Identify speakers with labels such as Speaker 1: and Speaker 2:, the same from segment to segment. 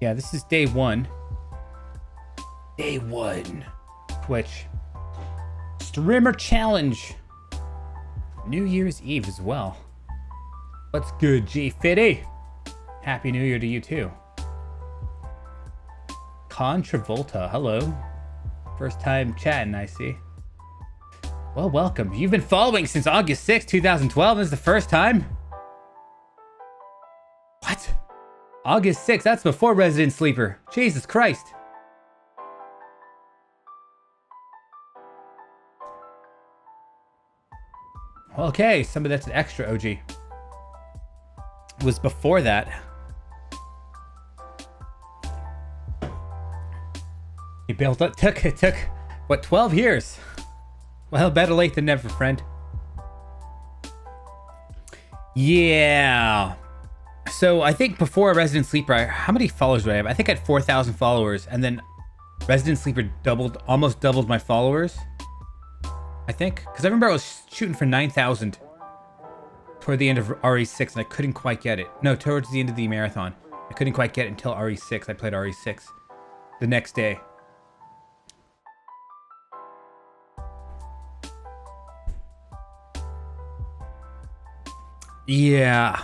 Speaker 1: Yeah, this is day one. Day one. Twitch. Streamer challenge. New Year's Eve as well. What's good, G Fitty? Happy New Year to you too. Contravolta, hello. First time chatting, I see. Well, welcome. You've been following since August 6th, 2012. This is the first time? What? August 6th? That's before Resident Sleeper. Jesus Christ. Okay, some of that's an extra OG. It was before that. You built up. It took, what, 12 years? Well, better late than never, friend. Yeah. So I think before Resident Sleeper, how many followers do I have? I think I had 4,000 followers, and then Resident Sleeper almost doubled my followers. I think, because I remember I was shooting for 9,000 toward the end of RE6, and I couldn't quite get it. No, towards the end of the marathon, I couldn't quite get it until RE6. I played RE6 the next day. Yeah.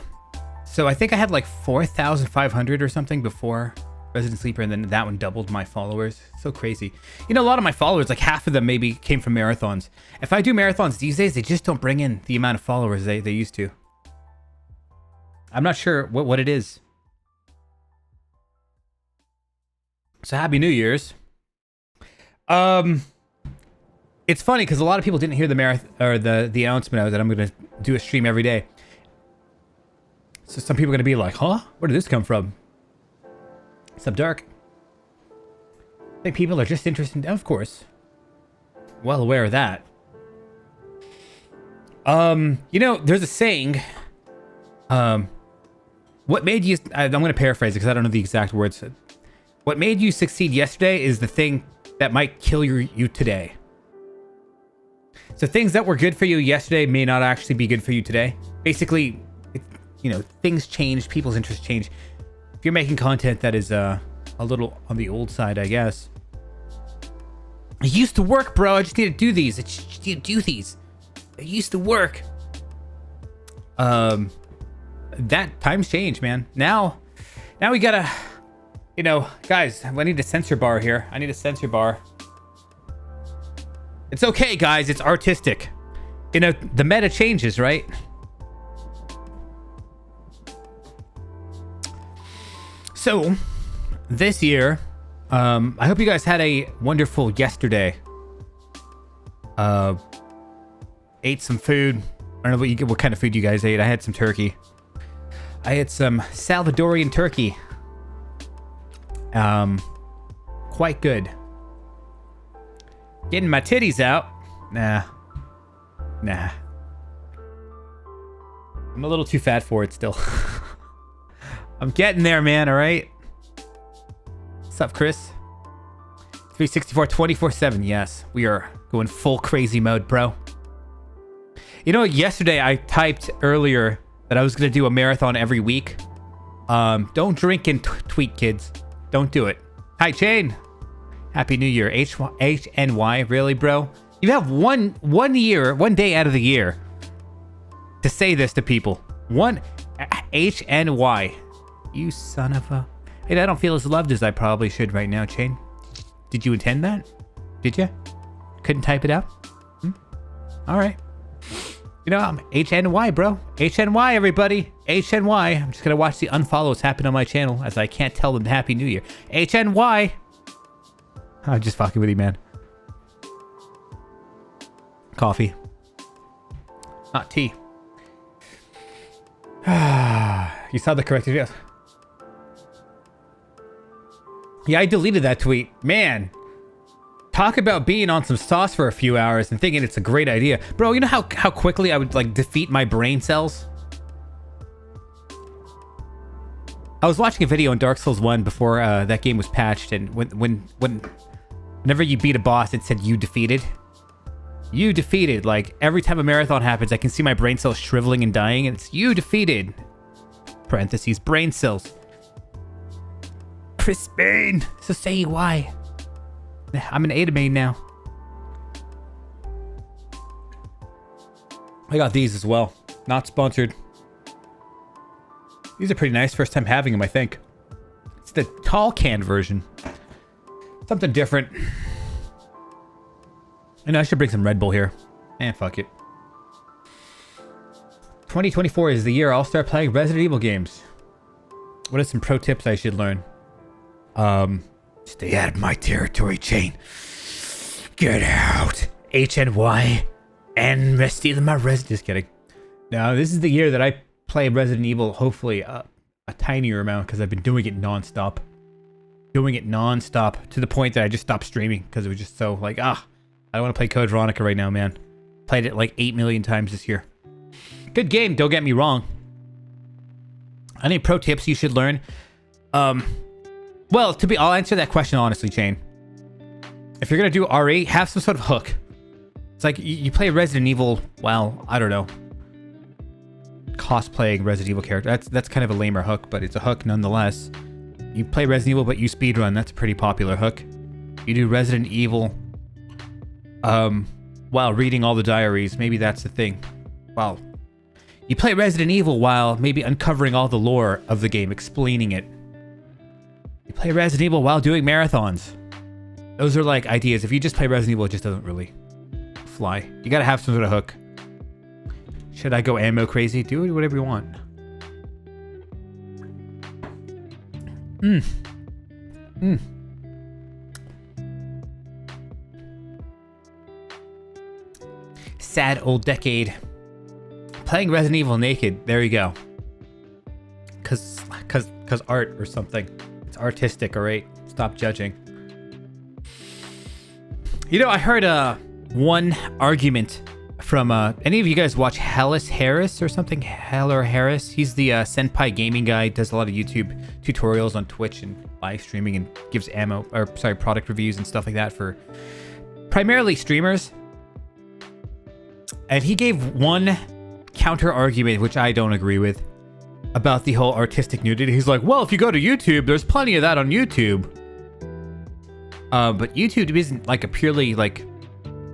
Speaker 1: So I think I had like 4,500 or something before Resident Sleeper, and then that one doubled my followers. So crazy. You know, a lot of my followers, like half of them maybe came from marathons. If I do marathons these days, they just don't bring in the amount of followers they used to. I'm not sure what it is. So happy New Year's. It's funny because a lot of people didn't hear the marathon or the announcement that I'm going to do a stream every day. So some people are going to be like, huh? Where did this come from? Sub Dark. I think people are just interested, of course. Well aware of that. You know, there's a saying. What made you... I'm going to paraphrase it because I don't know the exact words. What made you succeed yesterday is the thing that might kill you today. So things that were good for you yesterday may not actually be good for you today. Basically, you know, things change, people's interests change. If you're making content that is a little on the old side, I guess. I used to work, bro. I just need to do these. I just need to do these. I used to work. That times change, man. Now we gotta, you know, guys, I need a censor bar here. I need a censor bar. It's okay, guys. It's artistic. You know, the meta changes, right? So, this year, I hope you guys had a wonderful yesterday. Ate some food. I don't know what kind of food you guys ate. I had some turkey. I had some Salvadorian turkey. Quite good. Getting my titties out. Nah. I'm a little too fat for it still. I'm getting there, man, all right? What's up, Chris? 364, 24/7. Yes, we are going full crazy mode, bro. You know, yesterday I typed earlier that I was going to do a marathon every week. Don't drink and tweet, kids. Don't do it. Hi, Chain. Happy New Year. HNY, really, bro? You have one day out of the year to say this to people. One HNY. You son of a... Hey, I don't feel as loved as I probably should right now, Chain. Did you intend that? Did you? Couldn't type it out? Alright. You know, I'm HNY, bro. HNY, everybody. HNY. I'm just gonna watch the unfollows happen on my channel as I can't tell them Happy New Year. HNY. I'm just fucking with you, man. Coffee. Not tea. You saw the corrected video. Yeah, I deleted that tweet. Man, talk about being on some sauce for a few hours and thinking it's a great idea. Bro, you know how quickly I would, like, defeat my brain cells? I was watching a video on Dark Souls 1 before that game was patched, and whenever you beat a boss, it said you defeated. You defeated. Like, every time a marathon happens, I can see my brain cells shriveling and dying, and it's you defeated. Parentheses, brain cells. Chris Spain. So say why. I'm an Ada main now. I got these as well. Not sponsored. These are pretty nice. First time having them, I think. It's the tall can version. Something different. I know I should bring some Red Bull here. Fuck it. 2024 is the year I'll start playing Resident Evil games. What are some pro tips I should learn? Stay out of my territory, Chain. Get out. HNY. And stealing my Resident. Just kidding. Now, this is the year that I play Resident Evil, hopefully a tinier amount, because I've been doing it non-stop. Doing it non-stop to the point that I just stopped streaming because it was just so like, I don't want to play Code Veronica right now, man. Played it like 8 million times this year. Good game, don't get me wrong. Any pro tips you should learn? Well, I'll answer that question honestly, Chain. If you're gonna do RE, have some sort of hook. It's like you play Resident Evil, well, I don't know, cosplaying Resident Evil character. That's kind of a lamer hook, but it's a hook nonetheless. You play Resident Evil, but you speedrun. That's a pretty popular hook. You do Resident Evil while reading all the diaries. Maybe that's the thing. Wow. You play Resident Evil while maybe uncovering all the lore of the game, explaining it. You play Resident Evil while doing marathons. Those are like ideas. If you just play Resident Evil, it just doesn't really fly. You gotta have some sort of hook. Should I go ammo crazy? Do it whatever you want. Sad old decade. Playing Resident Evil naked. There you go. Cause art or something. It's artistic, alright? Stop judging. You know, I heard one argument from any of you guys watch Hellis Harris or something? Heller Harris. He's the Senpai gaming guy. Does a lot of YouTube tutorials on Twitch and live streaming and gives product reviews and stuff like that for primarily streamers. And he gave one counter argument, which I don't agree with, about the whole artistic nudity. He's like, well, if you go to YouTube, there's plenty of that on YouTube. But YouTube isn't like a purely like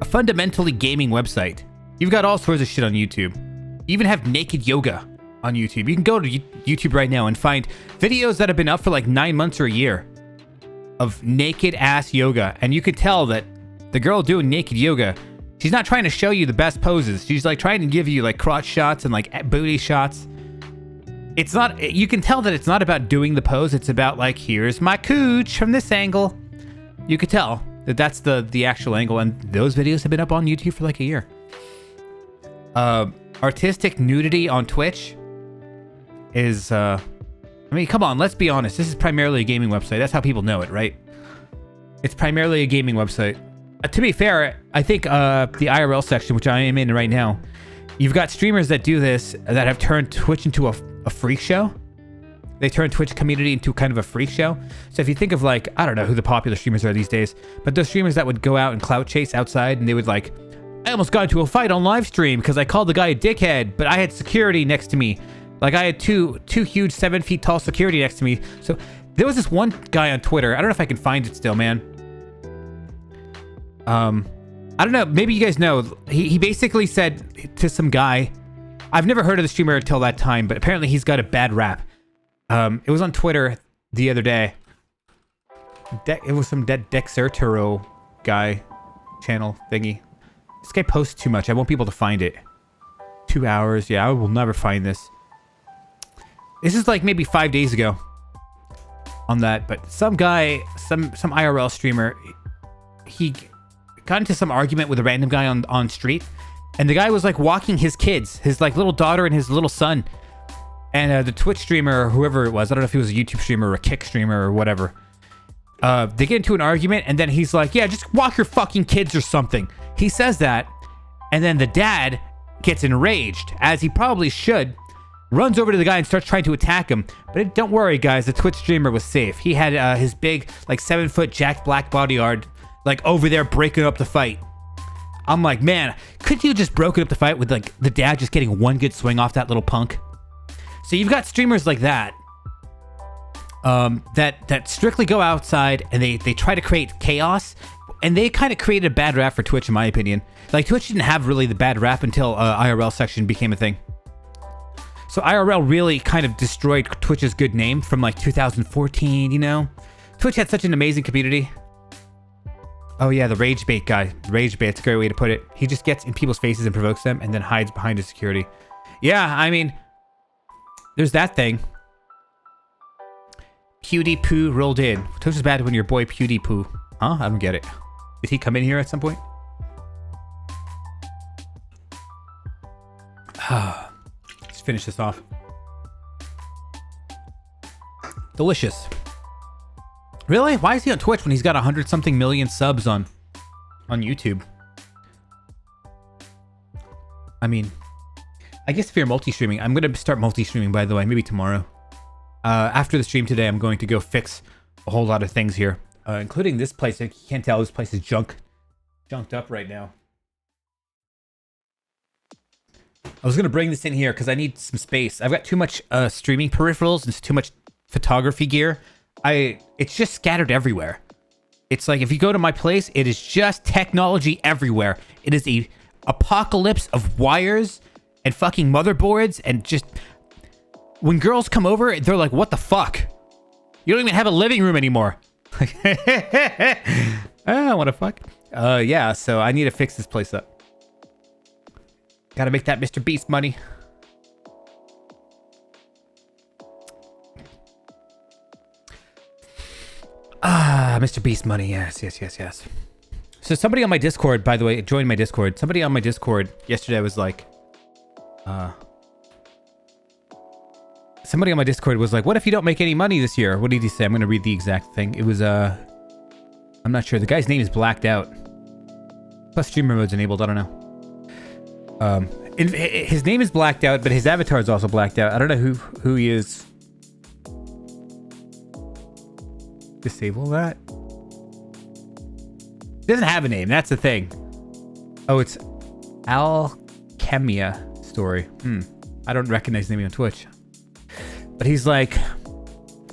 Speaker 1: a fundamentally gaming website. You've got all sorts of shit on YouTube. You even have naked yoga on YouTube. You can go to YouTube right now and find videos that have been up for like 9 months or a year of naked ass yoga. And you could tell that the girl doing naked yoga, she's not trying to show you the best poses. She's like trying to give you like crotch shots and like booty shots. It's not, you can tell that it's not about doing the pose. It's about like, here's my cooch from this angle. You could tell that that's the actual angle. And those videos have been up on YouTube for like a year. Artistic nudity on Twitch is, I mean, come on, let's be honest. This is primarily a gaming website. That's how people know it, right? It's primarily a gaming website. To be fair, I think the IRL section, which I am in right now, you've got streamers that do this that have turned Twitch into a freak show. They turn Twitch community into kind of a freak show. So if you think of like, I don't know who the popular streamers are these days, but those streamers that would go out and clout chase outside and they would like, I almost got into a fight on live stream because I called the guy a dickhead, but I had security next to me. Like I had two huge 7 feet tall security next to me. So there was this one guy on Twitter. I don't know if I can find it still, man. I don't know. Maybe you guys know. He basically said to some guy, I've never heard of the streamer until that time, but apparently he's got a bad rap. It was on Twitter the other day. It was some Dexerturo guy channel thingy. This guy posts too much. I won't be able to find it. 2 hours. Yeah, I will never find this. This is like maybe 5 days ago on that. But some guy, some IRL streamer, he got into some argument with a random guy on street. And the guy was like walking his kids, his like little daughter and his little son. And the Twitch streamer, or whoever it was, I don't know if he was a YouTube streamer or a Kick streamer or whatever. They get into an argument and then he's like, yeah, just walk your fucking kids or something. He says that. And then the dad gets enraged, as he probably should, runs over to the guy and starts trying to attack him. But don't worry, guys, the Twitch streamer was safe. He had his big, like 7-foot Jack Black bodyguard, like over there breaking up the fight. I'm like, man, could you just broken up the fight with like the dad just getting one good swing off that little punk? So you've got streamers like that that strictly go outside and they try to create chaos, and they kind of created a bad rap for Twitch, in my opinion. Like, Twitch didn't have really the bad rap until IRL section became a thing. So IRL really kind of destroyed Twitch's good name from like 2014, you know? Twitch had such an amazing community. Oh yeah, the rage bait guy. Rage bait's a great way to put it. He just gets in people's faces and provokes them and then hides behind his security. Yeah, I mean, there's that thing. PewDiePoo rolled in. Twitch is bad when your boy PewDiePoo. Huh? I don't get it. Did he come in here at some point? Let's finish this off. Delicious. Really? Why is he on Twitch when he's got 100-something million subs on YouTube? I mean, I guess if you're multi-streaming, I'm going to start multi-streaming, by the way, maybe tomorrow. After the stream today, I'm going to go fix a whole lot of things here, including this place. You can't tell, this place is junked up right now. I was going to bring this in here because I need some space. I've got too much streaming peripherals and too much photography gear. It's just scattered everywhere. It's like if you go to my place, it is just technology everywhere. It is a apocalypse of wires and fucking motherboards, and just when girls come over, they're like, "What the fuck? You don't even have a living room anymore." I want to fuck. Yeah. So I need to fix this place up. Gotta make that Mr. Beast money. Mr. Beast money. Yes. So somebody on my Discord, by the way, joined my Discord. Somebody on my Discord yesterday was like, somebody on my Discord was like, what if you don't make any money this year? What did he say? I'm going to read the exact thing. It was, I'm not sure. The guy's name is blacked out. Plus streamer mode's enabled. I don't know. His name is blacked out, but his avatar is also blacked out. I don't know who he is. Disable that. Doesn't have a name. That's the thing. Oh, it's Alchemia Story. I don't recognize the name on Twitch. But he's like,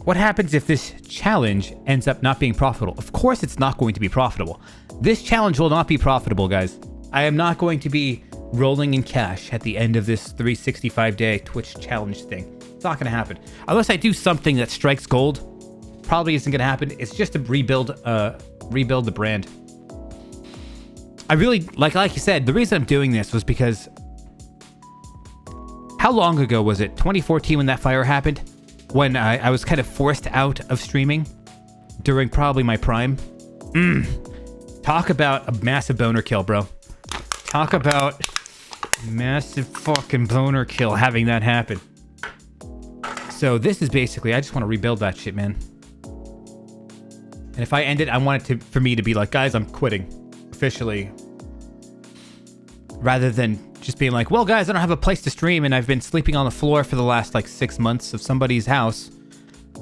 Speaker 1: what happens if this challenge ends up not being profitable? Of course it's not going to be profitable. This challenge will not be profitable, guys. I am not going to be rolling in cash at the end of this 365-day Twitch challenge thing. It's not going to happen. Unless I do something that strikes gold. Probably isn't going to happen. It's just to rebuild the brand. I really, like you said, the reason I'm doing this was because how long ago was it? 2014 when that fire happened? When I was kind of forced out of streaming during probably my prime. Talk about a massive boner kill, bro. Talk about massive fucking boner kill having that happen. So this is basically, I just want to rebuild that shit, man. And if I end it, I want it for me to be like, guys, I'm quitting officially. Rather than just being like, well, guys, I don't have a place to stream and I've been sleeping on the floor for the last like 6 months of somebody's house.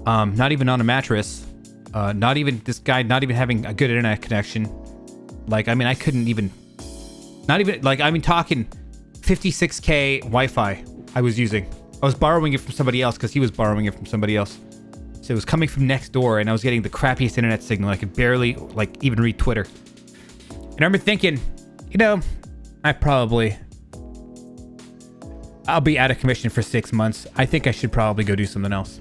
Speaker 1: Not even on a mattress. Not even this guy, not even having a good internet connection. Like, I mean, I couldn't even, not even like, I mean, talking 56K Wi-Fi I was using. I was borrowing it from somebody else because he was borrowing it from somebody else. So it was coming from next door, and I was getting the crappiest internet signal. I could barely, like, even read Twitter. And I remember thinking, you know, I'll be out of commission for 6 months. I think I should probably go do something else.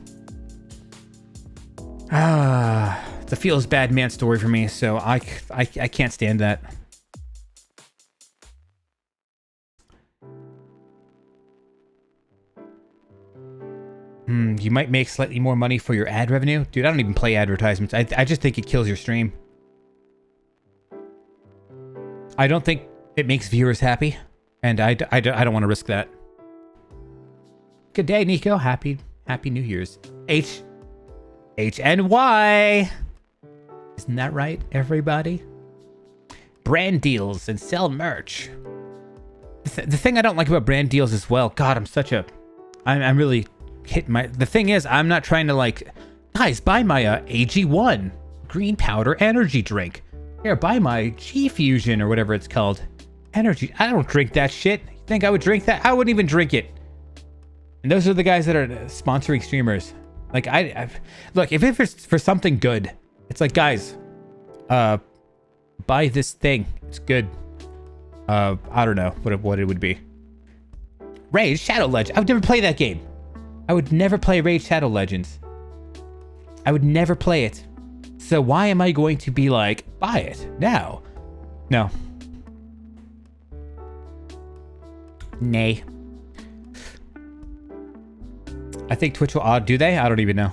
Speaker 1: It's a feels bad man story for me, so I can't stand that. You might make slightly more money for your ad revenue. Dude, I don't even play advertisements. I just think it kills your stream. I don't think it makes viewers happy. And I don't want to risk that. Good day, Nico. Happy New Year's. HNY. Isn't that right, everybody? Brand deals and sell merch. The thing I don't like about brand deals as well. God, I'm really hitting my... The thing is, I'm not trying to like... Guys, buy my AG1 green powder energy drink. Here, buy my G Fusion or whatever it's called. Energy. I don't drink that shit. You think I would drink that? I wouldn't even drink it. And those are the guys that are sponsoring streamers. Like I look, if it's for something good, it's like, guys, buy this thing. It's good. I don't know what it would be. Raid Shadow Legends. I would never play that game. I would never play Raid Shadow Legends. I would never play it. So why am I going to be like, buy it now? No. Nay. I think Twitch will do they? I don't even know.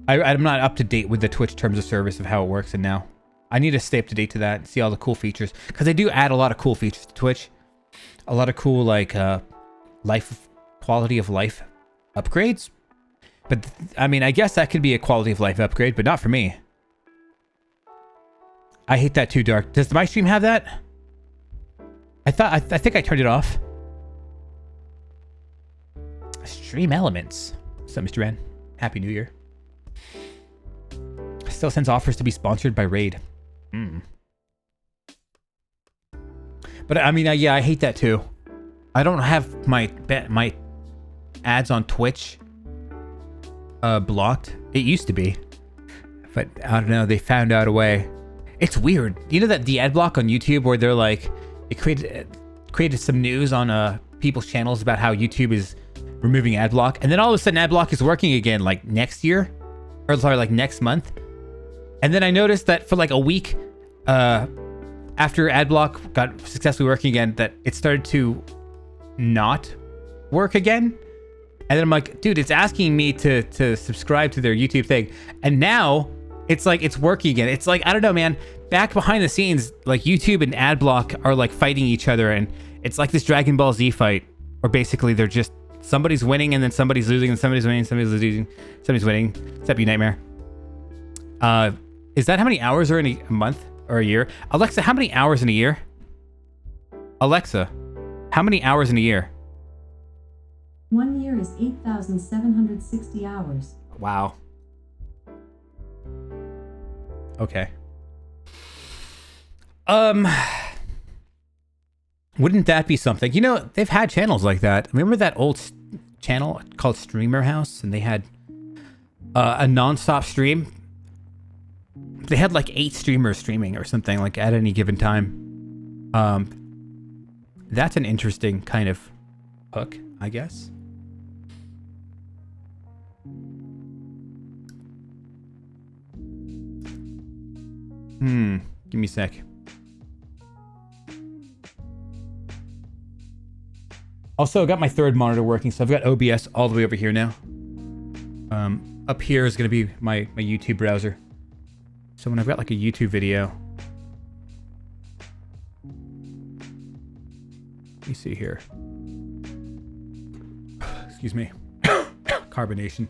Speaker 1: I'm not up to date with the Twitch terms of service of how it works, and now I need to stay up to date to that and see all the cool features, because they do add a lot of cool features to Twitch. A lot of cool like quality of life upgrades. But I mean, I guess that could be a quality of life upgrade, but not for me. I hate that too, Dark. Does my stream have that? I think I turned it off. Stream Elements. What's up, Mr. Ren? Happy New Year. Still sends offers to be sponsored by Raid. But I mean, yeah, I hate that too. I don't have my ads on Twitch blocked. It used to be, but I don't know. They found out a way. It's weird. You know that the ad block on YouTube where they're like, it created some news on people's channels about how YouTube is removing ad block, and then all of a sudden ad block is working again, like next year, or sorry, like next month. And then I noticed that for like a week after ad block got successfully working again, that it started to not work again. And then I'm like, dude, it's asking me to subscribe to their YouTube thing, and now it's like it's working again. It's like, I don't know, man. Back behind the scenes, like YouTube and adblock are like fighting each other, and it's like this Dragon Ball Z fight, where basically they're just somebody's winning and then somebody's losing and somebody's winning, somebody's losing, somebody's winning. Except you, Nightmare. Is that how many hours are in a month or a year? Alexa, how many hours in a year? Alexa, how many hours in a year?
Speaker 2: 1 year is 8,760 hours.
Speaker 1: Wow. Okay. Wouldn't that be something? You know, they've had channels like that. Remember that old channel called Streamer House, and they had a non-stop stream? They had like 8 streamers streaming or something like at any given time. That's an interesting kind of hook, I guess. Give me a sec. Also, I got my third monitor working, so I've got OBS all the way over here now. Up here is going to be my YouTube browser. So when I've got like a YouTube video... Let me see here. Excuse me. Carbonation.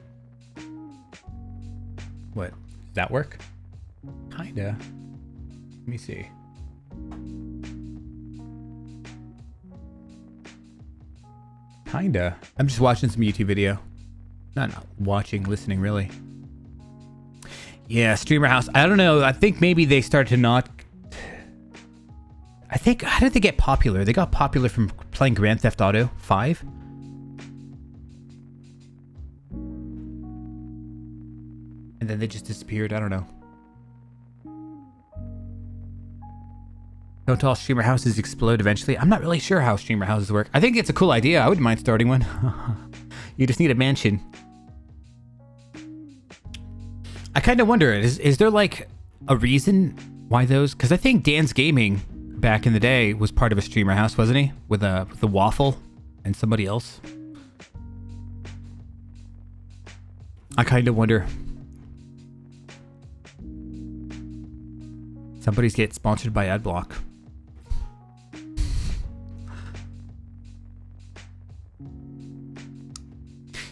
Speaker 1: What? Does that work? Kinda. Let me see. Kinda. I'm just watching some YouTube video. Not watching, listening, really. Yeah, Streamer House. I don't know. I think maybe they started to not... I think... How did they get popular? They got popular from playing Grand Theft Auto 5? And then they just disappeared. I don't know. Don't all streamer houses explode eventually? I'm not really sure how streamer houses work. I think it's a cool idea. I wouldn't mind starting one. You just need a mansion. I kind of wonder, is there like a reason why those... Because I think Dan's Gaming back in the day was part of a streamer house, wasn't he? With the Waffle and somebody else. I kind of wonder. Somebody's getting sponsored by Adblock.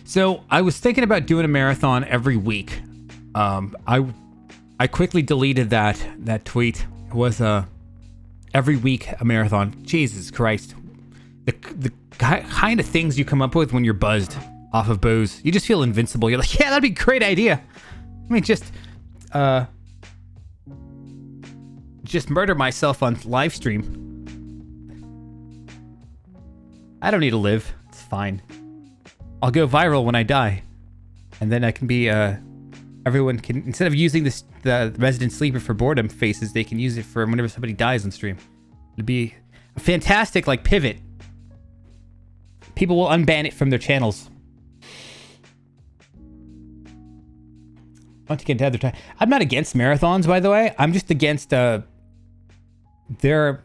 Speaker 1: So I was thinking about doing a marathon every week. I quickly deleted that tweet. It was every week a marathon. Jesus Christ, the kind of things you come up with when you're buzzed off of booze. You just feel invincible. You're like, yeah, that'd be a great idea. I mean, just murder myself on live stream. I don't need to live. It's fine. I'll go viral when I die. And then I can be, everyone can, instead of using this, the resident sleeper for boredom faces, they can use it for whenever somebody dies on stream. It'd be a fantastic, like, pivot. People will unban it from their channels. I want to get to other time. I'm not against marathons, by the way. I'm just against, they're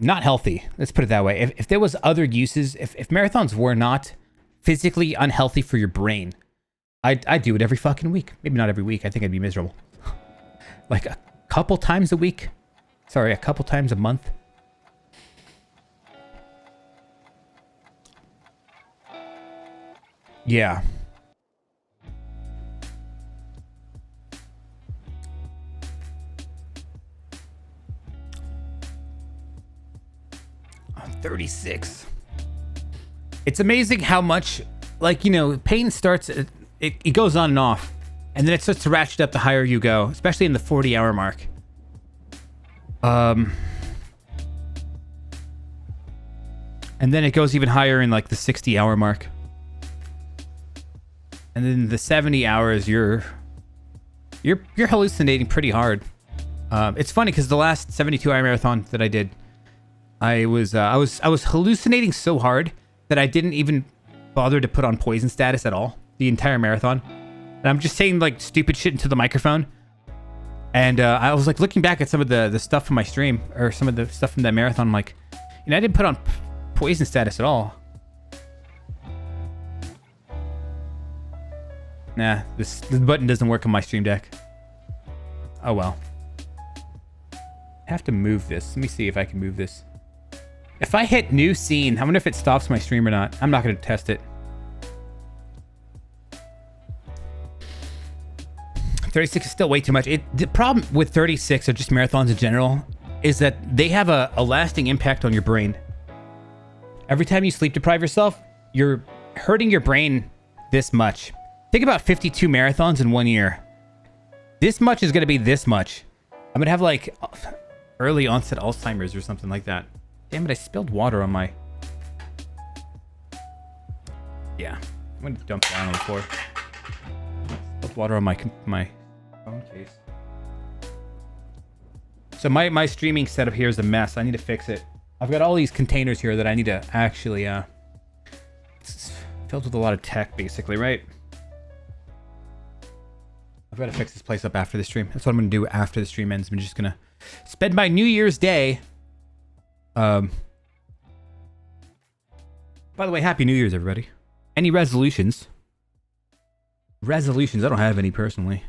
Speaker 1: not healthy. Let's put it that way. If there was other uses, if marathons were not physically unhealthy for your brain, I'd do it every fucking week. Maybe not every week. I think I'd be miserable. Like a couple times a week. Sorry, a couple times a month. Yeah. I'm 36. It's amazing how much, like, you know, pain starts, it goes on and off. And then it starts to ratchet up the higher you go, especially in the 40-hour mark. And then it goes even higher in like the 60-hour mark. And then the 70 hours, you're hallucinating pretty hard. It's funny because the last 72-hour marathon that I did, I was hallucinating so hard that I didn't even bother to put on poison status at all the entire marathon. And I'm just saying like stupid shit into the microphone. And I was like looking back at some of the stuff from my stream, or some of the stuff from that marathon. I'm like, you know, I didn't put on poison status at all. Nah, this button doesn't work on my stream deck. Oh well. I have to move this. Let me see if I can move this. If I hit new scene, I wonder if it stops my stream or not. I'm not going to test it. 36 is still way too much. The problem with 36, or just marathons in general, is that they have a lasting impact on your brain. Every time you sleep deprive yourself, you're hurting your brain this much. Think about 52 marathons in 1 year. This much is going to be this much. I'm going to have like early onset Alzheimer's or something like that. Damn it, I spilled water on my... Yeah, I'm going to dump it down on the floor. Spilled water on my phone case. So my streaming setup here is a mess. I need to fix it. I've got all these containers here that I need to actually... It's filled with a lot of tech, basically, right? I've got to fix this place up after the stream. That's what I'm going to do after the stream ends. I'm just going to spend my New Year's Day. By the way, Happy New Year's, everybody. Any resolutions? Resolutions, I don't have any personally.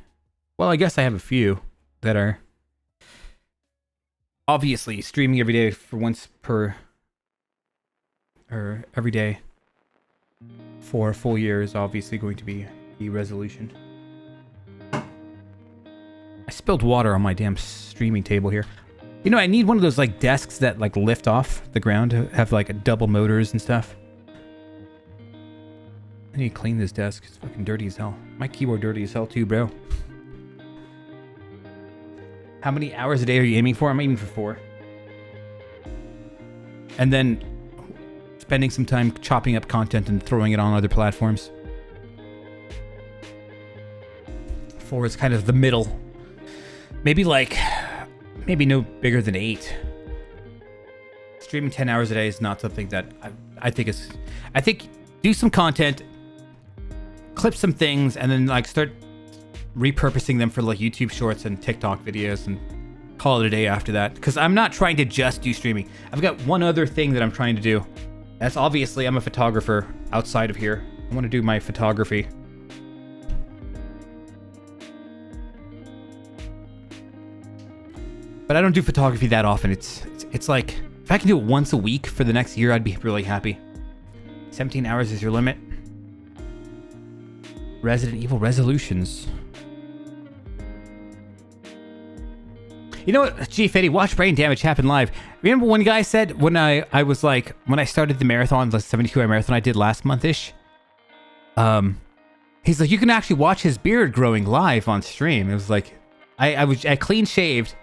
Speaker 1: Well, I guess I have a few that are obviously streaming every day for once per... or every day for a full year is obviously going to be a resolution. I spilled water on my damn streaming table here. You know, I need one of those like desks that like lift off the ground to have like a double motors and stuff. I need to clean this desk. It's fucking dirty as hell. My keyboard dirty as hell too, bro. How many hours a day are you aiming for? I'm aiming for 4. And then spending some time chopping up content and throwing it on other platforms. 4 is kind of the middle. Maybe no bigger than 8. Streaming 10 hours a day is not something that I think is... I think do some content, clip some things, and then like start repurposing them for like YouTube shorts and TikTok videos and call it a day after that. Because I'm not trying to just do streaming. I've got one other thing that I'm trying to do. That's obviously I'm a photographer outside of here. I want to do my photography. But I don't do photography that often. It's like, if I can do it once a week for the next year, I'd be really happy. 17 hours is your limit. Resident Evil resolutions. You know what, G Fetty, watch Brain Damage happen live. Remember one guy said when I was like, when I started the marathon, the 72-hour marathon I did last month-ish, he's like, you can actually watch his beard growing live on stream. It was like, I clean shaved,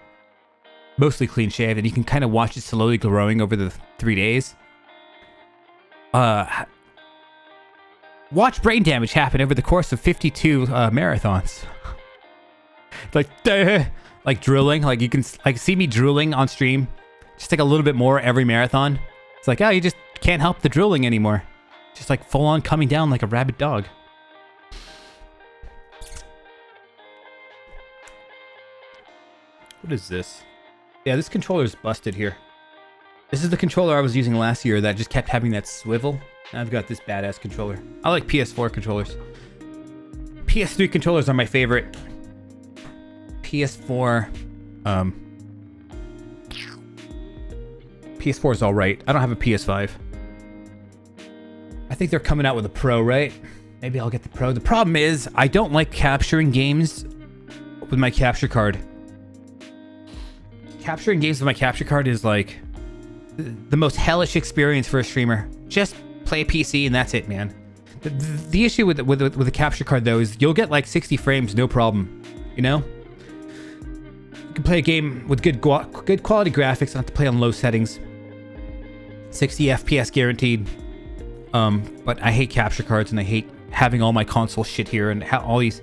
Speaker 1: mostly clean shaved, and you can kind of watch it slowly growing over the 3 days. Watch brain damage happen over the course of 52 marathons. Like, like drilling. Like you can like see me drilling on stream. Just like a little bit more every marathon. It's like, oh, you just can't help the drilling anymore. Just like full on coming down like a rabid dog. What is this? Yeah, this controller's busted here. This is the controller I was using last year that just kept having that swivel. Now I've got this badass controller. I like PS4 controllers. PS3 controllers are my favorite. PS4, PS4 is alright. I don't have a PS5. I think they're coming out with a Pro, right? Maybe I'll get the Pro. The problem is, I don't like capturing games with my capture card. Capturing games with my capture card is like the most hellish experience for a streamer. Just play PC and that's it, man. The issue with the capture card though is you'll get like 60 frames, no problem. You know, you can play a game with good quality graphics, not to play on low settings. 60 FPS guaranteed. But I hate capture cards and I hate having all my console shit here and all these.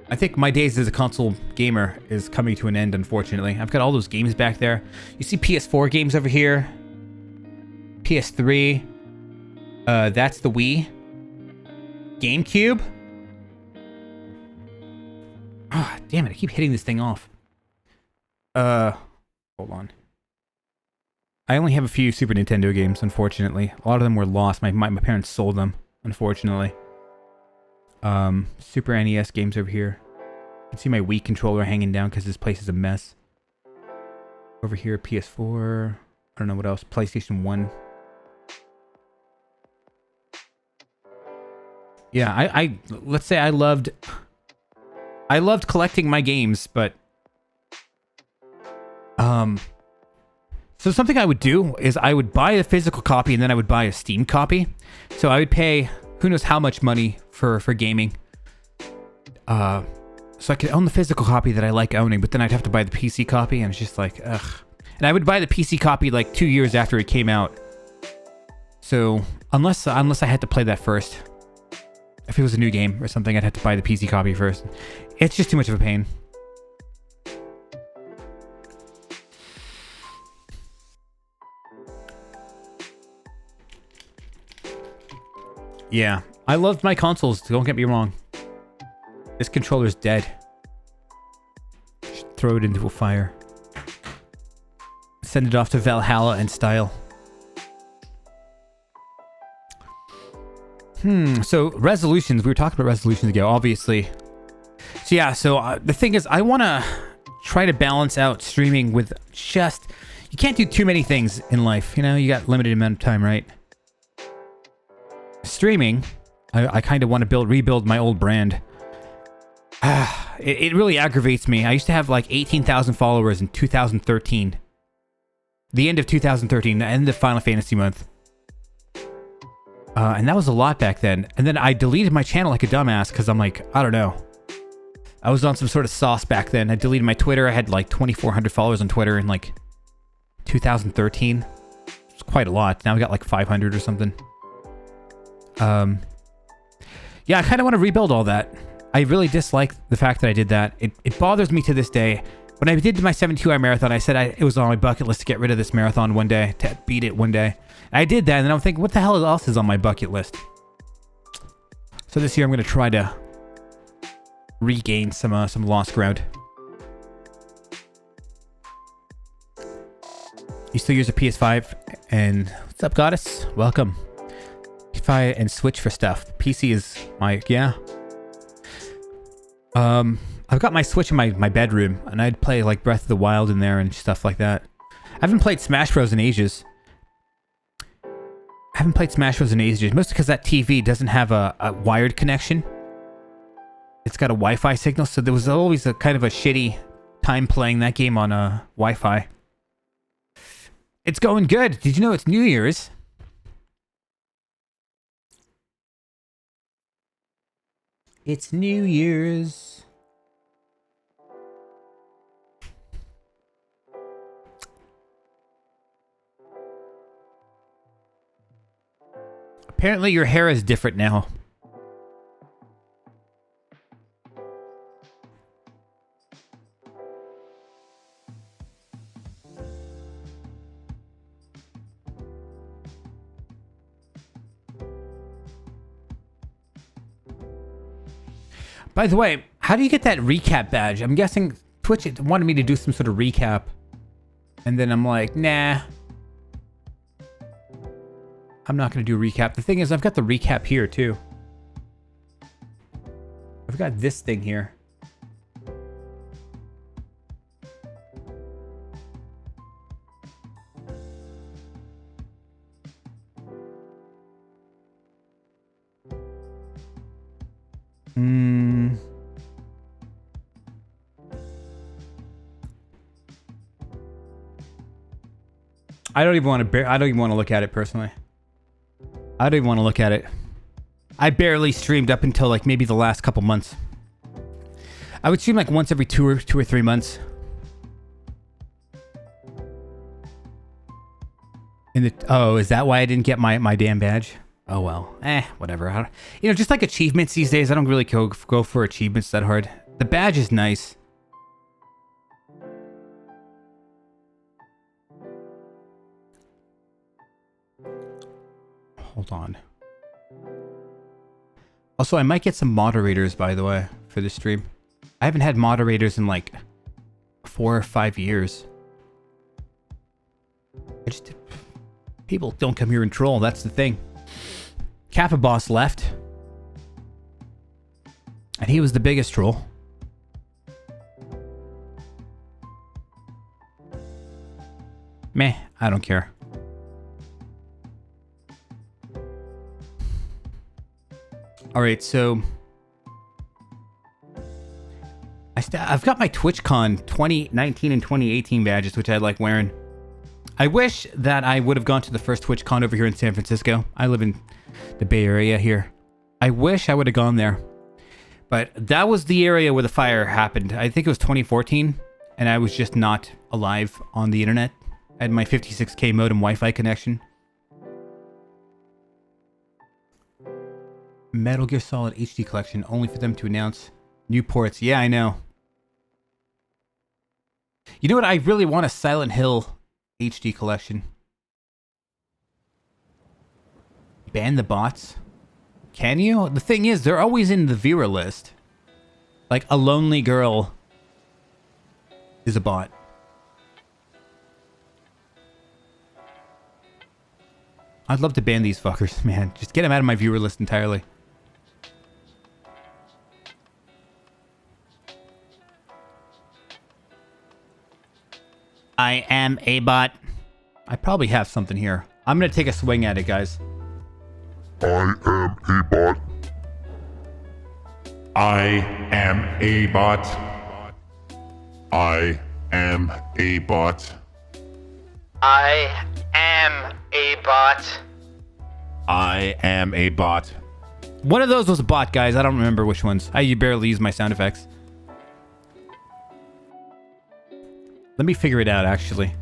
Speaker 1: I think my days as a console gamer is coming to an end, unfortunately. I've got all those games back there. You see PS4 games over here. PS3. That's the Wii. GameCube. Ah, damn it, I keep hitting this thing off. Hold on. I only have a few Super Nintendo games, unfortunately. A lot of them were lost. My parents sold them, unfortunately. Super NES games over here. You can see my Wii controller hanging down because this place is a mess. Over here, PS4. I don't know what else. PlayStation 1. Yeah, let's say I loved collecting my games, but so something I would do is I would buy a physical copy and then I would buy a Steam copy. So I would pay who knows how much money for gaming. So I could own the physical copy that I like owning, but then I'd have to buy the PC copy and it's just like, ugh. And I would buy the PC copy like 2 years after it came out. So unless I had to play that first. If it was a new game or something, I'd have to buy the PC copy first. It's just too much of a pain. Yeah, I loved my consoles, don't get me wrong. This controller's dead. Just throw it into a fire. Send it off to Valhalla in style. So resolutions, we were talking about resolutions ago, obviously. So yeah, so the thing is, I want to try to balance out streaming with just... You can't do too many things in life, you know? You got limited amount of time, right? Streaming, I kind of want to rebuild my old brand. It really aggravates me. I used to have like 18,000 followers in 2013. The end of 2013, the end of Final Fantasy month. And that was a lot back then. And then I deleted my channel like a dumbass because I'm like, I don't know. I was on some sort of sauce back then. I deleted my Twitter. I had like 2,400 followers on Twitter in like 2013. It's quite a lot. Now we got like 500 or something. Yeah, I kind of want to rebuild all that. I really dislike the fact that I did that. It bothers me to this day. When I did my 72-hour marathon, I said it was on my bucket list to get rid of this marathon one day, to beat it one day. I did that, and then I'm thinking, what the hell else is on my bucket list? So this year, I'm going to try to regain some lost ground. You still use a PS5? And what's up, Goddess? Welcome. PS5 and Switch for stuff. PC is my... Yeah. I've got my Switch in my bedroom, and I'd play like Breath of the Wild in there and stuff like that. I haven't played Smash Bros. In ages. Mostly because that TV doesn't have a wired connection. It's got a Wi-Fi signal, so there was always a kind of a shitty time playing that game on Wi-Fi. It's going good. Did you know it's New Year's? It's New Year's. Apparently your hair is different now. By the way, how do you get that recap badge? I'm guessing Twitch wanted me to do some sort of recap. And then I'm like, nah. I'm not going to do recap. The thing is, I've got the recap here, too. I've got this thing here. I don't even want to look at it personally. I don't even want to look at it. I barely streamed up until like maybe the last couple months. I would stream like once every two or 3 months. Oh, is that why I didn't get my damn badge? Oh well, whatever. You know, just like achievements these days, I don't really go for achievements that hard. The badge is nice. Hold on. Also, I might get some moderators, by the way, for this stream. I haven't had moderators in like 4 or 5 years. People don't come here and troll, that's the thing. Kappa Boss left. And he was the biggest troll. Meh, I don't care. Alright, so... I've got my TwitchCon 2019 and 2018 badges, which I like wearing. I wish that I would have gone to the first TwitchCon over here in San Francisco. I live in the Bay Area here. I wish I would have gone there. But that was the area where the fire happened. I think it was 2014, and I was just not alive on the internet. I had my 56K modem Wi-Fi connection. Metal Gear Solid HD collection, only for them to announce new ports. Yeah, I know. You know what? I really want a Silent Hill HD collection. Ban the bots? Can you? The thing is, they're always in the viewer list. Like, a lonely girl is a bot. I'd love to ban these fuckers, man. Just get them out of my viewer list entirely. I am a bot. I probably have something here. I'm gonna take a swing at it, guys.
Speaker 3: I am a bot. I am a bot. I am a bot.
Speaker 4: I am a bot.
Speaker 3: I am a bot.
Speaker 1: One of those was a bot, guys. I don't remember which ones. I barely use my sound effects. Let me figure it out, actually.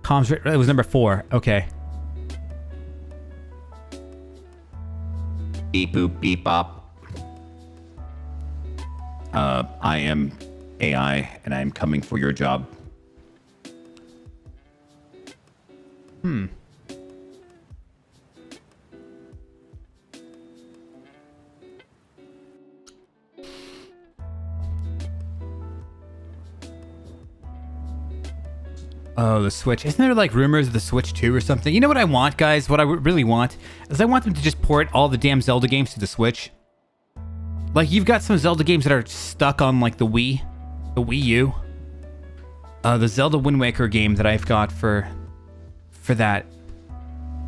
Speaker 1: Comms, it was number 4. Okay.
Speaker 5: Beep boop beep bop. I am AI and I'm coming for your job.
Speaker 1: Oh, the Switch. Isn't there like rumors of the Switch 2 or something? You know what I want, guys? What I really want is I want them to just port all the damn Zelda games to the Switch. Like, you've got some Zelda games that are stuck on like the Wii U. The Zelda Wind Waker game that I've got for that.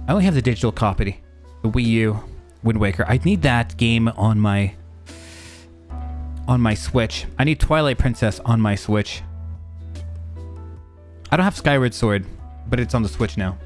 Speaker 1: I only have the digital copy. The Wii U Wind Waker. I need that game on my Switch. I need Twilight Princess on my Switch. I don't have Skyward Sword, but it's on the Switch now.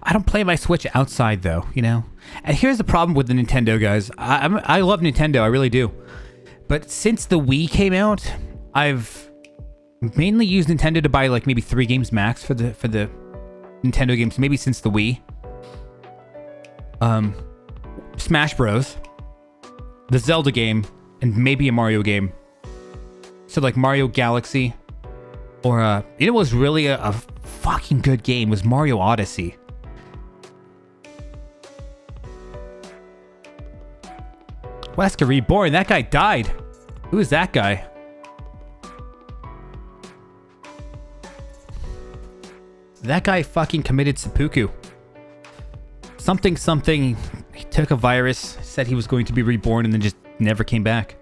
Speaker 1: I don't play my Switch outside though, you know? And here's the problem with the Nintendo, guys. I love Nintendo, I really do. But since the Wii came out, I've mainly used Nintendo to buy like maybe 3 games max for the Nintendo games, maybe since the Wii. Smash Bros, the Zelda game, and maybe a Mario game. So like Mario Galaxy, or it was really a fucking good game, was Mario Odyssey. Wesker Reborn, that guy died. Who is that guy? That guy fucking committed seppuku. Something, he took a virus, said he was going to be reborn, and then just never came back.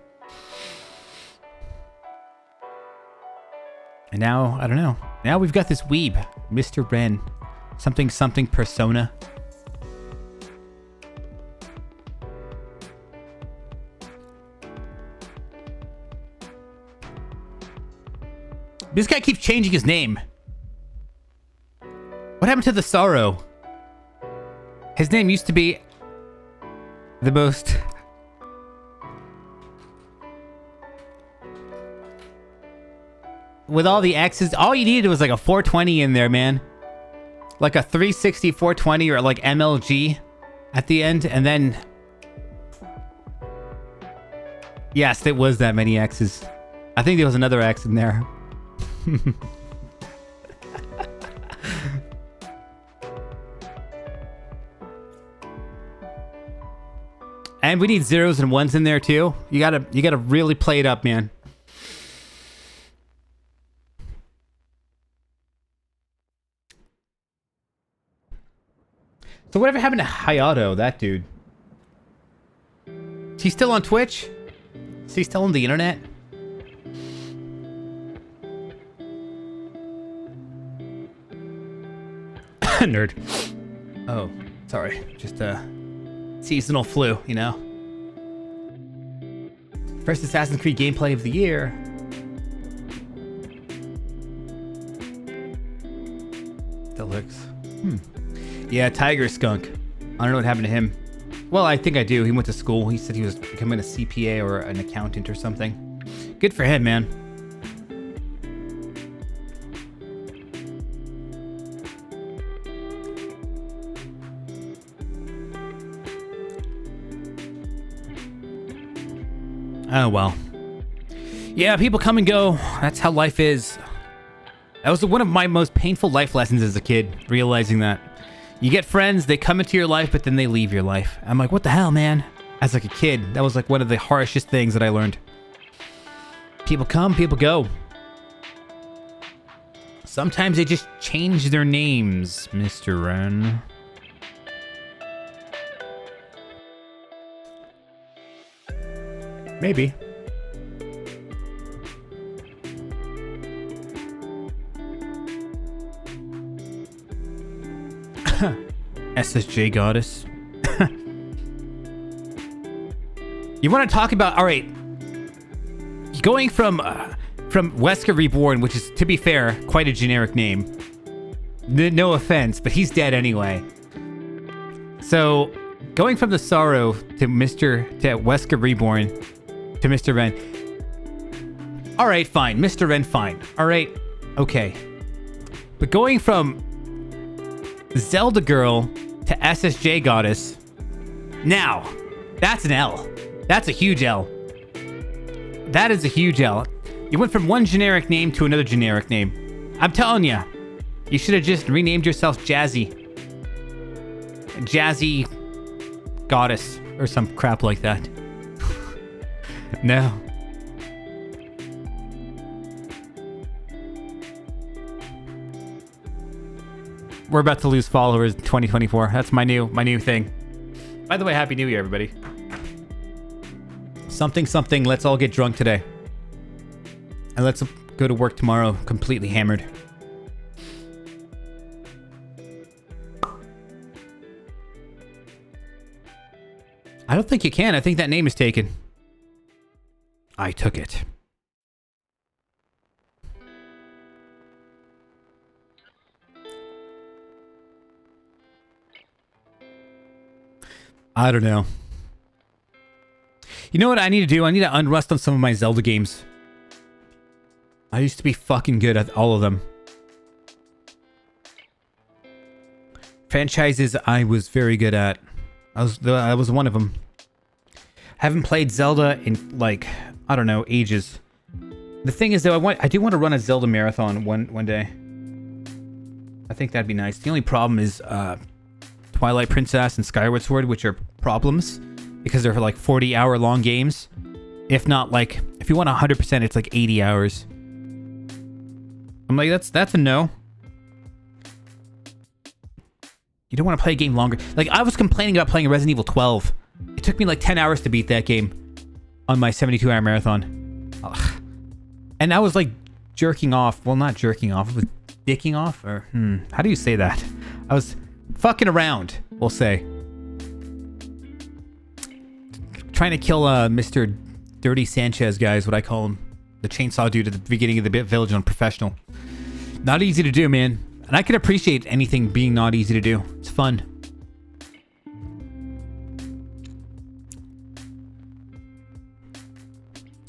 Speaker 1: And now, I don't know. Now we've got this weeb, Mr. Ren. Something persona. This guy keeps changing his name. What happened to the sorrow? His name used to be the most... With all the X's, all you needed was like a 420 in there, man. Like a 360 420 or like MLG at the end, and then... Yes, it was that many X's. I think there was another X in there. And we need zeros and ones in there too. You gotta really play it up, man. So whatever happened to Hayato, that dude? Is he still on Twitch? Is he still on the internet? Nerd. Oh, sorry. Just seasonal flu, you know? First Assassin's Creed gameplay of the year. That looks... Yeah, Tiger Skunk. I don't know what happened to him. Well, I think I do. He went to school. He said he was becoming a CPA or an accountant or something. Good for him, man. Oh, well. Yeah, people come and go. That's how life is. That was one of my most painful life lessons as a kid, realizing that. You get friends, they come into your life, but then they leave your life. I'm like, what the hell, man? As like a kid, that was like one of the harshest things that I learned. People come, people go. Sometimes they just change their names, Mr. Ren. Maybe. SSJ Goddess. You want to talk about... Alright. Going from Wesker Reborn, which is, to be fair, quite a generic name. No offense, but he's dead anyway. So, going from the Sorrow to Wesker Reborn to Mr. Ren. Alright, fine. Mr. Ren, fine. Alright, okay. But going from Zelda Girl to SSJ Goddess, now, that's an L. That's a huge L. That is a huge L. You went from one generic name to another generic name. I'm telling you, you should have just renamed yourself Jazzy. Jazzy Goddess or some crap like that. No. We're about to lose followers in 2024. That's my new thing. By the way, Happy New Year, everybody. Something, let's all get drunk today. And let's go to work tomorrow completely hammered. I don't think you can. I think that name is taken. I took it. I don't know. You know what I need to do? I need to unrust on some of my Zelda games. I used to be fucking good at all of them. Franchises I was very good at. I was one of them. Haven't played Zelda in like, I don't know, ages. The thing is though, I do want to run a Zelda marathon one day. I think that'd be nice. The only problem is Twilight Princess and Skyward Sword, which are problems because they're like 40-hour long games. If not, like, if you want 100%, it's like 80 hours. I'm like, that's a no. You don't want to play a game longer. Like, I was complaining about playing Resident Evil 12. It took me like 10 hours to beat that game on my 72-hour marathon. Ugh. And I was like jerking off. Well, not jerking off. I was dicking off? Or, how do you say that? I was fucking around, we'll say. Trying to kill Mr. Dirty Sanchez guy is what I call him. The chainsaw dude at the beginning of the village on Professional. Not easy to do, man. And I can appreciate anything being not easy to do. It's fun.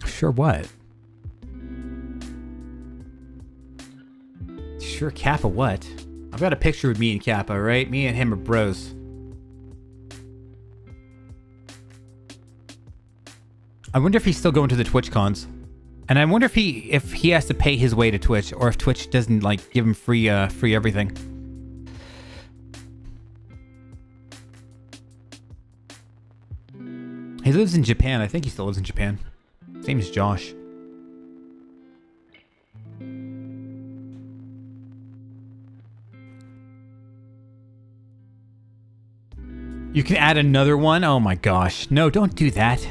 Speaker 1: Sure what? Sure Kappa what? I've got a picture with me and Kappa, right? Me and him are bros. I wonder if he's still going to the Twitch cons. And I wonder if he has to pay his way to Twitch, or if Twitch doesn't like give him free everything. He lives in Japan. I think he still lives in Japan. Same as Josh. You can add another one? Oh my gosh. No, don't do that.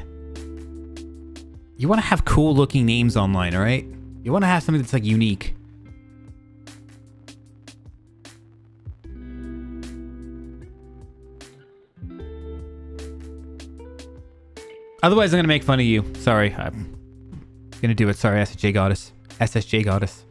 Speaker 1: You want to have cool looking names online, alright? You want to have something that's like unique. Otherwise, I'm going to make fun of you. Sorry. I'm going to do it. Sorry, SSJ Goddess. SSJ Goddess.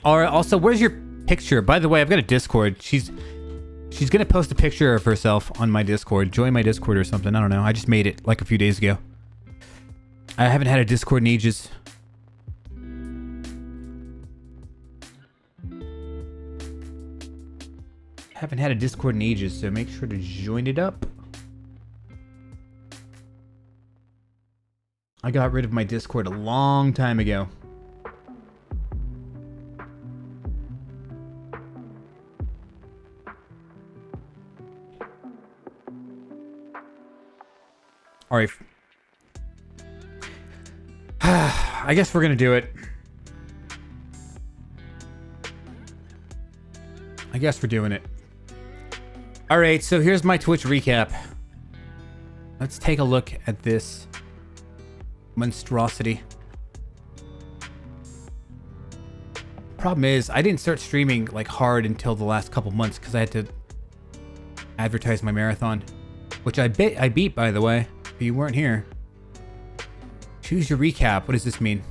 Speaker 1: Or also, where's your picture? By the way, I've got a Discord. She's going to post a picture of herself on my Discord. Join my Discord or something. I don't know. I just made it like a few days ago. I haven't had a Discord in ages. Haven't had a Discord in ages, so make sure to join it up. I got rid of my Discord a long time ago. Alright. I guess we're gonna do it. I guess we're doing it. Alright, so here's my Twitch recap. Let's take a look at this monstrosity. Problem is, I didn't start streaming like hard until the last couple months because I had to advertise my marathon, which I beat, by the way. But you weren't here. Choose your recap. What does this mean?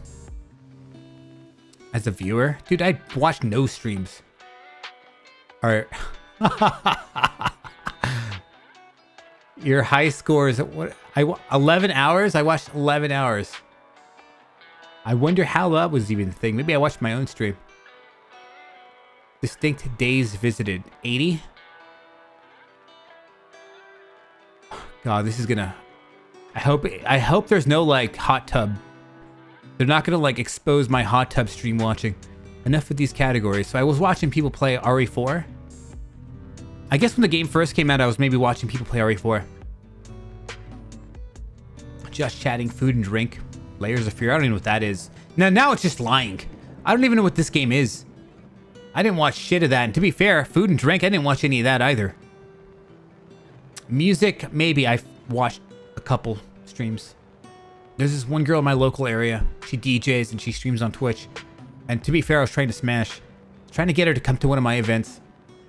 Speaker 1: As a viewer? Dude, I watched no streams. Alright. Your high score is what? 11 hours? I watched 11 hours. I wonder how that was even a thing. Maybe I watched my own stream. Distinct days visited. 80? God, this is gonna... I hope there's no like hot tub. They're not gonna like expose my hot tub stream watching. Enough with these categories. So I was watching people play RE4. I guess when the game first came out, I was maybe watching people play RE4. Just chatting, food and drink. Layers of Fear. I don't even know what that is. Now it's just lying. I don't even know what this game is. I didn't watch shit of that. And to be fair, food and drink, I didn't watch any of that either. Music, maybe I've watched a couple streams. There's this one girl in my local area. She DJs and she streams on Twitch. And to be fair, I was trying to smash. I was trying to get her to come to one of my events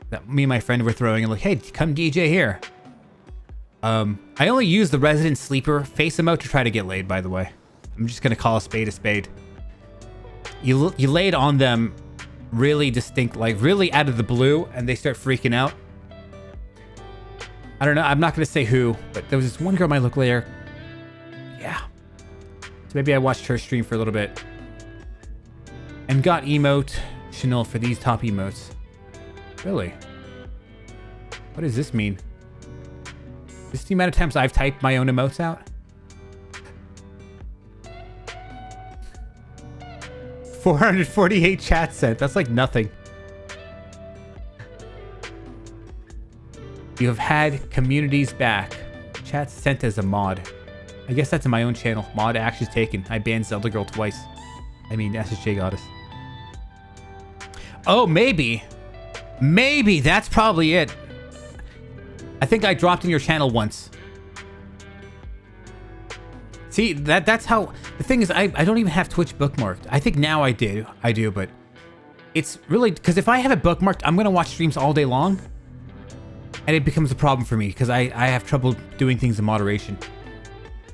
Speaker 1: that me and my friend were throwing. And like, hey, come DJ here. I only use the Resident Sleeper face emote to try to get laid, by the way. I'm just going to call a spade a spade. You laid on them really distinct, like really out of the blue, and they start freaking out. I don't know. I'm not going to say who, but there was this one girl in my local area. Yeah. So maybe I watched her stream for a little bit. And got emote Chanel for these top emotes. Really? What does this mean? This is the amount of times I've typed my own emotes out? 448 chats sent. That's like nothing. You have had communities back. Chats sent as a mod. I guess that's in my own channel. Mod actions taken. I banned Zelda Girl twice. I mean, SSJ Goddess. Oh, maybe. Maybe that's probably it. I think I dropped in your channel once. See, that's how... The thing is, I don't even have Twitch bookmarked. I think now I do, but... It's really... Because if I have it bookmarked, I'm going to watch streams all day long. And it becomes a problem for me, because I have trouble doing things in moderation.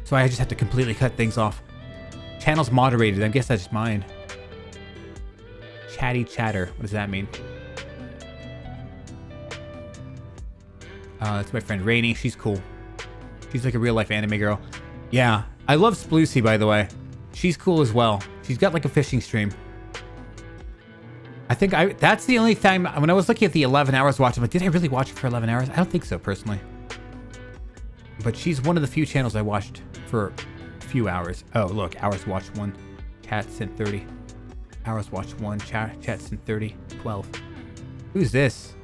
Speaker 1: So I just have to completely cut things off. Channel's moderated. I guess that's mine. Chatty chatter. What does that mean? That's my friend Rainy. She's cool. She's like a real life anime girl. Yeah. I love Sploosy, by the way. She's cool as well. She's got like a fishing stream. I think that's the only time when I was looking at the 11 hours watch, I'm like, did I really watch it for 11 hours? I don't think so, personally. But she's one of the few channels I watched for a few hours. Oh, look. Hours watched 1. Chat sent 30. Hours watched 1. Chat sent 30. 12. Who's this?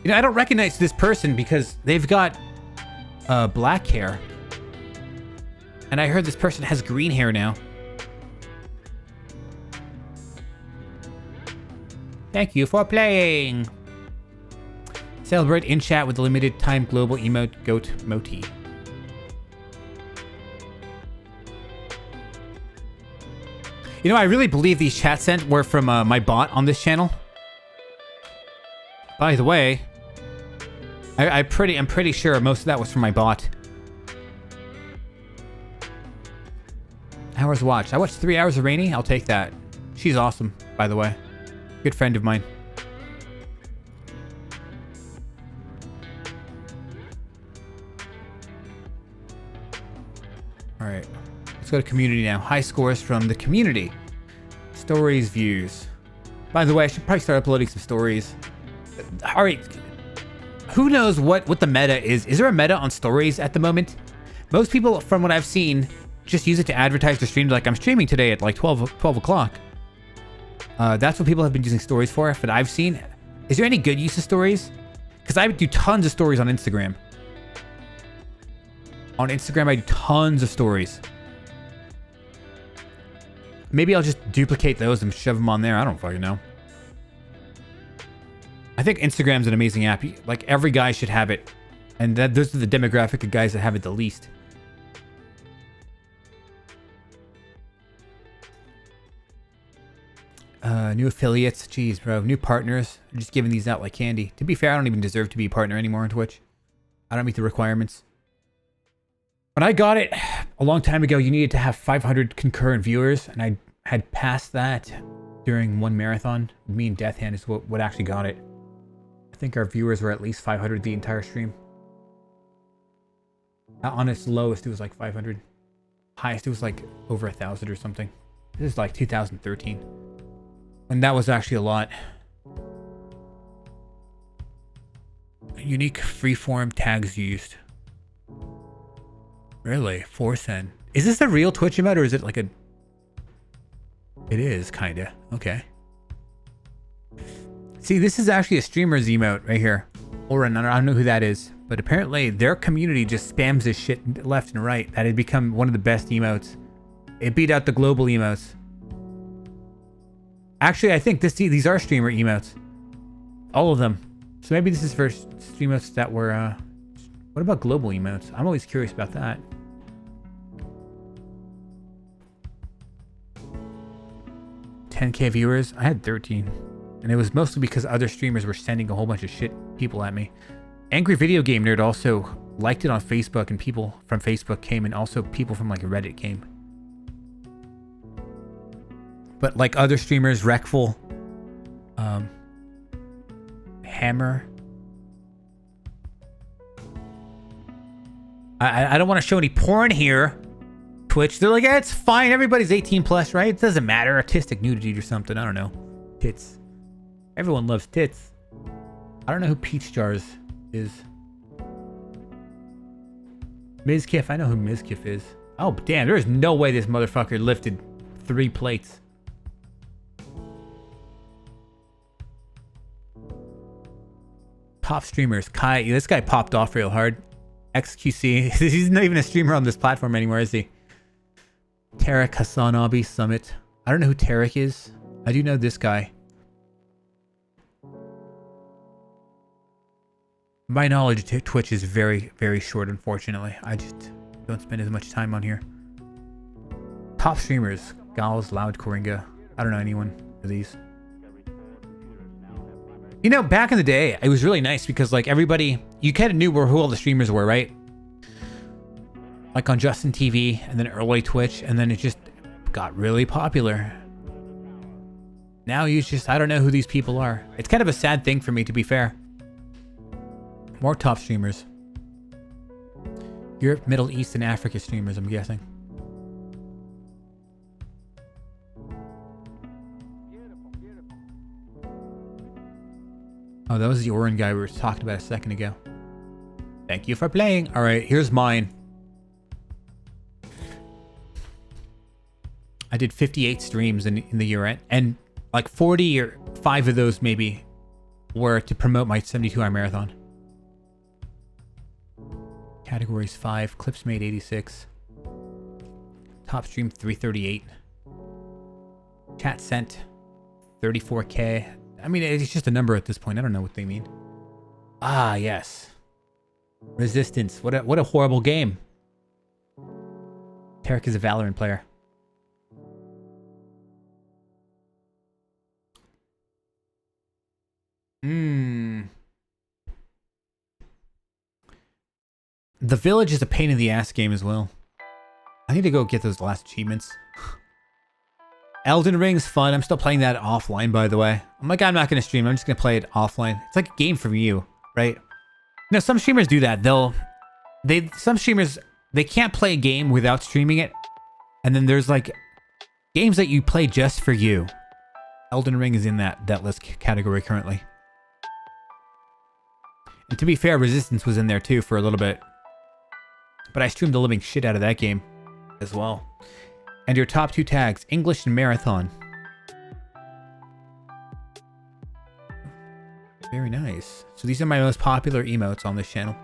Speaker 1: You know, I don't recognize this person because they've got black hair. And I heard this person has green hair now. Thank you for playing. Celebrate in chat with the limited time global emote goat moti. You know, I really believe these chat sent were from my bot on this channel. By the way, I'm pretty sure most of that was from my bot. Hours watched. I watched 3 hours of Rainy. I'll take that. She's awesome, by the way. Good friend of mine. All right. Let's go to community now. High scores from the community. Stories, views. By the way, I should probably start uploading some stories. All right. Who knows what the meta is? Is there a meta on stories at the moment? Most people, from what I've seen, just use it to advertise their streams. Like, I'm streaming today at like 12 o'clock. That's what people have been using stories for, that I've seen. Is there any good use of stories? Because I do tons of stories on Instagram. On Instagram, I do tons of stories. Maybe I'll just duplicate those and shove them on there. I don't fucking know. I think Instagram's an amazing app. Like, every guy should have it. And those are the demographic of guys that have it the least. New affiliates. Jeez, bro. New partners. I'm just giving these out like candy. To be fair, I don't even deserve to be a partner anymore on Twitch. I don't meet the requirements. When I got it a long time ago, you needed to have 500 concurrent viewers, and I had passed that during one marathon. Me and Death Hand is what actually got it. I think our viewers were at least 500 the entire stream. On its lowest, it was like 500. Highest, it was like over 1,000 or something. This is like 2013. And that was actually a lot. Unique freeform tags used. Really? 4 cent. Is this a real Twitch emote or is it like a... It is, kinda. Okay. See, this is actually a streamer's emote right here. Or I don't know who that is. But apparently their community just spams this shit left and right. That had become one of the best emotes. It beat out the global emotes. Actually, I think these are streamer emotes. All of them. So maybe this is for emotes that were... What about global emotes? I'm always curious about that. $10K viewers. I had 13. And it was mostly because other streamers were sending a whole bunch of shit people at me. Angry Video Game Nerd also liked it on Facebook, and people from Facebook came, and also people from like Reddit came. But like other streamers, Wreckful, Hammer, I don't want to show any porn here. Twitch, they're like, yeah, it's fine. Everybody's 18 plus, right? It doesn't matter. Artistic nudity or something. I don't know. Tits. Everyone loves tits. I don't know who Peach Jars is. Mizkiff. I know who Mizkiff is. Oh, damn. There's no way this motherfucker lifted 3 plates. Top streamers. Kai. This guy popped off real hard. XQC. He's not even a streamer on this platform anymore, is he? Tarek Hassanabi Summit. I don't know who Tarek is. I do know this guy. My knowledge of Twitch is very, very short, unfortunately. I just don't spend as much time on here. Top streamers. Gals, Loud, Coringa. I don't know anyone of these. You know, back in the day, it was really nice because, like, everybody... You kind of knew who all the streamers were, right? Like on Justin TV, and then early Twitch, and then it just got really popular. Now you just... I don't know who these people are. It's kind of a sad thing for me, to be fair. More top streamers. Europe, Middle East, and Africa streamers, I'm guessing. Oh, that was the Orin guy we were talking about a second ago. Thank you for playing. All right, here's mine. I did 58 streams in the year, and like 40 or 5 of those maybe were to promote my 72-hour marathon. Categories 5, clips made 86. Top stream 338. Chat sent 34K. I mean, it's just a number at this point. I don't know what they mean. Ah, yes. Resistance. What a horrible game. Tarek is a Valorant player. The Village is a pain in the ass game as well. I need to go get those last achievements. Elden Ring's fun. I'm still playing that offline, by the way. I'm like, I'm not going to stream. I'm just going to play it offline. It's like a game for you, right? You know, some streamers do that. Some streamers, they can't play a game without streaming it. And then there's like games that you play just for you. Elden Ring is in that list category currently. And to be fair, Resistance was in there too for a little bit. But I streamed the living shit out of that game as well. And your top 2 tags, English and Marathon. Very nice. So these are my most popular emotes on this channel.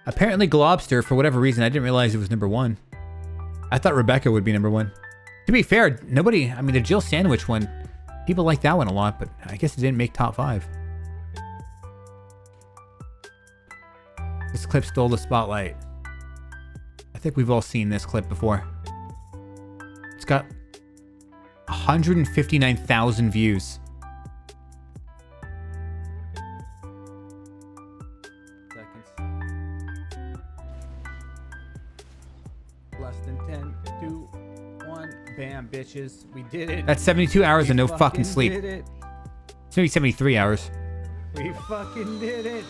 Speaker 1: Apparently Globster, for whatever reason, I didn't realize it was number 1. I thought Rebecca would be number 1. To be fair, nobody... I mean, the Jill Sandwich one, people like that one a lot, but I guess it didn't make top 5. This clip stole the spotlight. I think we've all seen this clip before. It's got 159,000 views. Seconds. Less than 10, 2, 1. Bam, bitches. We did it. That's 72 hours and no fucking sleep. Did it. It's maybe 73 hours. We fucking did it.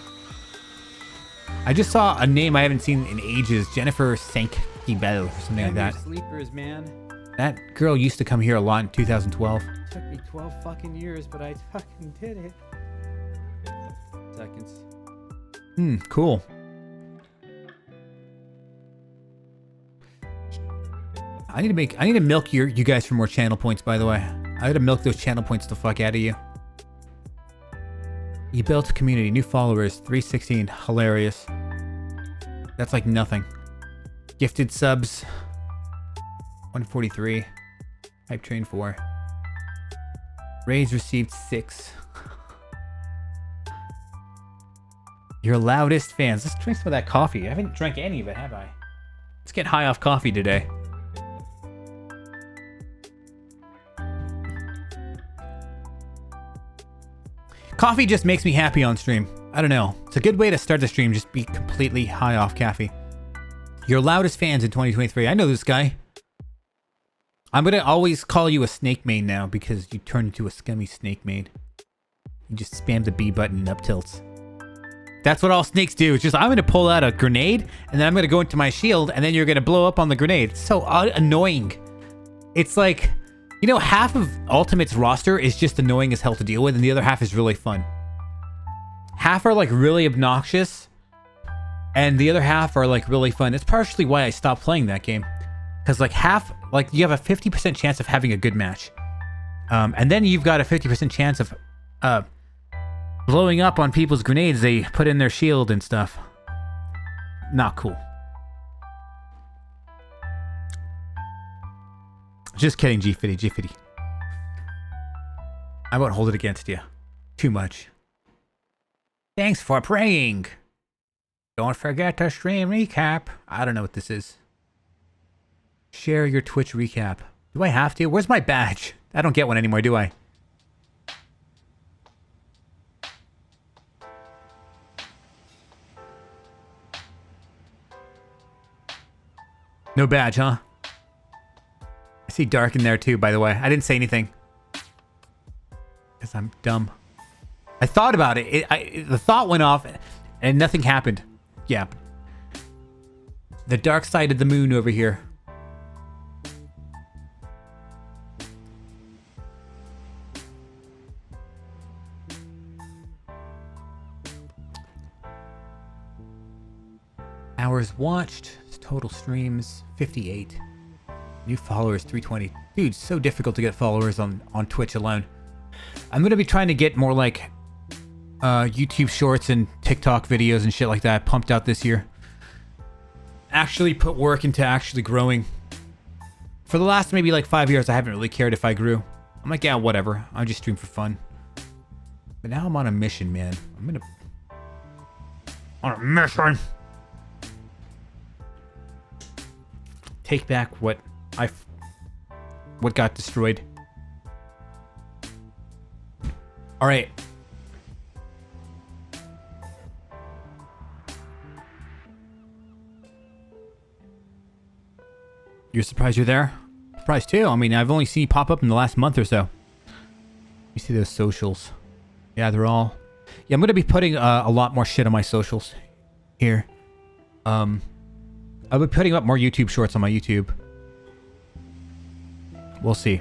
Speaker 1: I just saw a name I haven't seen in ages. Jennifer Sankey-Bell or something like that. Sleepers, man. That girl used to come here a lot in 2012. It took me 12 fucking years, but I fucking did it. Seconds. Cool. I need to milk you guys for more channel points, by the way. I gotta milk those channel points the fuck out of you. You built a community, new followers, 316, hilarious. That's like nothing. Gifted subs, 143. Hype train 4. Raids received 6. Your loudest fans. Let's drink some of that coffee. I haven't drank any of it, have I? Let's get high off coffee today. Coffee just makes me happy on stream. I don't know. It's a good way to start the stream. Just be completely high off coffee. Your loudest fans in 2023. I know this guy. I'm going to always call you a snake maid now because you turned into a scummy snake maid. You just spam the B button and up tilts. That's what all snakes do. It's just, I'm going to pull out a grenade, and then I'm going to go into my shield, and then you're going to blow up on the grenade. It's so annoying. It's like, you know, half of Ultimate's roster is just annoying as hell to deal with, and the other half is really fun. Half are, like, really obnoxious, and the other half are, like, really fun. It's partially why I stopped playing that game. Because, like, you have a 50% chance of having a good match. And then you've got a 50% chance of, blowing up on people's grenades they put in their shield and stuff. Not cool. Just kidding, G50, G50. I won't hold it against you. Too much. Thanks for praying. Don't forget to stream recap. I don't know what this is. Share your Twitch recap. Do I have to? Where's my badge? I don't get one anymore, do I? No badge, huh? I see dark in there too, by the way. I didn't say anything. Because I'm dumb. I thought about it. The thought went off and nothing happened. Yeah. The dark side of the moon over here. Hours watched. Total streams, 58. New followers, 320. Dude, so difficult to get followers on Twitch alone. I'm going to be trying to get more like YouTube shorts and TikTok videos and shit like that pumped out this year. Actually put work into actually growing. For the last maybe like 5 years, I haven't really cared if I grew. I'm like, yeah, whatever. I'll just stream for fun. But now I'm on a mission, man. On a mission. Take back what got destroyed. All right. You're surprised you're there? Surprised too. I mean, I've only seen you pop up in the last month or so. You see those socials? Yeah, they're all. Yeah, I'm gonna be putting a lot more shit on my socials here. I'll be putting up more YouTube shorts on my YouTube. We'll see.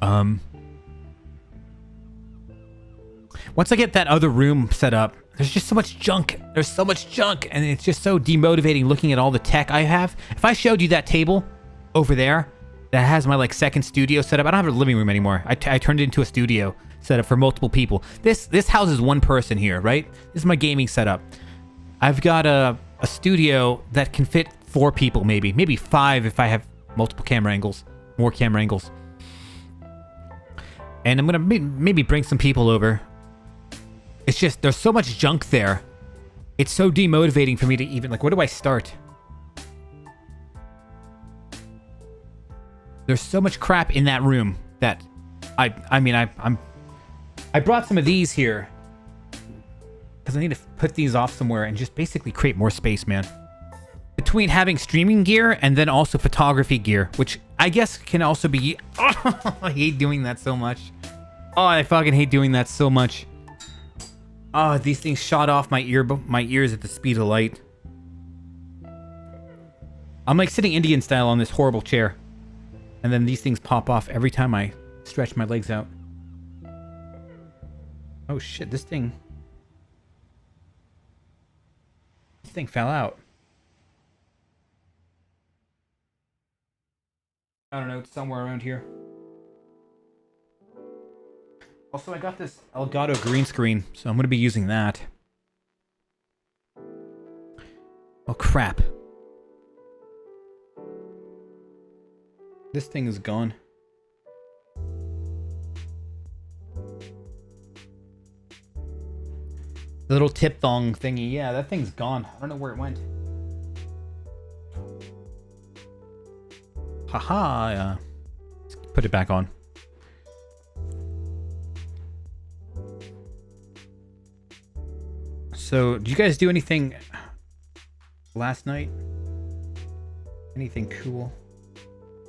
Speaker 1: Once I get that other room set up, there's just so much junk. There's so much junk, and it's just so demotivating looking at all the tech I have. If I showed you that table over there that has my like second studio set up, I don't have a living room anymore. I turned it into a studio set up for multiple people. This houses one person here, right? This is my gaming setup. I've got a studio that can fit 4 people, maybe 5 if I have multiple camera angles, more camera angles. And I'm gonna maybe bring some people over. It's just there's so much junk there. It's so demotivating for me to even like. Where do I start? There's so much crap in that room that I brought some of these here because I need to put these off somewhere and just basically create more space, man. Between having streaming gear and then also photography gear, which I guess can also be... Oh, I hate doing that so much. Oh, I fucking hate doing that so much. Oh, these things shot off my ears at the speed of light. I'm like sitting Indian style on this horrible chair. And then these things pop off every time I stretch my legs out. Oh shit, this thing fell out. I don't know, it's somewhere around here. Also, I got this Elgato green screen, so I'm going to be using that. Oh, crap. This thing is gone. The little tip thong thingy, yeah, that thing's gone. I don't know where it went. Haha, let's put it back on. So, did you guys do anything last night? Anything cool?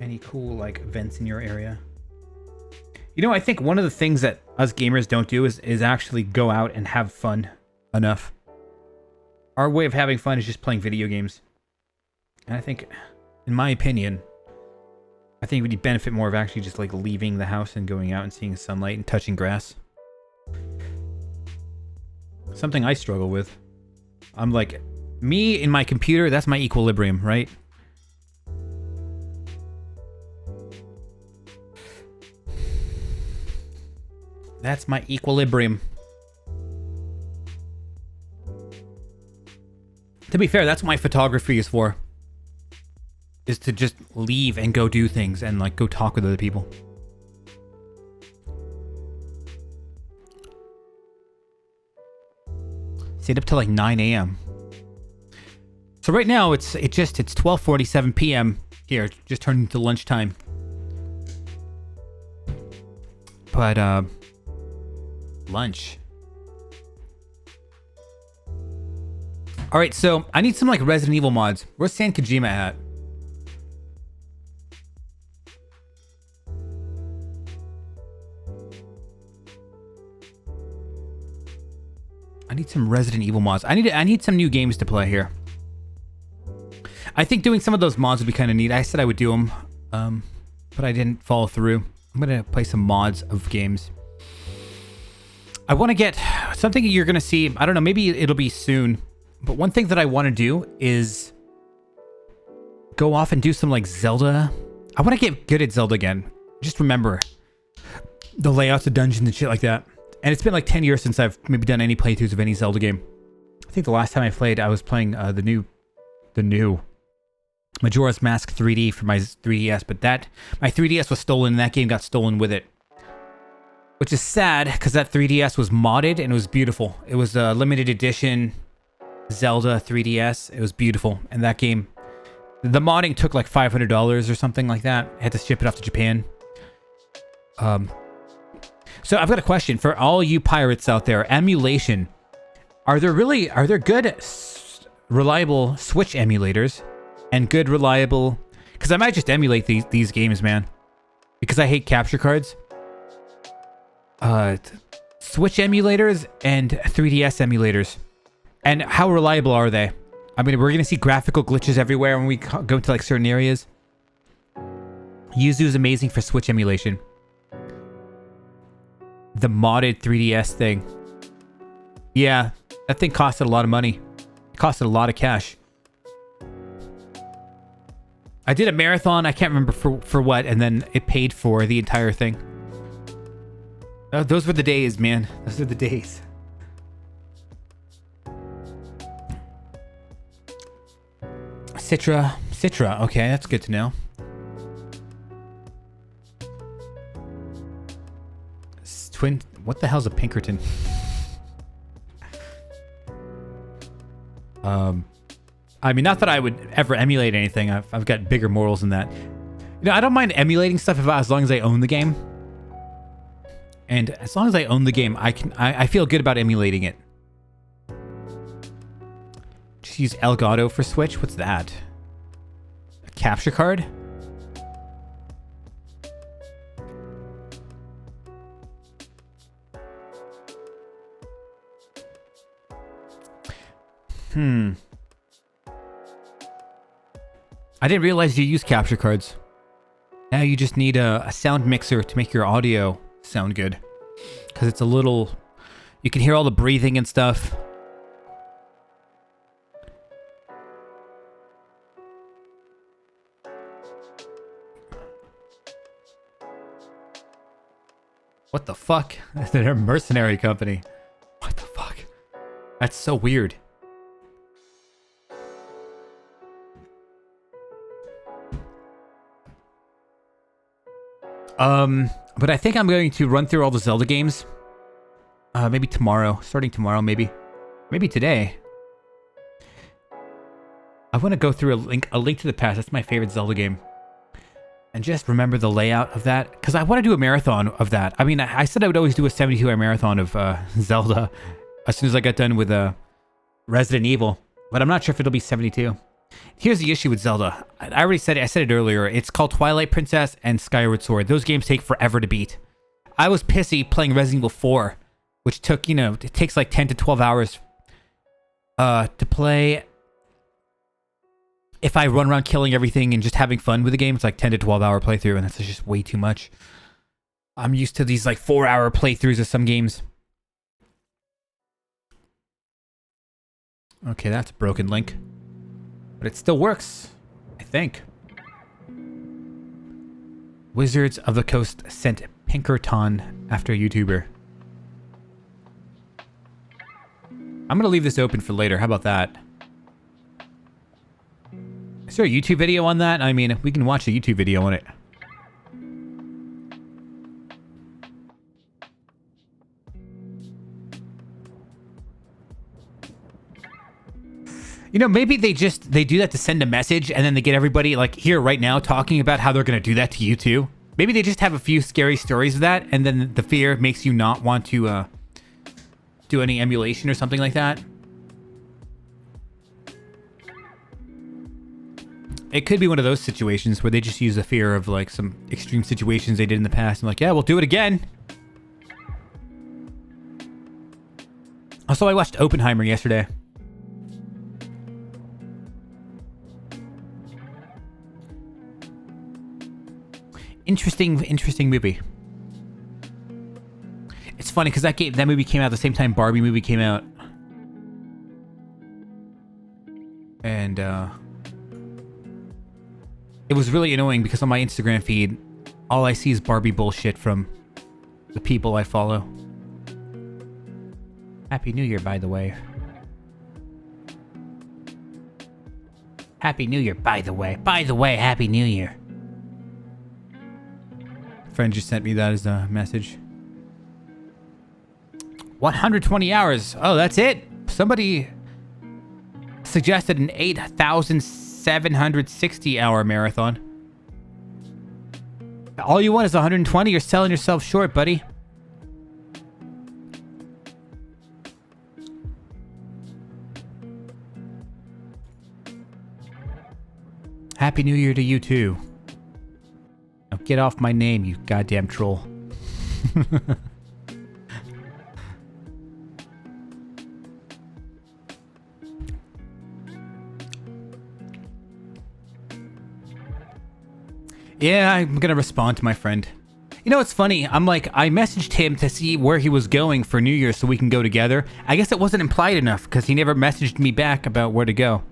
Speaker 1: Any cool, like, events in your area? You know, I think one of the things that us gamers don't do is actually go out and have fun enough. Our way of having fun is just playing video games. And I think, in my opinion, I think we'd benefit more of actually just like leaving the house and going out and seeing sunlight and touching grass. Something I struggle with. I'm like, me in my computer, that's my equilibrium, right? That's my equilibrium. To be fair, that's what my photography is for. Is to just leave and go do things and like go talk with other people. Stayed up till like 9 a.m. So right now it's 12:47 p.m. here, just turned into lunchtime. But lunch. All right, so I need some like Resident Evil mods. Where's San Kojima at? I need some Resident Evil mods. I need some new games to play here. I think doing some of those mods would be kind of neat. I said I would do them, but I didn't follow through. I'm gonna play some mods of games. I want to get something you're gonna see. I don't know. Maybe it'll be soon. But one thing that I want to do is go off and do some like Zelda. I want to get good at Zelda again. Just remember the layouts of dungeons and shit like that. And it's been like 10 years since I've maybe done any playthroughs of any Zelda game. I think the last time I played, I was playing the new Majora's Mask 3D for my 3DS, but my 3DS was stolen and that game got stolen with it. Which is sad because that 3DS was modded and it was beautiful. It was a limited edition Zelda 3DS. It was beautiful. And that game, the modding took like $500 or something like that. I had to ship it off to Japan. So I've got a question for all you pirates out there. Emulation. Are there good, reliable Switch emulators and good, reliable... Because I might just emulate these games, man. Because I hate capture cards. Switch emulators and 3DS emulators. And how reliable are they? I mean, we're going to see graphical glitches everywhere when we go to like certain areas. Yuzu's amazing for Switch emulation. The modded 3DS thing. Yeah, that thing costed a lot of money. It costed a lot of cash. I did a marathon, I can't remember for what, and then it paid for the entire thing. Those were the days, man. Those are the days. Citra. Okay, that's good to know. What the hell's a Pinkerton? I mean, not that I would ever emulate anything. I've got bigger morals than that. You know, I don't mind emulating stuff as long as I own the game. And as long as I own the game, I feel good about emulating it. Just use Elgato for Switch. What's that? A capture card? I didn't realize you use capture cards. Now you just need a sound mixer to make your audio sound good. Because it's a little... You can hear all the breathing and stuff. What the fuck? They're a mercenary company. What the fuck? That's so weird. But I think I'm going to run through all the Zelda games. Maybe tomorrow. Starting tomorrow, maybe. Maybe today. I want to go through a link to the past. That's my favorite Zelda game. And just remember the layout of that. Because I want to do a marathon of that. I mean, I said I would always do a 72-hour marathon of Zelda as soon as I got done with Resident Evil. But I'm not sure if it'll be 72. Here's the issue with Zelda. I already said it. I said it earlier. It's called Twilight Princess and Skyward Sword. Those games take forever to beat. I was pissy playing Resident Evil 4, which took, it takes like 10 to 12 hours to play. If I run around killing everything and just having fun with the game, it's like 10 to 12 hour playthrough, and that's just way too much. I'm used to these like 4-hour playthroughs of some games. Okay, that's a broken link. But it still works, I think. Wizards of the Coast sent Pinkerton after a YouTuber. I'm gonna leave this open for later. How about that? Is there a YouTube video on that? I mean, we can watch a YouTube video on it. You know, maybe they do that to send a message, and then they get everybody like here right now talking about how they're gonna do that to you too. Maybe they just have a few scary stories of that, and then the fear makes you not want to do any emulation or something like that. It could be one of those situations where they just use the fear of like some extreme situations they did in the past and like, yeah, we'll do it again. Also, I watched Oppenheimer yesterday. Interesting movie. It's funny because that movie came out at the same time Barbie movie came out. And it was really annoying because on my Instagram feed, all I see is Barbie bullshit from the people I follow. Happy New Year, by the way. Happy New Year, by the way. By the way, Happy New Year. Friend just sent me that as a message. 120 hours. Oh, that's it? Somebody suggested an 8,760 hour marathon. All you want is 120. You're selling yourself short, buddy. Happy New Year to you too. Now get off my name, you goddamn troll. Yeah, I'm gonna respond to my friend. You know, it's funny. I'm like, I messaged him to see where he was going for New Year so we can go together. I guess it wasn't implied enough because he never messaged me back about where to go.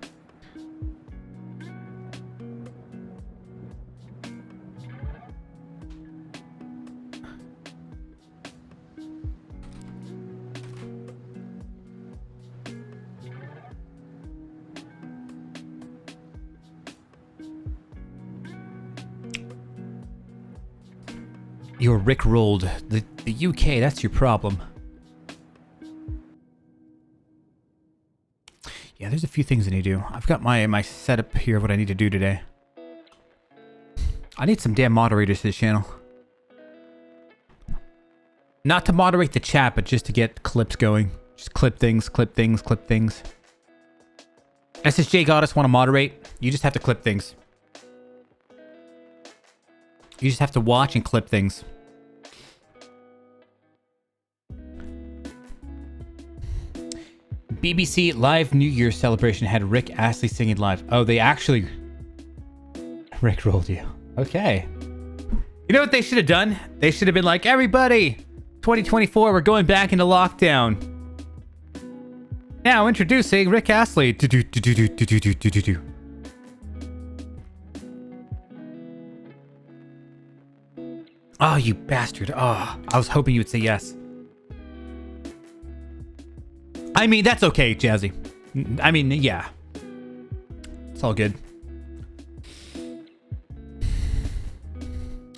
Speaker 1: You're Rickrolled. The UK, that's your problem. Yeah, there's a few things I need to do. I've got my setup here of what I need to do today. I need some damn moderators to this channel. Not to moderate the chat, but just to get clips going. Just clip things, clip things, clip things. SSJ Goddess want to moderate? You just have to clip things. You just have to watch and clip things. BBC Live New Year celebration had Rick Astley singing live. Oh, they actually Rick rolled you. Okay. You know what they should have done? They should have been like, everybody, 2024, we're going back into lockdown. Now introducing Rick Astley. Oh, you bastard. Oh, I was hoping you would say yes. I mean, that's okay, Jazzy. I mean, yeah. It's all good.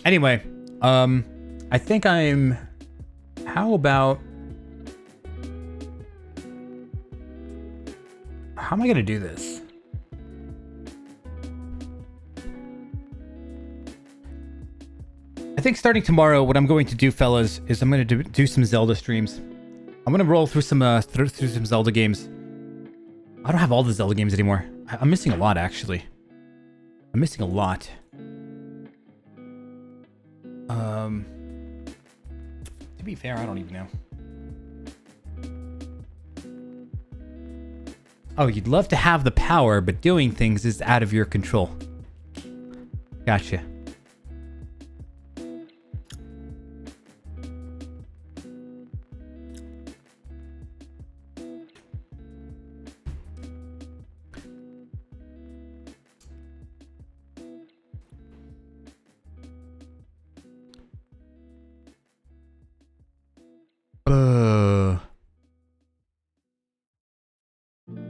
Speaker 1: Anyway, I think I'm... How about... How am I going to do this? I think starting tomorrow, what I'm going to do, fellas, is I'm going to do some Zelda streams. I'm going to roll through some Zelda games. I don't have all the Zelda games anymore. I'm missing a lot, actually. I'm missing a lot. To be fair, I don't even know. Oh, you'd love to have the power, but doing things is out of your control. Gotcha.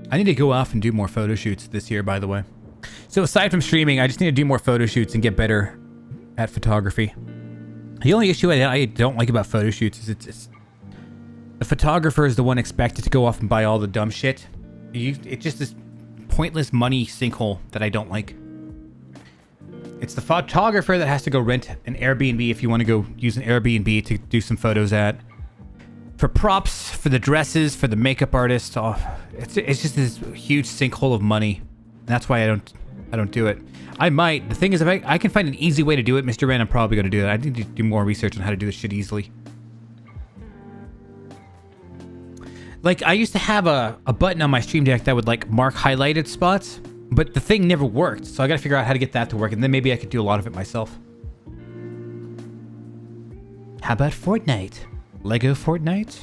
Speaker 1: I need to go off and do more photo shoots this year, by the way. So aside from streaming, I just need to do more photo shoots and get better at photography. The only issue I don't like about photo shoots is it's the photographer is the one expected to go off and buy all the dumb shit. It's just this pointless money sinkhole that I don't like. It's the photographer that has to go rent an Airbnb if you want to go use an Airbnb to do some photos at. For props, for the dresses, for the makeup artist, it's just this huge sinkhole of money. And that's why I don't do it. I might. The thing is, if I can find an easy way to do it, Mr. Ren, I'm probably going to do it. I need to do more research on how to do this shit easily. Like, I used to have a button on my Stream Deck that would, like, mark highlighted spots, but the thing never worked. So I got to figure out how to get that to work, and then maybe I could do a lot of it myself. How about Fortnite? Lego Fortnite?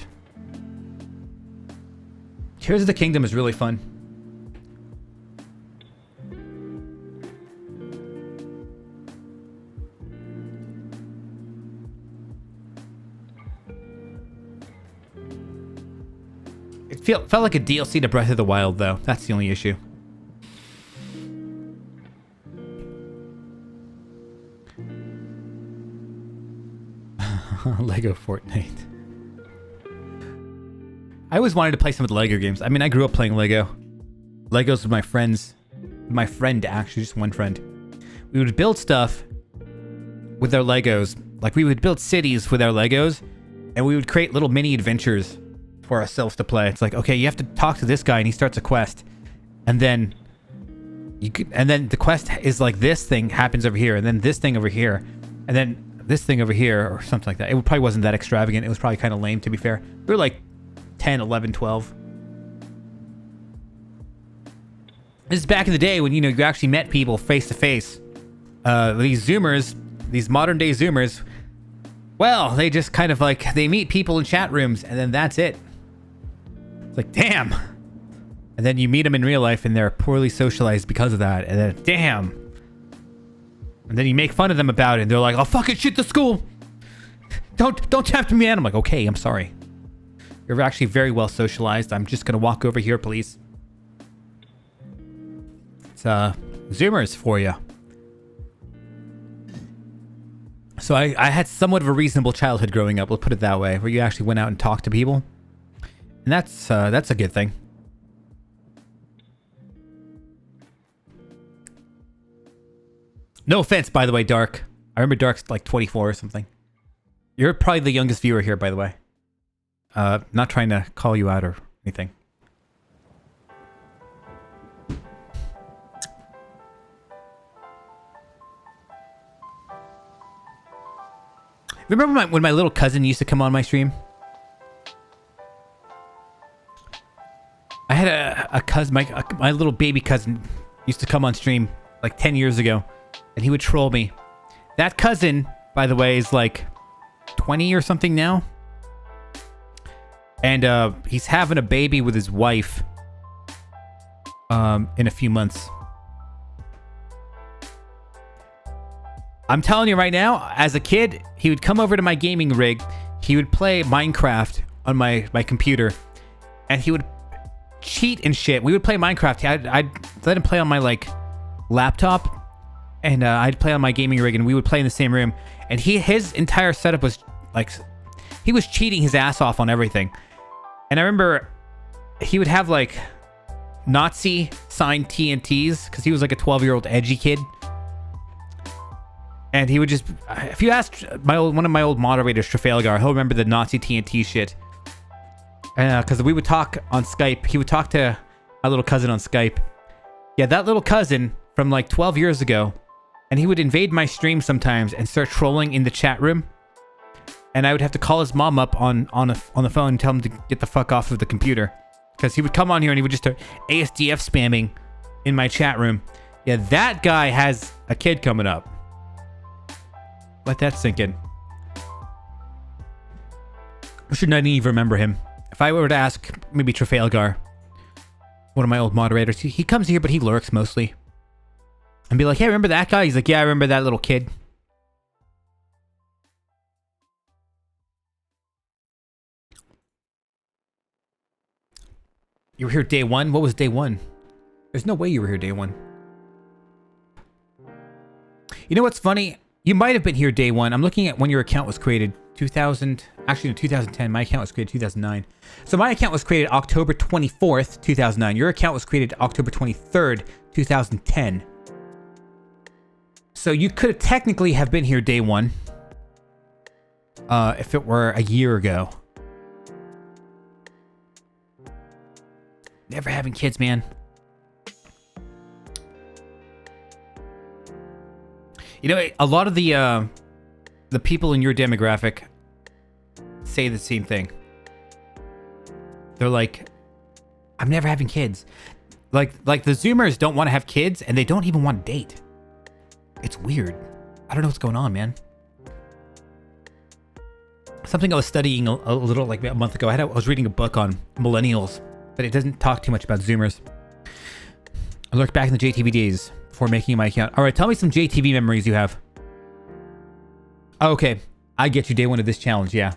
Speaker 1: Tears of the Kingdom is really fun. It felt like a DLC to Breath of the Wild, though. That's the only issue. Lego Fortnite. I always wanted to play some of the Lego games. I mean, I grew up playing Lego. Legos with my friends. My friend, actually, just one friend. We would build stuff with our Legos. Like, we would build cities with our Legos, and we would create little mini adventures for ourselves to play. It's like, okay, you have to talk to this guy, and he starts a quest. And then the quest is like, this thing happens over here, and then this thing over here, and then this thing over here, or something like that. It probably wasn't that extravagant. It was probably kind of lame, to be fair. We were like 10, 11, 12. This is back in the day when, you know, you actually met people face to face. These Zoomers, these modern day Zoomers, well, they just kind of like, they meet people in chat rooms, and then that's it. It's like, damn. And then you meet them in real life, and they're poorly socialized because of that. And then, damn. And then you make fun of them about it, and they're like, "I'll fucking shit the school. Don't tempt me." And I'm like, "Okay, I'm sorry. You're actually very well socialized. I'm just gonna walk over here, please." It's Zoomers for you. So I had somewhat of a reasonable childhood growing up. We'll put it that way, where you actually went out and talked to people, and that's a good thing. No offense, by the way, Dark. I remember Dark's like 24 or something. You're probably the youngest viewer here, by the way. Not trying to call you out or anything. Remember when my little cousin used to come on my stream? I had a cousin, my little baby cousin used to come on stream like 10 years ago. And he would troll me. That cousin, by the way, is like 20 or something now. And he's having a baby with his wife in a few months. I'm telling you right now, as a kid, he would come over to my gaming rig. He would play Minecraft on my computer. And he would cheat and shit. We would play Minecraft. I'd let him play on my like laptop. And I'd play on my gaming rig, and we would play in the same room. And his entire setup was like, he was cheating his ass off on everything. And I remember he would have like Nazi signed TNTs because he was like a 12-year-old edgy kid. And he would just, if you asked one of my old moderators, Trafalgar, he'll remember the Nazi TNT shit. Because we would talk on Skype. He would talk to my little cousin on Skype. Yeah, that little cousin from like 12 years ago. And he would invade my stream sometimes and start trolling in the chat room. And I would have to call his mom up on the phone and tell him to get the fuck off of the computer. Because he would come on here and he would just start ASDF spamming in my chat room. Yeah, that guy has a kid coming up. Let that sink in. I should not even remember him. If I were to ask maybe Trafalgar, one of my old moderators, he comes here, but he lurks mostly. And be like, hey, remember that guy? He's like, yeah, I remember that little kid. You were here day one? What was day one? There's no way you were here day one. You know what's funny? You might have been here day one. I'm looking at when your account was created. 2000, actually in 2010. My account was created 2009. So my account was created October 24th, 2009. Your account was created October 23rd, 2010. So you could technically have been here day one. If it were a year ago. Never having kids, man. You know, a lot of the people in your demographic say the same thing. They're like, I'm never having kids. Like the Zoomers don't want to have kids, and they don't even want to date. It's weird. I don't know what's going on, man. Something I was studying a little like a month ago. I was reading a book on millennials, but it doesn't talk too much about Zoomers. I looked back in the JTV days before making my account. All right, tell me some JTV memories you have. Oh, okay, I get you day one of this challenge, yeah.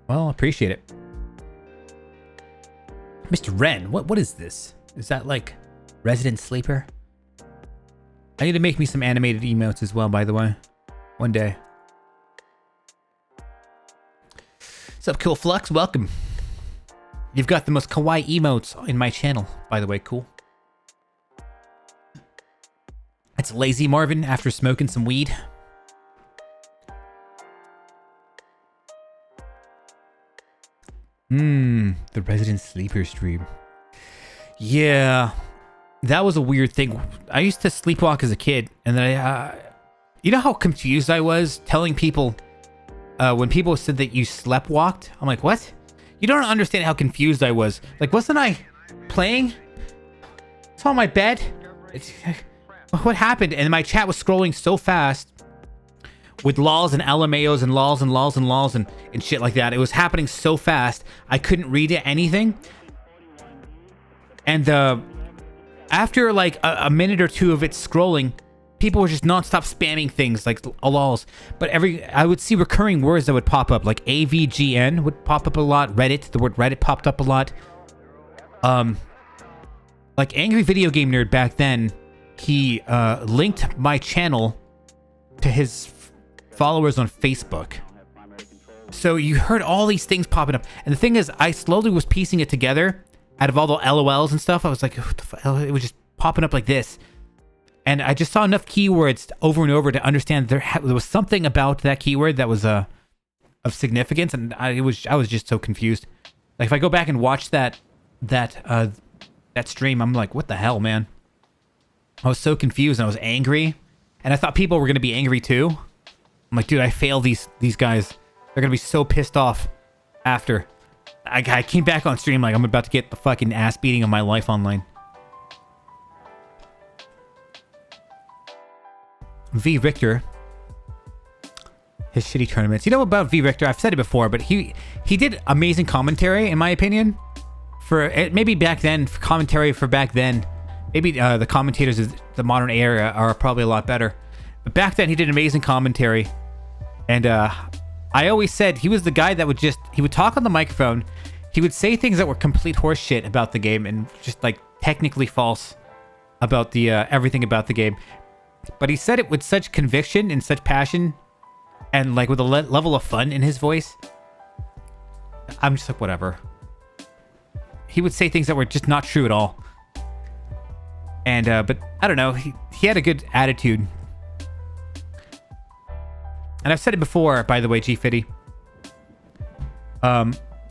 Speaker 1: Well, appreciate it. Mr. Wren, what is this? Is that like Resident Sleeper? I need to make me some animated emotes as well, by the way. One day. What's up, Cool Flux? Welcome. You've got the most kawaii emotes in my channel, by the way. Cool. It's Lazy Marvin after smoking some weed. The Resident Sleeper stream. Yeah, that was a weird thing. I used to sleepwalk as a kid, and then you know how confused I was telling people when people said that you sleptwalked? I'm like, what? You don't understand how confused I was. Like, wasn't I playing? It's on my bed. What happened? And my chat was scrolling so fast with lols and LMAOs and lols and lols and lols and shit like that. It was happening so fast, I couldn't read anything. And after like a minute or two of it scrolling, people were just nonstop spamming things like lols. But I would see recurring words that would pop up, like AVGN would pop up a lot. Reddit, the word Reddit popped up a lot. Like Angry Video Game Nerd back then, he linked my channel to his followers on Facebook. So you heard all these things popping up. And the thing is, I slowly was piecing it together out of all the LOLs and stuff. I was like, what the fuck? It was just popping up like this. And I just saw enough keywords over and over to understand there was something about that keyword that was of significance. And I was just so confused. Like if I go back and watch that stream, I'm like, what the hell, man? I was so confused and I was angry. And I thought people were going to be angry too. I'm like, dude, I failed these guys. They're going to be so pissed off after. I came back on stream like I'm about to get the fucking ass beating of my life online. V Richter. His shitty tournaments. You know about V Richter? I've said it before, but he did amazing commentary, in my opinion. Maybe back then, commentary for back then. Maybe the commentators of the modern era are probably a lot better. But back then, he did amazing commentary. And I always said he was the guy that he would talk on the microphone. He would say things that were complete horse shit about the game and just like technically false about the everything about the game. But he said it with such conviction and such passion and like with a level of fun in his voice. I'm just like, whatever. He would say things that were just not true at all. And, but I don't know. He had a good attitude. And I've said it before, by the way, G-Fitty.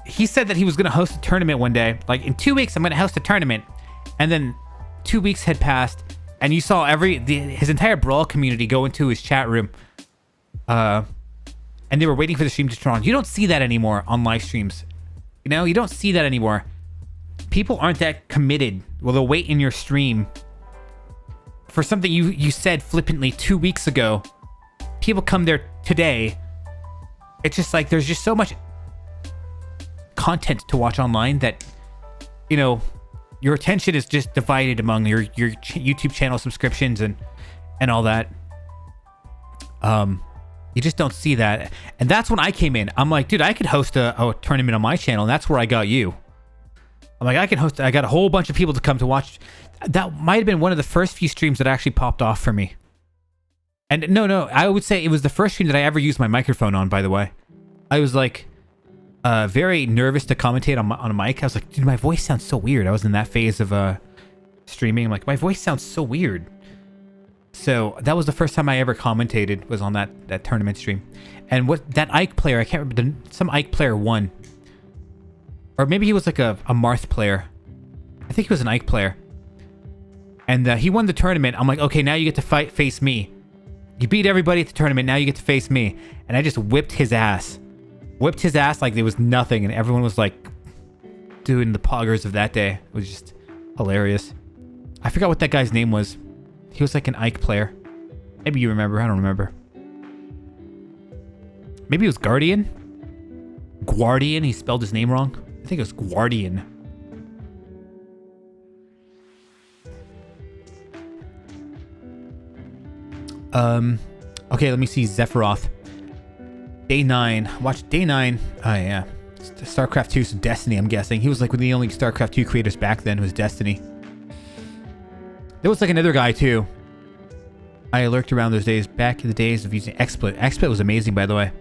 Speaker 1: He said that he was going to host a tournament one day. Like, in 2 weeks, I'm going to host a tournament. And then 2 weeks had passed. And you saw his entire Brawl community go into his chat room. And they were waiting for the stream to turn on. You don't see that anymore on live streams. You know, you don't see that anymore. people aren't that committed. Well, they'll wait in your stream for something you said flippantly 2 weeks ago. People come there today. It's just like there's just so much content to watch online that, you know, your attention is just divided among your YouTube channel subscriptions and all that. You just don't see that. And that's when I came in. I'm like, dude, I could host a tournament on my channel, and that's where I got you. I'm like, I got a whole bunch of people to come to watch. That might have been one of the first few streams that actually popped off for me. And no, I would say it was the first stream that I ever used my microphone on, by the way. I was like very nervous to commentate on a mic. I was like, dude, my voice sounds so weird. I was in that phase of streaming. I'm like, my voice sounds so weird. So that was the first time I ever commentated, was on that tournament stream. And what that Ike player, I can't remember, some Ike player won. Or maybe he was like a Marth player. I think he was an Ike player. And he won the tournament. I'm like, okay, now you get to face me. You beat everybody at the tournament, now you get to face me. And I just whipped his ass. Whipped his ass like there was nothing. And everyone was like doing the poggers of that day. It was just hilarious. I forgot what that guy's name was. He was like an Ike player. Maybe you remember. I don't remember. Maybe it was Guardian? Guardian. He spelled his name wrong. I think it was Guardian. Okay, let me see. Zephyroth. Day 9. Watch Day 9. Oh, yeah. StarCraft 2's Destiny, I'm guessing. He was like one of the only StarCraft 2 creators back then, was Destiny. There was like another guy too. I lurked around those days, back in the days of using XSplit. XSplit was amazing, by the way.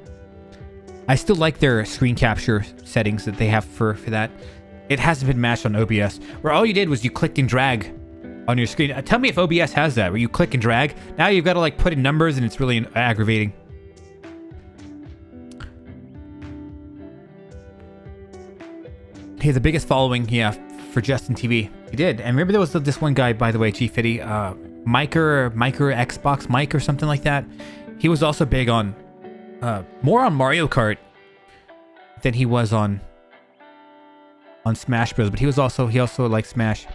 Speaker 1: I still like their screen capture settings that they have for that. It hasn't been matched on OBS, where all you did was you clicked and drag on your screen. Tell me if OBS has that, where you click and drag. Now you've got to like put in numbers, and it's really aggravating. He had the biggest following, yeah, for Justin TV. He did. And remember there was this one guy, by the way, G50, Micro Xbox Mike or something like that. He was also big on more on Mario Kart than he was on Smash Bros. But he also liked Smash.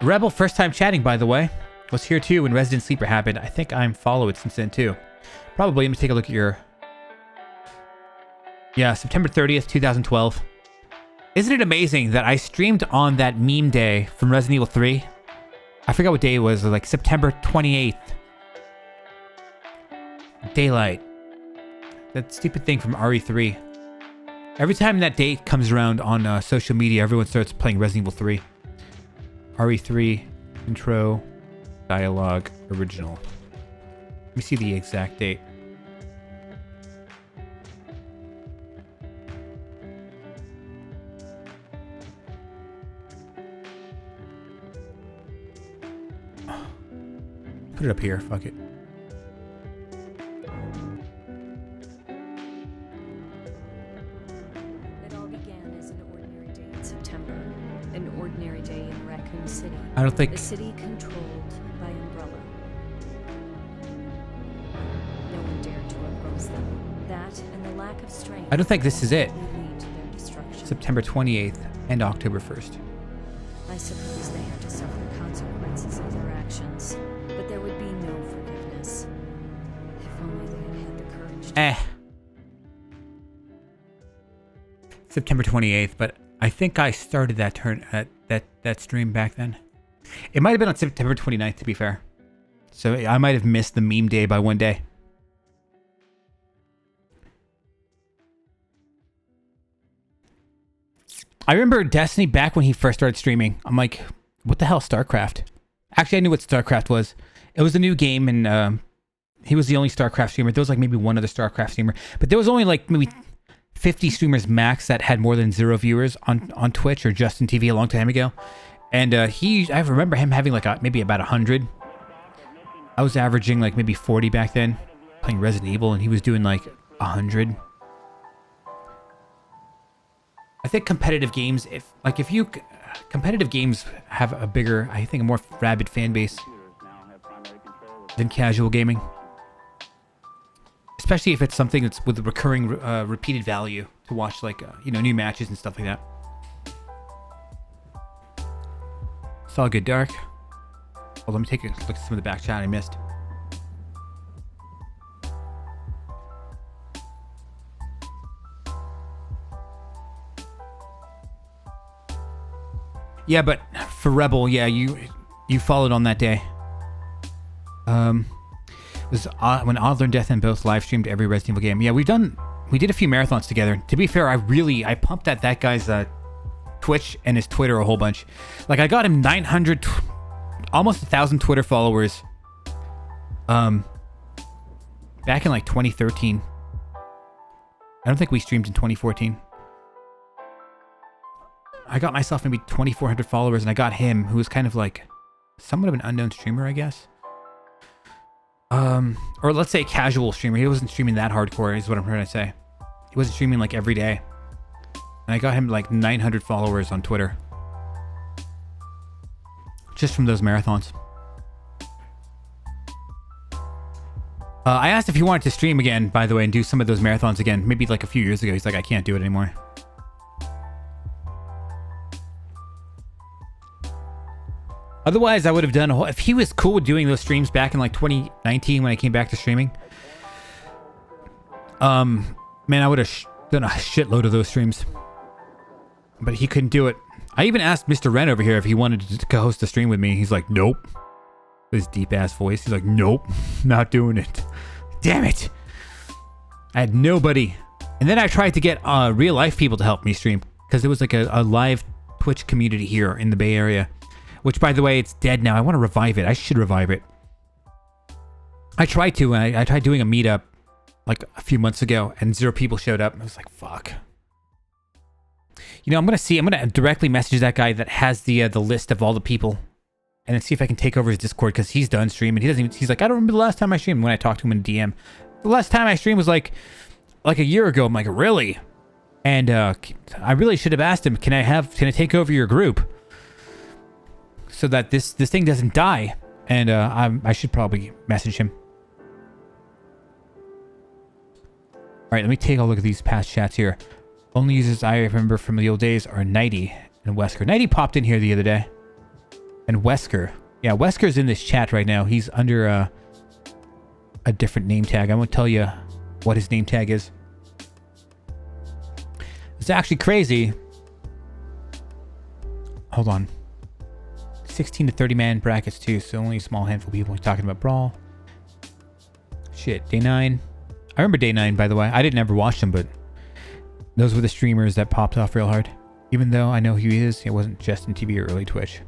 Speaker 1: Rebel, first time chatting, by the way, was here too when Resident Sleeper happened. I think I'm followed since then too. Probably. Let me take a look at your... Yeah, September 30th, 2012. Isn't it amazing that I streamed on that meme day from Resident Evil 3? I forgot what day it was, like September 28th. Daylight. That stupid thing from RE3. Every time that date comes around on social media, everyone starts playing Resident Evil 3. RE3, intro, dialogue, original. Let me see the exact date. Put it up here, fuck it.
Speaker 6: It all began as an ordinary day in September. An ordinary day in Raccoon City.
Speaker 1: I don't think...
Speaker 6: The city controlled by Umbrella. No one dared to oppose them. That and the lack of strength...
Speaker 1: I don't think this is it.
Speaker 6: ...lead to their destruction.
Speaker 1: September 28th and October 1st.
Speaker 6: I suppose they had to suffer the consequences of their actions. But there would be no forgiveness. If only they had had the courage to...
Speaker 1: September 28th, but I think I started that that stream back then. It might have been on September 29th, to be fair. So I might have missed the meme day by one day. I remember Destiny back when he first started streaming. I'm like, what the hell, StarCraft? Actually, I knew what StarCraft was. It was a new game, and he was the only StarCraft streamer. There was like maybe one other StarCraft streamer, but there was only like maybe 50 streamers max that had more than 0 viewers on Twitch or Justin TV a long time ago. And I remember him having like maybe about 100. I was averaging like maybe 40 back then, playing Resident Evil, and he was doing like 100. I think competitive games, competitive games have a bigger, I think, a more rabid fan base than casual gaming. Especially if it's something that's with recurring, repeated value to watch, like, new matches and stuff like that. It's all good, Dark. Well, let me take a look at some of the back chat I missed. Yeah, but for Rebel, yeah, you followed on that day. It was when Oddler and Death and both live streamed every Resident Evil game. Yeah, we did a few marathons together. To be fair, I pumped at that guy's Twitch and his Twitter a whole bunch. Like, I got him 900, almost 1,000 Twitter followers. Back in like 2013. I don't think we streamed in 2014. I got myself maybe 2,400 followers, and I got him, who was kind of like somewhat of an unknown streamer, I guess. Or let's say casual streamer. He wasn't streaming that hardcore, is what I'm trying to say. He wasn't streaming like every day. And I got him like 900 followers on Twitter. Just from those marathons. I asked if he wanted to stream again, by the way, and do some of those marathons again. Maybe like a few years ago. He's like, I can't do it anymore. Otherwise, I would have done a whole... If he was cool with doing those streams back in like 2019 when I came back to streaming, man, I would have done a shitload of those streams. But he couldn't do it. I even asked Mr. Ren over here if he wanted to co-host a stream with me. He's like, nope. His deep-ass voice. He's like, nope, not doing it. Damn it. I had nobody. And then I tried to get real-life people to help me stream, because there was like a live Twitch community here in the Bay Area. Which, by the way, it's dead now. I want to revive it. I should revive it. I tried to. I tried doing a meetup like a few months ago, and 0 people showed up. I was like, fuck. You know, I'm going to directly message that guy that has the list of all the people, and then see if I can take over his Discord, because he's done streaming. He's like, I don't remember the last time I streamed. When I talked to him in DM, the last time I streamed was like a year ago. I'm like, really? And I really should have asked him, can I take over your group? So that this thing doesn't die. And I should probably message him. Alright, let me take a look at these past chats here. Only users I remember from the old days are Nighty and Wesker. Nighty popped in here the other day. And Wesker. Yeah, Wesker's in this chat right now. He's under a different name tag. I won't tell you what his name tag is. It's actually crazy. Hold on. 16 to 30 man brackets too, so only a small handful of people talking about Brawl. Shit, Day 9. I remember Day 9, by the way. I didn't ever watch them, but those were the streamers that popped off real hard. Even though I know who he is, it wasn't just in TV or early Twitch.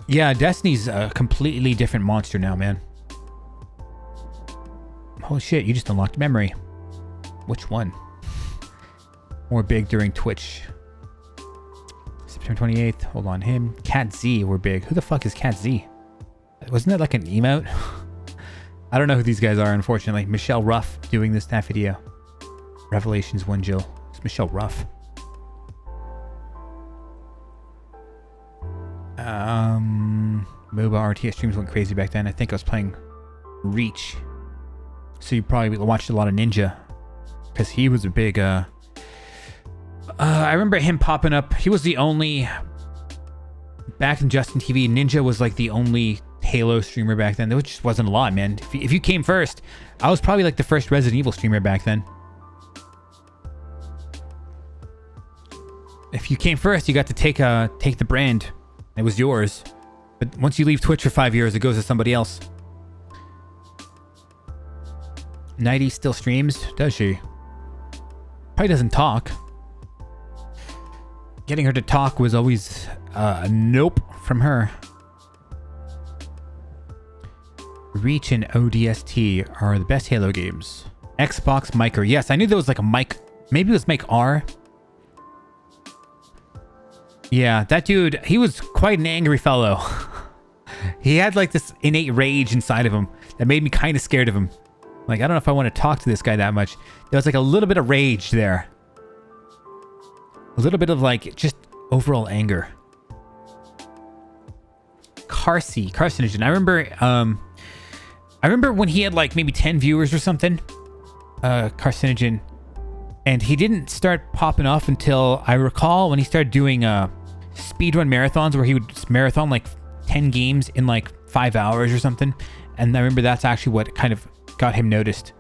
Speaker 1: Yeah, Destiny's a completely different monster now, man. Holy shit, you just unlocked memory. Which one? More big during Twitch. September 28th. Hold on, him. Cat Z were big. Who the fuck is Cat Z? Wasn't that like an emote? I don't know who these guys are, unfortunately. Michelle Ruff doing this that video. Revelations 1 Jill. It's Michelle Ruff. MOBA RTS streams went crazy back then. I think I was playing Reach. So you probably watched a lot of Ninja. Because he was a big, I remember him popping up. He was the only... Back in Justin TV, Ninja was like the only Halo streamer back then. There just wasn't a lot, man. If you came first, I was probably like the first Resident Evil streamer back then. If you came first, you got to take the brand. It was yours. But once you leave Twitch for 5 years, it goes to somebody else. Nighty still streams? Does she? Probably doesn't talk. Getting her to talk was always a nope from her. Reach and ODST are the best Halo games. Xbox Micro. Yes, I knew there was like a mic. Maybe it was Mike R. Yeah, that dude, he was quite an angry fellow. He had like this innate rage inside of him that made me kind of scared of him. Like, I don't know if I want to talk to this guy that much. There was like a little bit of rage there. A little bit of like just overall anger. Carcinogen. I remember when he had like maybe 10 viewers or something. Carcinogen. And he didn't start popping off until I recall when he started doing speedrun marathons where he would just marathon like 10 games in like 5 hours or something. And I remember that's actually what kind of got him noticed.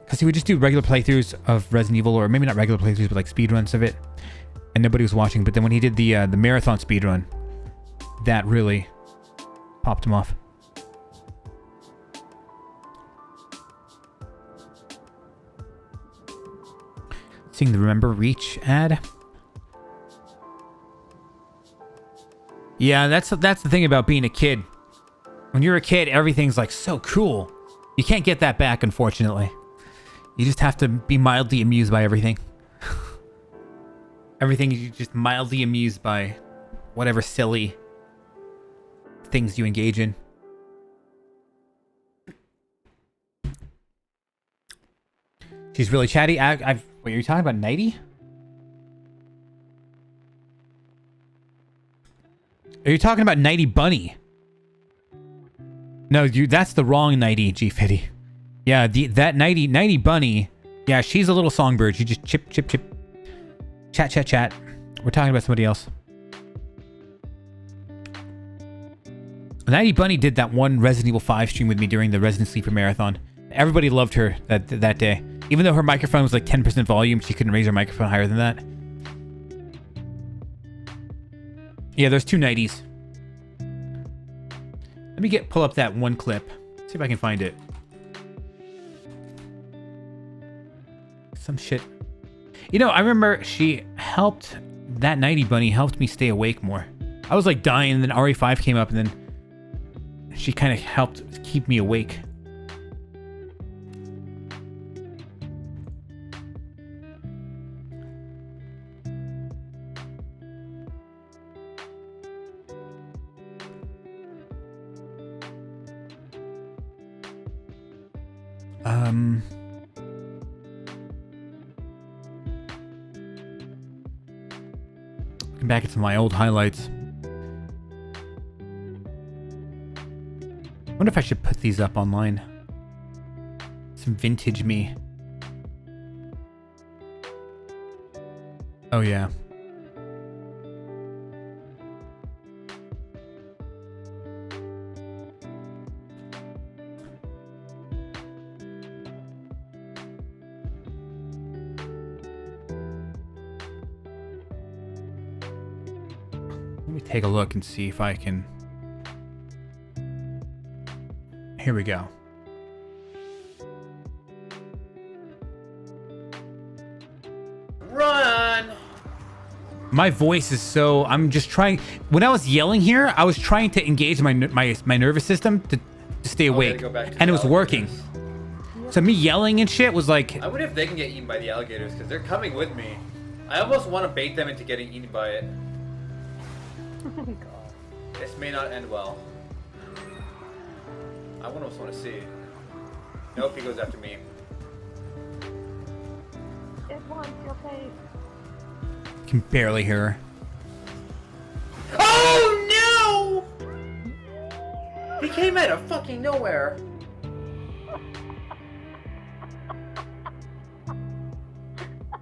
Speaker 1: Because he would just do regular playthroughs of Resident Evil, or maybe not regular playthroughs, but like speedruns of it. And nobody was watching. But then when he did the marathon speedrun, that really popped him off. Seeing the Remember Reach ad. Yeah, that's the thing about being a kid. When you're a kid, everything's like so cool. You can't get that back, unfortunately. You just have to be mildly amused by everything. Everything you just mildly amused by whatever silly things you engage in. She's really chatty. Wait, are you talking about Nighty? Are you talking about Nighty Bunny? No, that's the wrong Nighty, G50. Yeah, that Nighty Bunny. Yeah, she's a little songbird. She just chip. Chat. We're talking about somebody else. Nighty Bunny did that one Resident Evil 5 stream with me during the Resident Sleeper Marathon. Everybody loved her that day. Even though her microphone was like 10% volume, she couldn't raise her microphone higher than that. Yeah, there's two Nighties. Let me pull up that one clip. See if I can find it. Some shit. You know, I remember that Nighty Bunny helped me stay awake more. I was like dying, and then RE5 came up, and then she kind of helped keep me awake. Looking back at some of my old highlights. I wonder if I should put these up online. Some vintage me. Oh yeah. Let me take a look and see if I can... Here we go.
Speaker 4: Run!
Speaker 1: My voice is so... I'm just trying... When I was yelling here, I was trying to engage my nervous system to stay awake. And it was working. So me yelling and shit was like...
Speaker 7: I wonder if they can get eaten by the alligators, because they're coming with me. I almost want to bait them into getting eaten by it.
Speaker 8: Oh my god.
Speaker 7: This may not end well. I almost want to see. Nope, he goes after me.
Speaker 8: It wants your face.
Speaker 1: Can barely hear her.
Speaker 7: Oh no! He came out of fucking nowhere.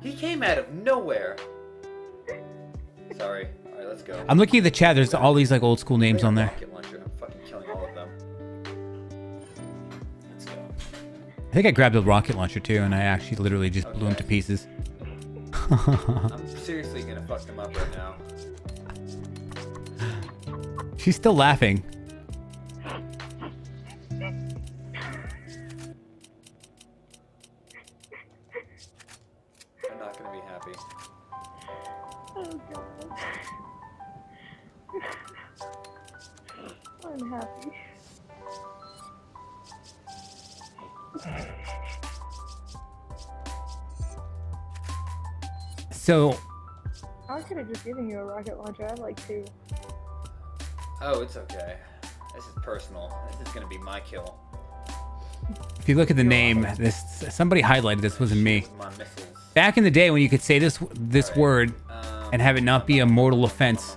Speaker 7: He came out of nowhere. Sorry. Alright, let's go.
Speaker 1: I'm looking at the chat. There's all these like old school names on there.
Speaker 7: Rocket launcher. I'm fucking killing all of them. Let's go.
Speaker 1: I think I grabbed a rocket launcher too, and I actually literally just blew him to pieces.
Speaker 7: I'm seriously gonna fuck them up right now.
Speaker 1: She's still laughing.
Speaker 7: I'm not gonna be happy.
Speaker 8: Oh god. I'm happy.
Speaker 1: So
Speaker 8: I could have just given you a rocket launcher. I'd like to.
Speaker 7: Oh, it's okay. This is personal. This is gonna be my kill.
Speaker 1: if you look at the name, somebody highlighted this. Wasn't me.
Speaker 7: My missiles.
Speaker 1: Back in the day when you could say this word and have it not be a mortal offense.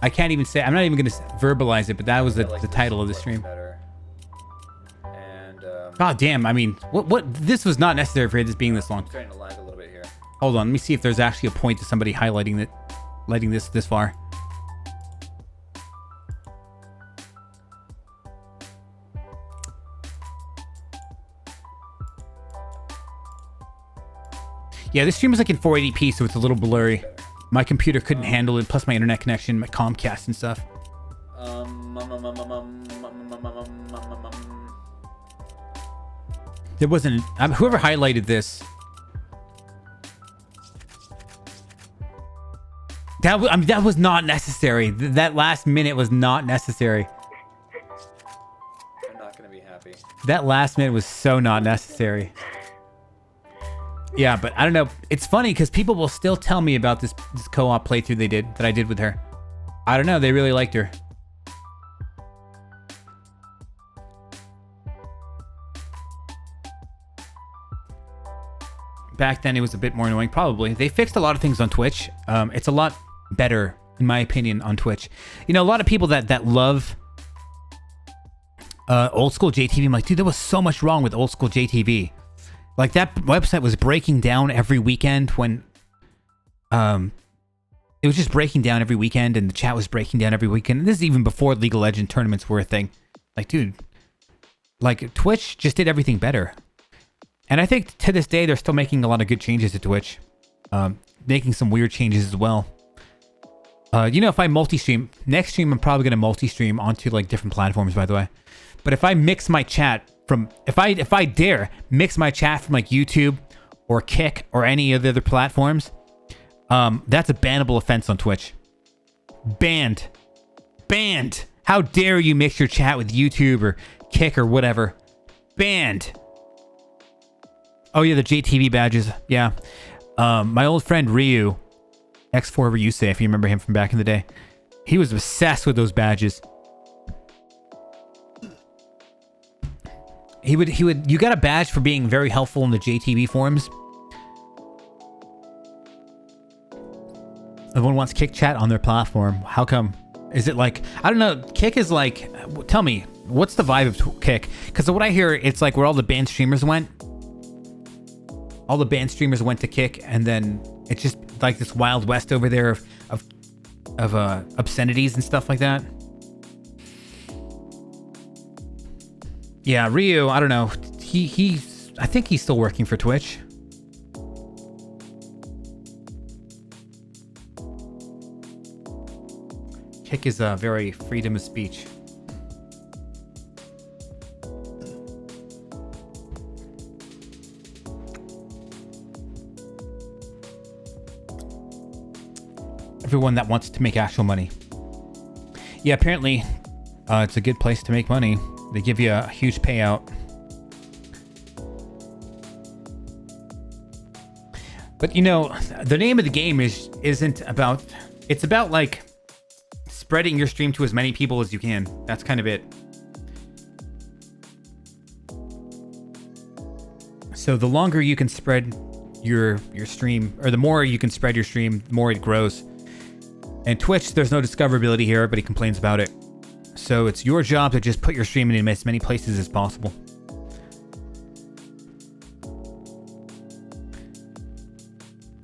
Speaker 1: I can't even say. I'm not even gonna verbalize it, but that was the title of the stream.
Speaker 7: And
Speaker 1: God damn! I mean, what? This was not necessary for this being this long.
Speaker 7: I'm starting to lag a little bit here.
Speaker 1: Hold on, let me see if there's actually a point to somebody highlighting it lighting this far. Yeah, this stream is like in 480p, so it's a little blurry. My computer couldn't handle it, plus my internet connection, my Comcast and stuff. There wasn't... whoever highlighted this... That was not necessary. That last minute was not necessary.
Speaker 7: I'm not gonna be happy.
Speaker 1: That last minute was so not necessary. Yeah, but I don't know. It's funny because people will still tell me about this co-op playthrough that I did with her. I don't know. They really liked her. Back then, it was a bit more annoying, probably. They fixed a lot of things on Twitch. It's a lot better, in my opinion, on Twitch. You know, a lot of people that love old school JTV, I'm like, dude, there was so much wrong with old school JTV. Like, that website was breaking down every weekend when... it was just breaking down every weekend, and the chat was breaking down every weekend. And this is even before League of Legends tournaments were a thing. Like, dude... Like, Twitch just did everything better. And I think to this day, they're still making a lot of good changes to Twitch. Making some weird changes as well. You know, if I multi-stream... Next stream, I'm probably going to multi-stream onto, like, different platforms, by the way. But if I mix my chat from... If I dare mix my chat from, like, YouTube or Kick or any of the other platforms, that's a bannable offense on Twitch. Banned. Banned. How dare you mix your chat with YouTube or Kick or whatever. Banned. Oh, yeah, the JTV badges. Yeah. My old friend Ryu, X4 Ryusei, if you remember him from back in the day, he was obsessed with those badges. He would, you got a badge for being very helpful in the JTV forums. Everyone wants Kick chat on their platform. How come? Is it like, I don't know, Kick is like, tell me, what's the vibe of Kick? Because what I hear, it's like where all the banned streamers went. All the banned streamers went to Kick, and then it's just like this Wild West over there of obscenities and stuff like that. Yeah, Ryu, I don't know. I think he's still working for Twitch. Kick is a very freedom of speech. Everyone that wants to make actual money. Yeah, apparently it's a good place to make money. They give you a huge payout. But you know, the name of the game isn't about... It's about like spreading your stream to as many people as you can. That's kind of it. So the longer you can spread your stream, or the more you can spread your stream, the more it grows. And Twitch, there's no discoverability here. Everybody complains about it. So it's your job to just put your stream in as many places as possible.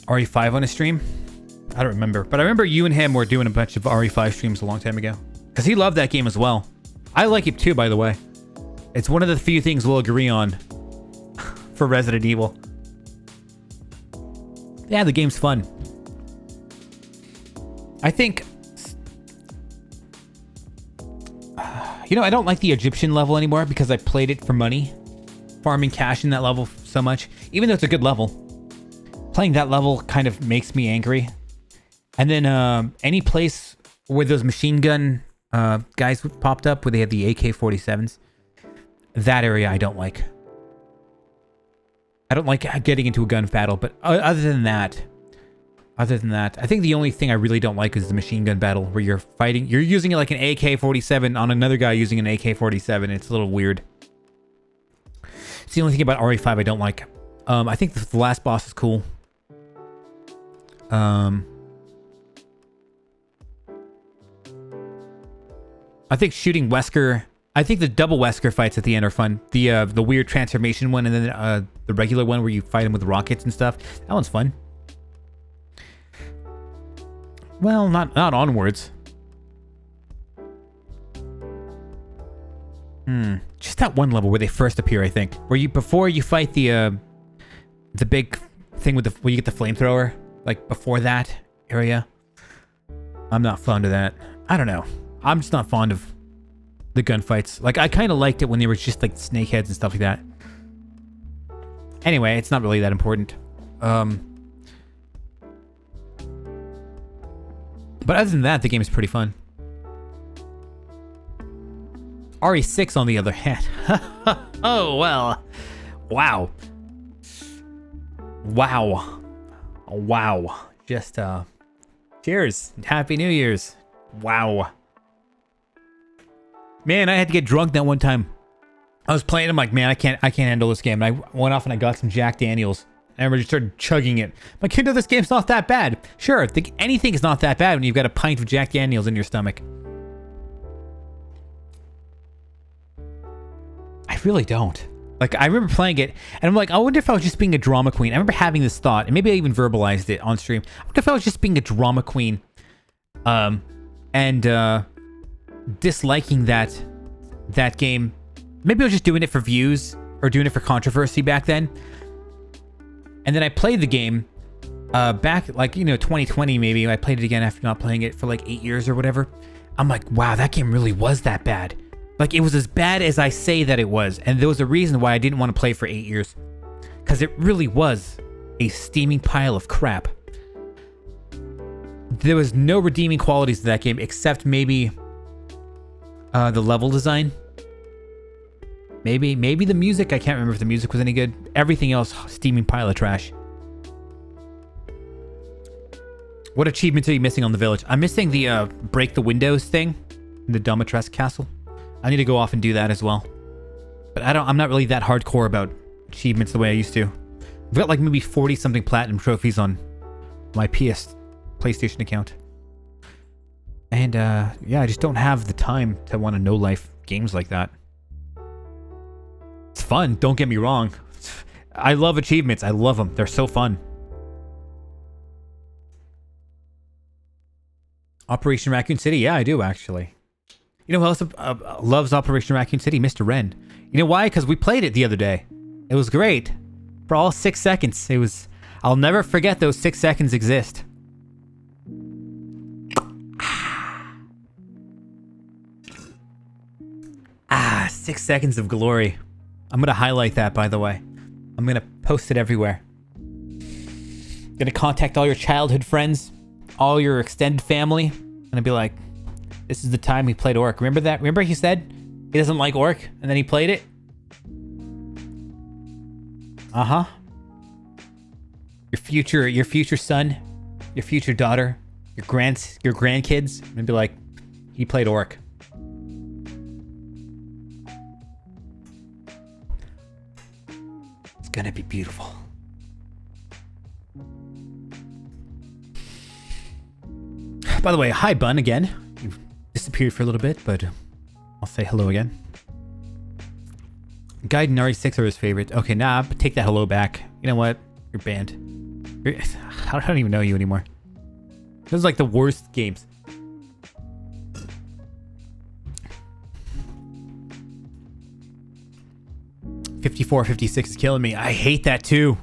Speaker 1: RE5 on a stream? I don't remember. But I remember you and him were doing a bunch of RE5 streams a long time ago. Because he loved that game as well. I like it too, by the way. It's one of the few things we'll agree on for Resident Evil. Yeah, the game's fun. I think... You know, I don't like the Egyptian level anymore because I played it for money. Farming cash in that level so much. Even though it's a good level. Playing that level kind of makes me angry. And then any place where those machine gun guys popped up, where they had the AK-47s. That area I don't like. I don't like getting into a gun battle, but other than that, I think the only thing I really don't like is the machine gun battle where you're fighting. You're using like an AK-47 on another guy using an AK-47. It's a little weird. It's the only thing about RE5 I don't like. I think the last boss is cool. I think shooting Wesker. I think the double Wesker fights at the end are fun. The weird transformation one, and then the regular one where you fight him with rockets and stuff. That one's fun. Well, not onwards. Just that one level where they first appear, I think. Where you before you fight the big thing with the where you get the flamethrower, like before that area. I'm not fond of that. I don't know. I'm just not fond of the gunfights. Like I kind of liked it when they were just like snakeheads and stuff like that. Anyway, it's not really that important. But other than that, the game is pretty fun. RE6 on the other hand. Oh, well. Wow. Wow. Wow. Just, cheers. Happy New Year's. Wow. Man, I had to get drunk that one time. I was playing, I'm like, man, I can't handle this game. And I went off and I got some Jack Daniels. And I just started chugging it. My kid, this game's not that bad. Sure, anything is not that bad when you've got a pint of Jack Daniels in your stomach. I really don't. Like, I remember playing it, and I'm like, I wonder if I was just being a drama queen. I remember having this thought, and maybe I even verbalized it on stream. I wonder if I was just being a drama queen, and disliking that game. Maybe I was just doing it for views, or doing it for controversy back then. And then I played the game, back, like, 2020 maybe. I played it again after not playing it for like 8 years or whatever. I'm like, wow, that game really was that bad. Like, it was as bad as I say that it was. And there was a reason why I didn't want to play for 8 years. Because it really was a steaming pile of crap. There was no redeeming qualities to that game except maybe the level design. Maybe the music. I can't remember if the music was any good. Everything else, steaming pile of trash. What achievements are you missing on the village? I'm missing the break the windows thing in the Domitresk castle. I need to go off and do that as well. But I'm not really that hardcore about achievements the way I used to. I've got like maybe 40 something platinum trophies on my PlayStation account. And yeah, I just don't have the time to want to no life games like that. It's fun, don't get me wrong. I love achievements. I love them. They're so fun. Operation Raccoon City? Yeah, I do actually. You know who else loves Operation Raccoon City? Mr. Ren. You know why? Because we played it the other day. It was great. For all 6 seconds. It was... I'll never forget those 6 seconds exist. 6 seconds of glory. I'm going to highlight that, by the way. I'm going to post it everywhere. Going to contact all your childhood friends, all your extended family. I'm going to be like, this is the time we played Orc. Remember that? Remember he said he doesn't like Orc, and then he played it? Uh-huh. Your future son, your future daughter, your grandkids. I'm going to be like, he played Orc. It's going to be beautiful. By the way, hi Bun again. You've disappeared for a little bit, but I'll say hello again. Guide and RE6 are his favorite. Okay, nah, take that hello back. You know what? You're banned. I don't even know you anymore. Those are like the worst games. $54.56 is killing me. I hate that too.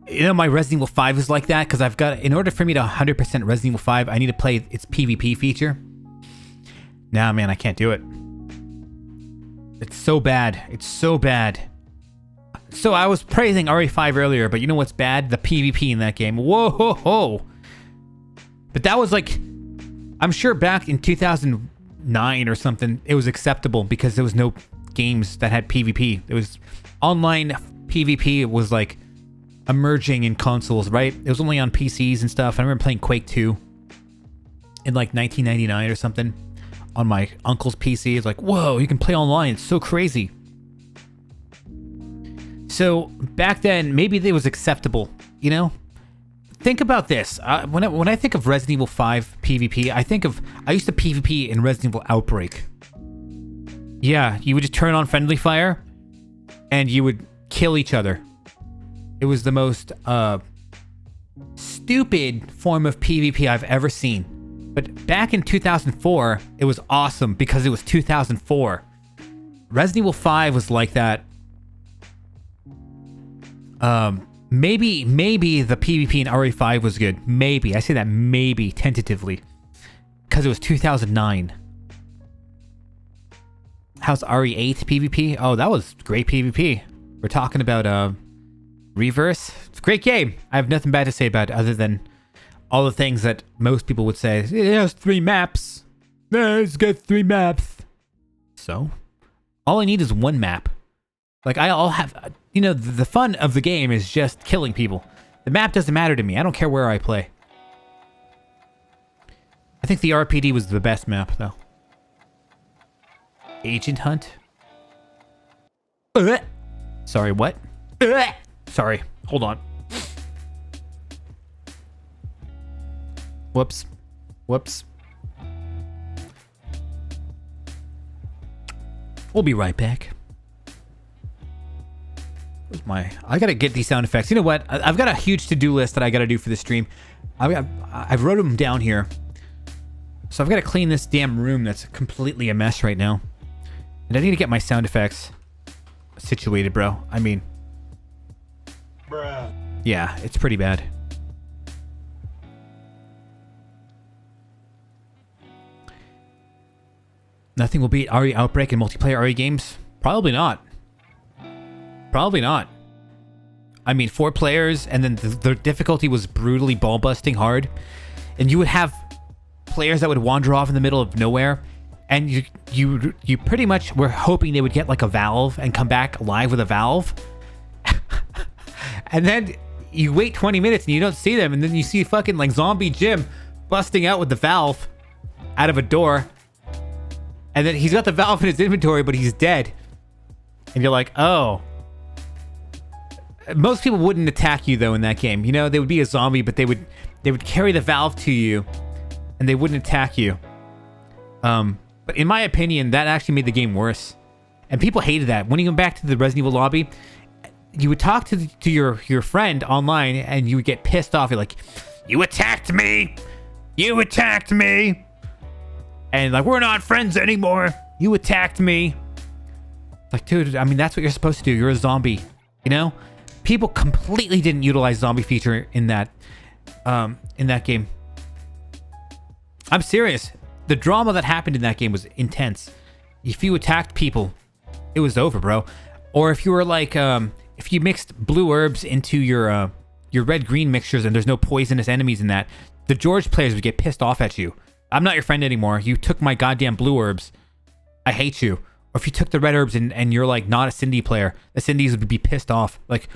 Speaker 1: You know, my Resident Evil 5 is like that because I've got, in order for me to 100% Resident Evil 5, I need to play its PvP feature. Nah, man, I can't do it. It's so bad. It's so bad. So I was praising RE5 earlier, but you know what's bad? The PvP in that game. Whoa, ho, ho. But that was like, I'm sure back in 2009 or something, it was acceptable because there was no games that had PvP. It was online PvP. It was like emerging in consoles, right? It was only on PCs and stuff. I remember playing Quake 2 in like 1999 or something on my uncle's PC. It's like, whoa, you can play online. It's so crazy. So back then, maybe it was acceptable, you know? Think about this. When I think of Resident Evil 5 PvP, I used to PvP in Resident Evil Outbreak. Yeah, you would just turn on friendly fire and you would kill each other. It was the most stupid form of PvP I've ever seen. But back in 2004, it was awesome because it was 2004. Resident Evil 5 was like that. Maybe the PvP in RE5 was good. Maybe. I say that maybe, tentatively. Because it was 2009. How's RE8 PvP? Oh, that was great PvP. We're talking about Reverse. It's a great game. I have nothing bad to say about it other than all the things that most people would say. It has 3 maps. It's got 3 maps. So, all I need is 1 map. Like, I'll have... You know, the fun of the game is just killing people. The map doesn't matter to me. I don't care where I play. I think the RPD was the best map, though. Agent Hunt? Sorry, what? Sorry, hold on. Whoops. Whoops. We'll be right back. Where's my... I gotta get these sound effects. You know what? I've got a huge to-do list that I gotta do for the stream. I've wrote them down here. So I've got to clean this damn room that's completely a mess right now. And I need to get my sound effects situated, bro. I mean... Bruh. Yeah, it's pretty bad. Nothing will beat RE Outbreak in multiplayer RE games? Probably not. Probably not. I mean, 4 players, and then the difficulty was brutally ball-busting hard. And you would have players that would wander off in the middle of nowhere, and you pretty much were hoping they would get like a valve and come back alive with a valve. And then you wait 20 minutes and you don't see them, and then you see fucking like Zombie Jim busting out with the valve out of a door. And then he's got the valve in his inventory, but he's dead. And you're like, oh. Most people wouldn't attack you though in that game. You know, they would be a zombie, but they would carry the valve to you, and they wouldn't attack you. But in my opinion, that actually made the game worse. And people hated that. When you went back to the Resident Evil lobby, you would talk to your friend online, and you would get pissed off. You're like, you attacked me! You attacked me! And like, we're not friends anymore! You attacked me! Like, dude, I mean, that's what you're supposed to do. You're a zombie. You know? People completely didn't utilize zombie feature in that game. I'm serious. The drama that happened in that game was intense. If you attacked people, it was over, bro. Or if you were like, if you mixed blue herbs into your red-green mixtures and there's no poisonous enemies in that, the George players would get pissed off at you. I'm not your friend anymore. You took my goddamn blue herbs. I hate you. Or if you took the red herbs and you're like not a Cindy player, the Cindy's would be pissed off. Like,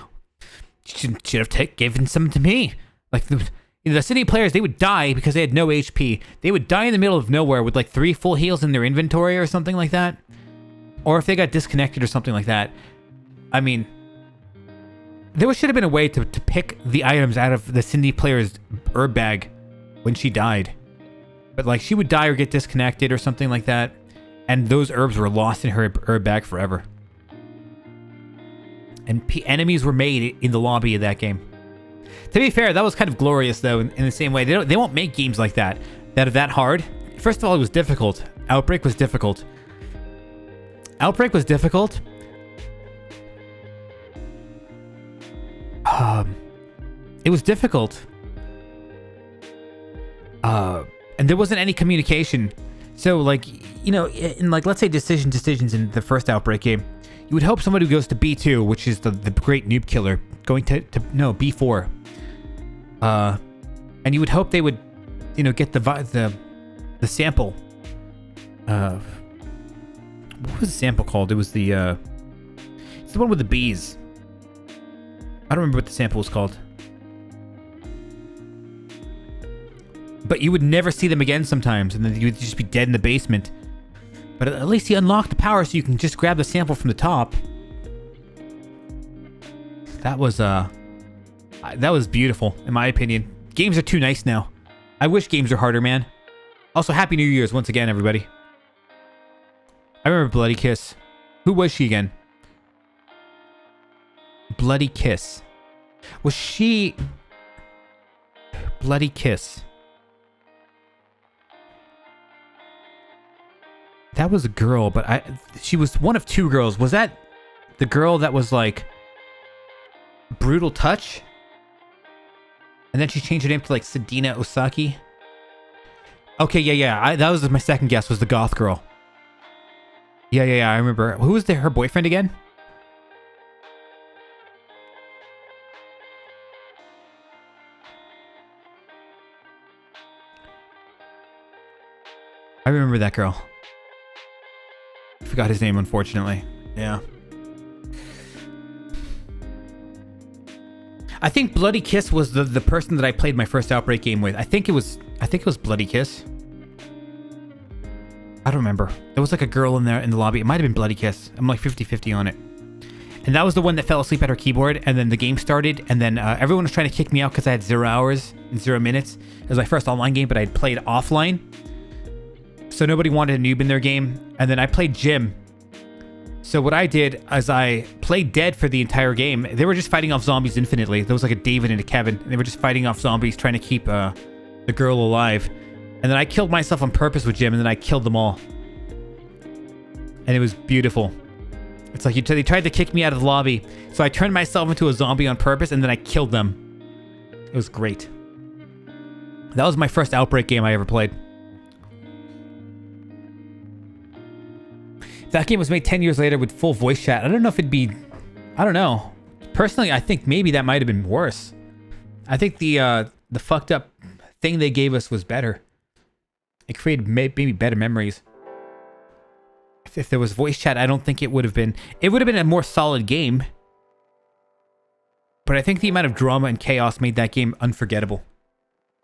Speaker 1: you should have given some to me. Like, the Cindy players, they would die because they had no HP. They would die in the middle of nowhere with like 3 full heals in their inventory or something like that. Or if they got disconnected or something like that. I mean, there should have been a way to pick the items out of the Cindy player's herb bag when she died. But like, she would die or get disconnected or something like that. And those herbs were lost in her herb bag forever. And enemies were made in the lobby of that game. To be fair, that was kind of glorious, though, in the same way. They won't make games like that are that hard. First of all, it was difficult. Outbreak was difficult. Outbreak was difficult. It was difficult. And there wasn't any communication. So, like, you know, in, like, let's say decisions in the first Outbreak game, you would hope somebody who goes to B2, which is the great noob killer, going to no, B4. And you would hope they would, you know, get the sample. What was the sample called? It was it's the one with the bees. I don't remember what the sample was called. But you would never see them again sometimes, and then you would just be dead in the basement. But at least he unlocked the power so you can just grab the sample from the top. That was beautiful, in my opinion. Games are too nice now. I wish games were harder, man. Also, Happy New Year's once again, everybody. I remember Bloody Kiss. Who was she again? Bloody Kiss. Was she... Bloody Kiss. that was a girl, but she was one of two girls. Was that the girl that was like Brutal Touch? And then she changed her name to like Sadina Osaki. Okay, yeah. That was my second guess, was the goth girl. Yeah, I remember. Who was her boyfriend again? I remember that girl. I forgot his name, unfortunately. Yeah. I think Bloody Kiss was the person that I played my first Outbreak game with. I think it was Bloody Kiss. I don't remember. There was like a girl in there in the lobby. It might have been Bloody Kiss. I'm like 50-50 on it. And that was the one that fell asleep at her keyboard, and then the game started, and then everyone was trying to kick me out because I had 0 hours and 0 minutes. It was my first online game, but I had played offline. So nobody wanted a noob in their game. And then I played Jim. So what I did is I played dead for the entire game. They were just fighting off zombies infinitely. There was like a David and a Kevin. And they were just fighting off zombies, trying to keep the girl alive. And then I killed myself on purpose with Jim, and then I killed them all. And it was beautiful. It's like they tried to kick me out of the lobby. So I turned myself into a zombie on purpose, and then I killed them. It was great. That was my first Outbreak game I ever played. That game was made 10 years later with full voice chat. I don't know if it'd be... I don't know. Personally, I think maybe that might have been worse. I think the fucked up thing they gave us was better. It created maybe better memories. If there was voice chat, I don't think it would have been... It would have been a more solid game. But I think the amount of drama and chaos made that game unforgettable.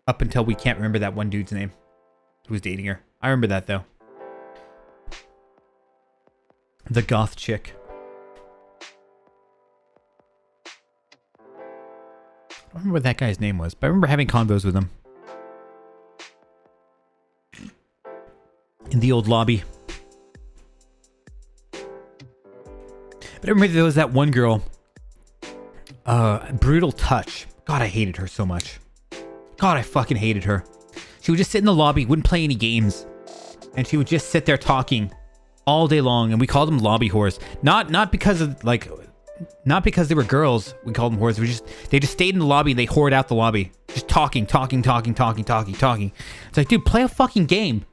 Speaker 1: Up until we can't remember that one dude's name who was dating her. I remember that, though. The goth chick. I don't remember what that guy's name was, but I remember having convos with him. In the old lobby. But I remember there was that one girl. Brutal Touch. God, I hated her so much. God, I fucking hated her. She would just sit in the lobby, wouldn't play any games. And she would just sit there talking all day long, and we called them lobby whores. Not because of like, not because they were girls. We called them whores. They just stayed in the lobby and they whored out the lobby, just talking. It's like, dude, play a fucking game.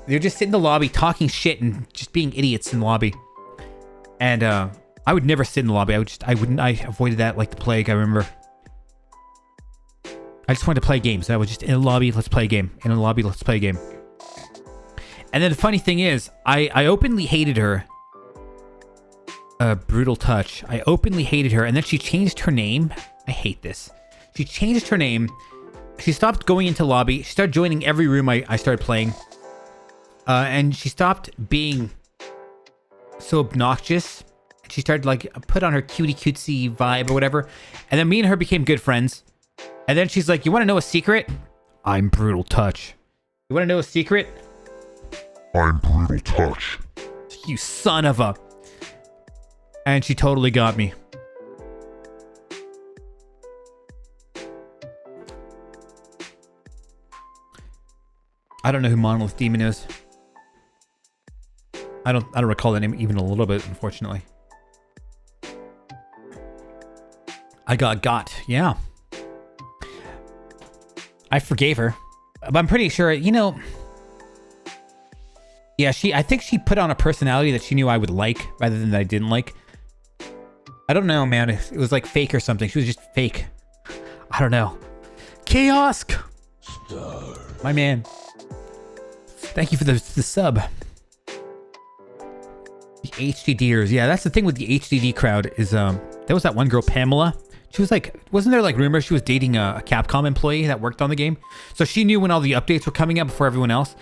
Speaker 1: They're just sitting in the lobby talking shit and just being idiots in the lobby. And I would never sit in the lobby. I avoided that like the plague. I remember. I just wanted to play games. I was just in the lobby. Let's play a game. In the lobby. Let's play a game. And then the funny thing is, I openly hated her. Brutal Touch. I openly hated her, and then she changed her name. I hate this. She changed her name. She stopped going into lobby. She started joining every room I started playing. And she stopped being so obnoxious. She started like put on her cutie cutesy vibe or whatever. And then me and her became good friends. And then she's like, "You want to know a secret? I'm Brutal Touch. You want to know a secret?
Speaker 3: I'm Brutal Touch."
Speaker 1: You son of a... And she totally got me. I don't know who Monolith Demon is. I don't recall the name even a little bit, unfortunately. I got. Yeah. I forgave her. But I'm pretty sure, you know... Yeah, I think she put on a personality that she knew I would like, rather than that I didn't like. I don't know, man. It was like fake or something. She was just fake. I don't know. Chaos! My man. Thank you for the sub. The HDDers. Yeah, that's the thing with the HDD crowd is, there was that one girl, Pamela. She was like, wasn't there like rumors she was dating a Capcom employee that worked on the game? So she knew when all the updates were coming up before everyone else.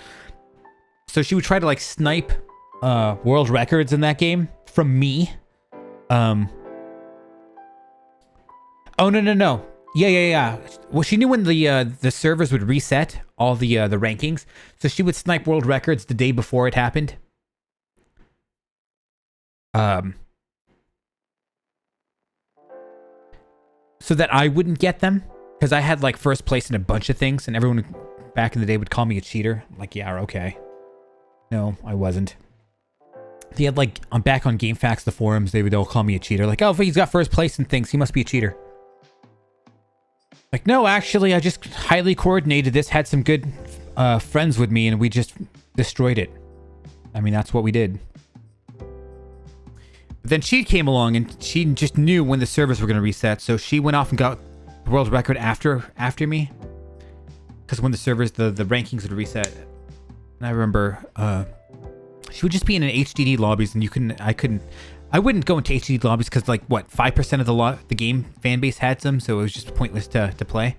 Speaker 1: So she would try to like snipe world records in that game from me. Oh, no. Yeah. Well, she knew when the servers would reset all the rankings. So she would snipe world records the day before it happened. So that I wouldn't get them. Because I had like first place in a bunch of things. And everyone back in the day would call me a cheater. I'm like, yeah, okay. No, I wasn't. He had like, I'm back on GameFAQs, the forums, they would all call me a cheater. Like, oh, if he's got first place and things, he must be a cheater. Like, no, actually, I just highly coordinated this, had some good friends with me, and we just destroyed it. I mean, that's what we did. But then she came along, and she just knew when the servers were going to reset, so she went off and got the world record after me. Because when the servers, the rankings would reset. And I remember, she would just be in an HDD lobbies, and I wouldn't go into HDD lobbies because, like, what, 5% of the game fan base had some, so it was just pointless to play.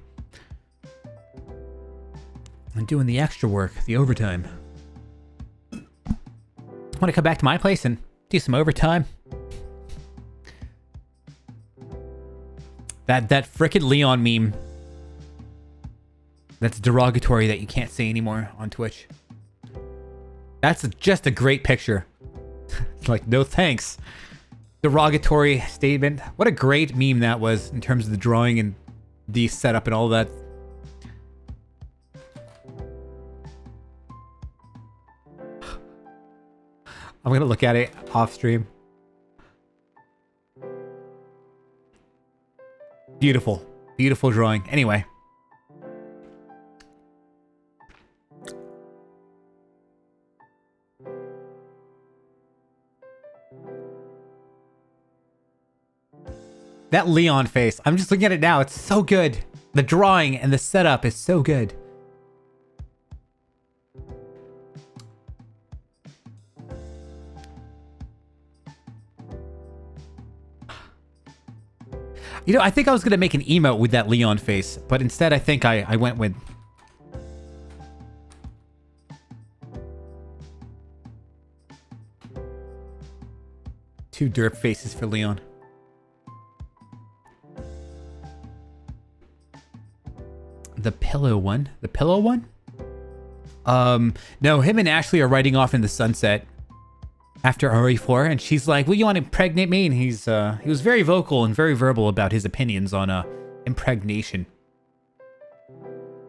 Speaker 1: And doing the extra work, the overtime. I want to come back to my place and do some overtime. That frickin' Leon meme. That's derogatory that you can't say anymore on Twitch. That's just a great picture. Like, no thanks. Derogatory statement. What a great meme that was in terms of the drawing and the setup and all that. I'm gonna look at it off stream. Beautiful. Beautiful drawing. Anyway. That Leon face. I'm just looking at it now. It's so good. The drawing and the setup is so good. You know, I think I was going to make an emote with that Leon face, but instead I think I went with... two derp faces for Leon. The pillow one? The pillow one? No, him and Ashley are riding off in the sunset after RE4, and she's like, well, you want to impregnate me? And he was very vocal and very verbal about his opinions on impregnation.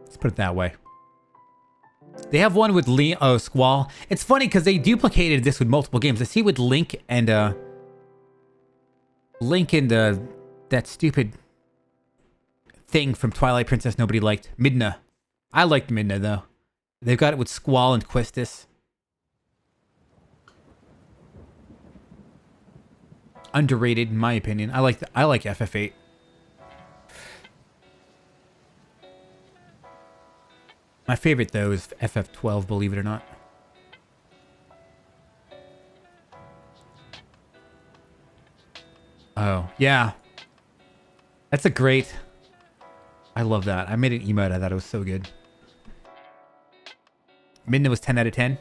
Speaker 1: Let's put it that way. They have one with Squall. It's funny because they duplicated this with multiple games. I see with Link and that stupid thing from Twilight Princess nobody liked. Midna. I liked Midna though. They've got it with Squall and Quistis. Underrated in my opinion. I like FF8. My favorite though is FF12, believe it or not. Oh, yeah. That's a great... I love that. I made an emote. I thought it was so good. Midna was 10 out of 10.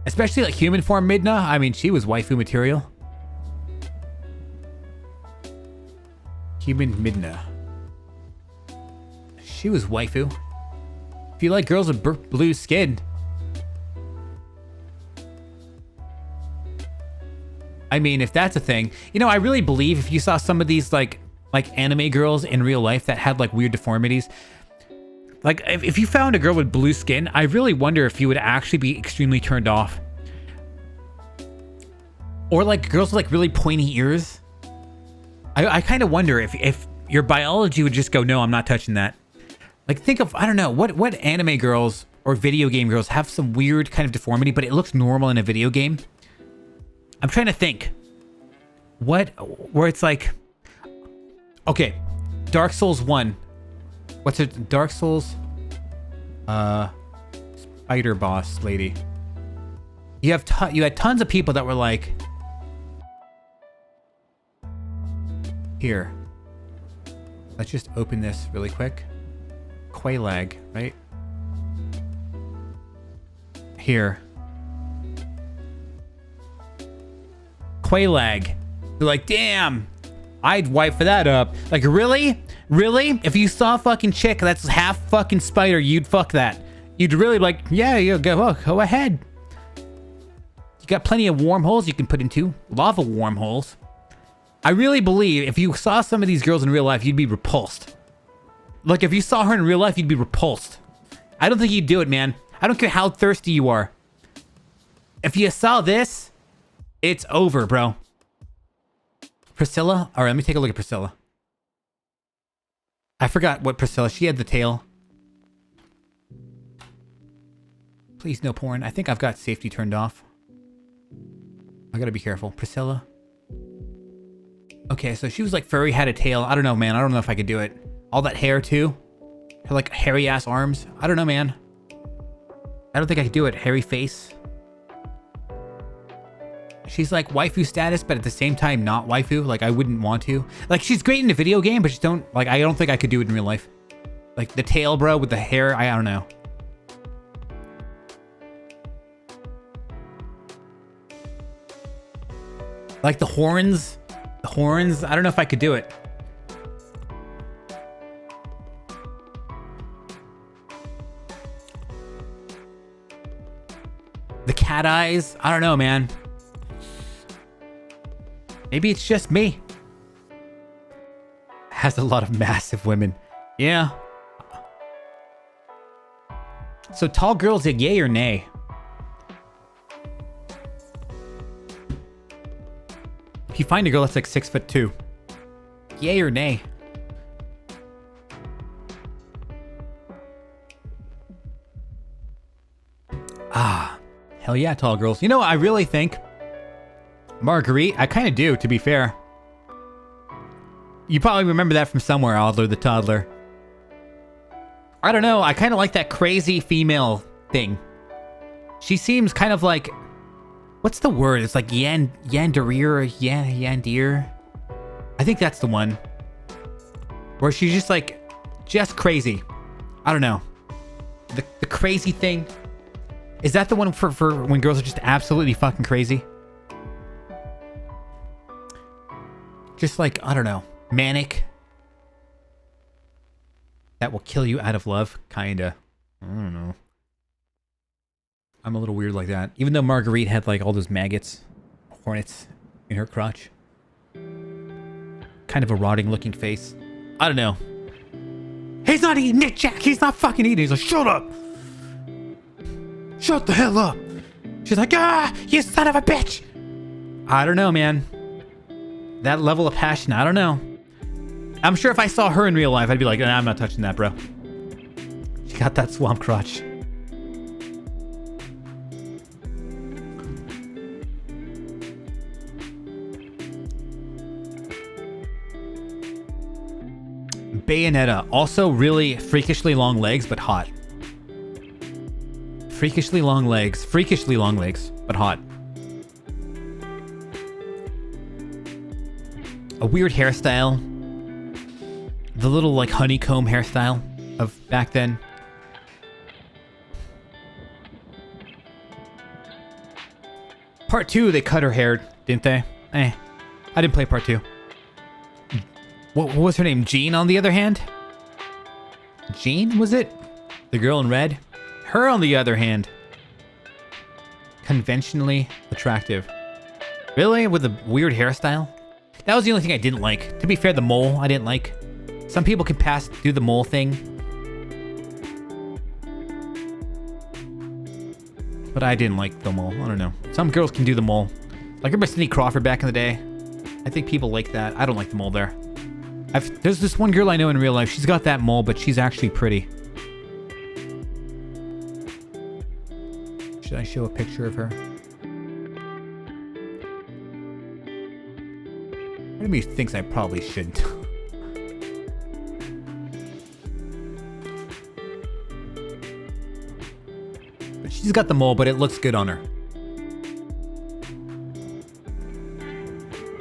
Speaker 1: Especially like human form Midna. I mean, she was waifu material. Human Midna. She was waifu. If you like girls with blue skin. I mean, if that's a thing. You know, I really believe if you saw some of these like anime girls in real life that had like weird deformities. Like if you found a girl with blue skin, I really wonder if you would actually be extremely turned off. Or like girls with like really pointy ears. I kind of wonder if your biology would just go, no, I'm not touching that. Like think of, I don't know, what anime girls or video game girls have some weird kind of deformity, but it looks normal in a video game. I'm trying to think. Where it's like, okay, Dark Souls 1. What's it? Dark Souls? Spider boss lady. You had tons of people that were like, here. Let's just open this really quick. Qualag, right? Here. Qualag. They're like, damn, I'd wipe for that up. Like, really? Really? If you saw a fucking chick that's half fucking spider, you'd fuck that. You'd really like, yeah, you go ahead. You got plenty of wormholes you can put into. Lava wormholes. I really believe if you saw some of these girls in real life, you'd be repulsed. Like, if you saw her in real life, you'd be repulsed. I don't think you'd do it, man. I don't care how thirsty you are. If you saw this, It's over, bro. Priscilla? All right, let me take a look at Priscilla. I forgot what Priscilla. She had the tail. Please, no porn. I think I've got safety turned off. I gotta be careful. Priscilla. Okay, so she was like furry, had a tail. I don't know, man. I don't know if I could do it. All that hair, too. Her, like, hairy-ass arms. I don't know, man. I don't think I could do it. Hairy face. She's like waifu status, but at the same time not waifu. Like, I wouldn't want to. Like, she's great in a video game, but I don't think I could do it in real life. Like, the tail, bro, with the hair. I don't know. Like, the horns. The horns. I don't know if I could do it. The cat eyes. I don't know, man. Maybe it's just me. Has a lot of massive women. Yeah. So tall girls, a yay or nay? If you find a girl that's like 6'2", yay or nay? Ah, hell yeah, tall girls. You know, I really think Marguerite, I kind of do, to be fair. You probably remember that from somewhere, Oddler the Toddler. I don't know, I kind of like that crazy female thing. She seems kind of like... What's the word? It's like Yanderer or Yandir. I think that's the one. Where she's just like... Just crazy. I don't know. The crazy thing. Is that the one for when girls are just absolutely fucking crazy? Just like, I don't know, manic. That will kill you out of love, kinda. I don't know. I'm a little weird like that. Even though Marguerite had like all those maggots, hornets in her crotch. Kind of a rotting looking face. I don't know. He's not eating it, Jack! He's not fucking eating! He's like, shut up! Shut the hell up! She's like, ah! You son of a bitch! I don't know, man. That level of passion, I don't know. I'm sure if I saw her in real life, I'd be like, nah, I'm not touching that, bro. She got that swamp crotch. Bayonetta, also really freakishly long legs, but hot. Freakishly long legs, but hot. A weird hairstyle. The little like honeycomb hairstyle of back then. Part 2, they cut her hair, didn't they? I didn't play part 2. What was her name? Jean, on the other hand? Jean, was it? The girl in red? Her, on the other hand. Conventionally attractive. Really? With a weird hairstyle? That was the only thing I didn't like. To be fair, the mole, I didn't like. Some people can do the mole thing. But I didn't like the mole. I don't know. Some girls can do the mole. Like, remember Cindy Crawford back in the day? I think people like that. I don't like the mole there. There's this one girl I know in real life. She's got that mole, but she's actually pretty. Should I show a picture of her? Part of me thinks I probably shouldn't. But she's got the mole, but it looks good on her.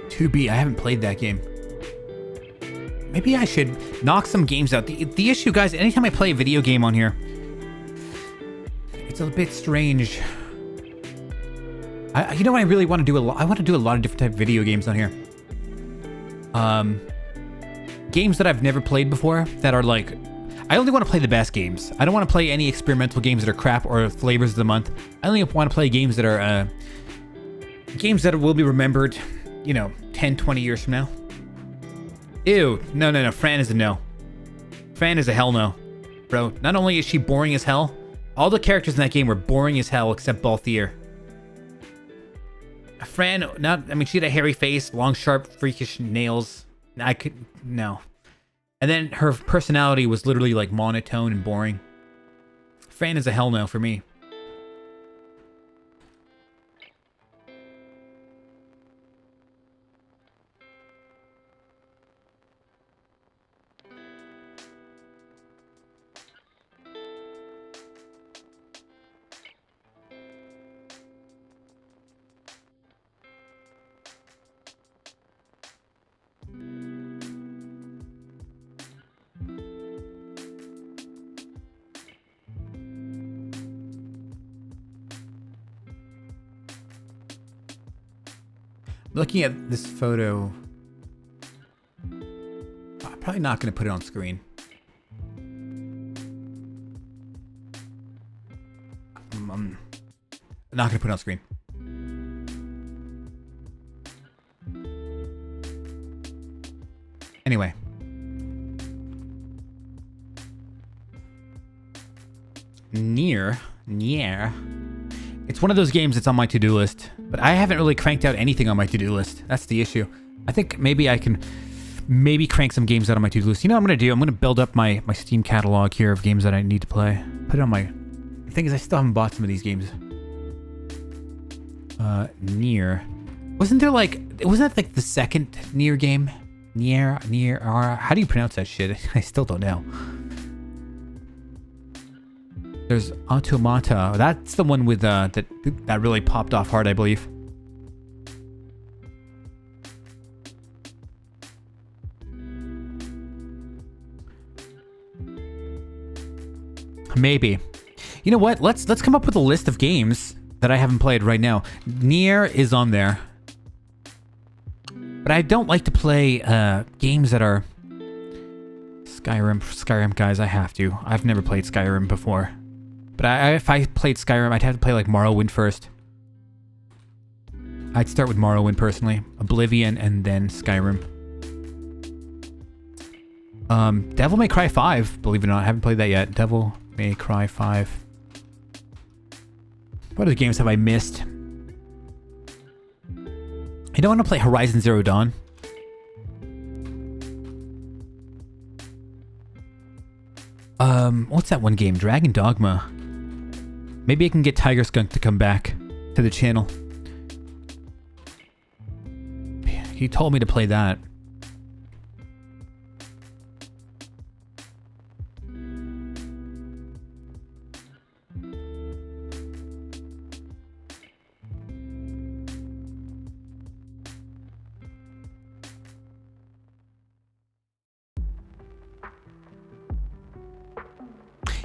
Speaker 1: 2B, I haven't played that game. Maybe I should knock some games out. The issue, guys, anytime I play a video game on here, it's a bit strange. You know what I really want to do? I want to do a lot of different type of video games on here. Games that I've never played before that are like... I only want to play the best games. I don't want to play any experimental games that are crap or flavors of the month. I only want to play games that are... games that will be remembered, you know, 10, 20 years from now. Ew. No. Fran is a no. Fran is a hell no. Bro, not only is she boring as hell, all the characters in that game were boring as hell except Balthier. Fran, not. I mean, she had a hairy face, long, sharp, freakish nails. I could no. And then her personality was literally like monotone and boring. Fran is a hell no for me. Looking at this photo, I'm probably not going to put it on screen. I'm not going to put it on screen. Anyway. Nier. It's one of those games that's on my to-do list, but I haven't really cranked out anything on my to-do list. That's the issue. I think maybe I can crank some games out on my to-do list. You know what I'm going to do? I'm going to build up my Steam catalog here of games that I need to play. Put it on my... The thing is, I still haven't bought some of these games. Nier. Wasn't that like the second Nier game? Nier, how do you pronounce that shit? I still don't know. There's Automata. That's the one with that really popped off hard, I believe. Maybe. You know what? Let's come up with a list of games that I haven't played right now. Nier is on there. But I don't like to play games that are Skyrim, guys. I have to. I've never played Skyrim before. But if I played Skyrim, I'd have to play like Morrowind first. I'd start with Morrowind personally, Oblivion, and then Skyrim. Devil May Cry 5, believe it or not, I haven't played that yet. Devil May Cry 5. What other games have I missed? I don't want to play Horizon Zero Dawn. What's that one game? Dragon Dogma. Maybe I can get Tiger Skunk to come back to the channel. He told me to play that.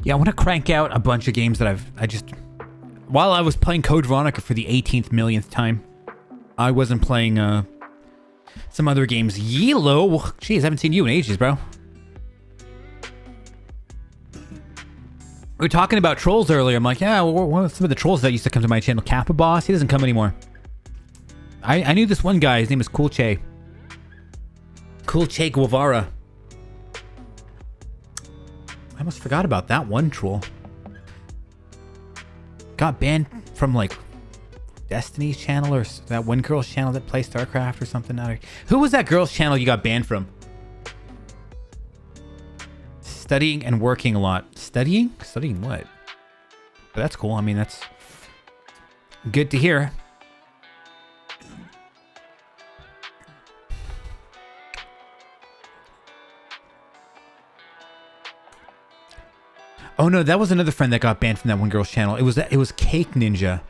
Speaker 1: Yeah, I want to crank out a bunch of games that while I was playing Code Veronica for the 18th millionth time, I wasn't playing some other games. Yelo, jeez, I haven't seen you in ages, bro. We were talking about trolls earlier. I'm like, yeah, one of some of the trolls that used to come to my channel, Kappa Boss, he doesn't come anymore. I knew this one guy. His name is Cool Che Guevara. I almost forgot about that one troll. Got banned from like Destiny's channel or that one girl's channel that plays StarCraft or something. Who was that girl's channel you got banned from? Studying and working a lot. Studying? Studying what? But that's cool. I mean, that's good to hear. Oh no, that was another friend that got banned from that one girl's channel. It was Cake Ninja.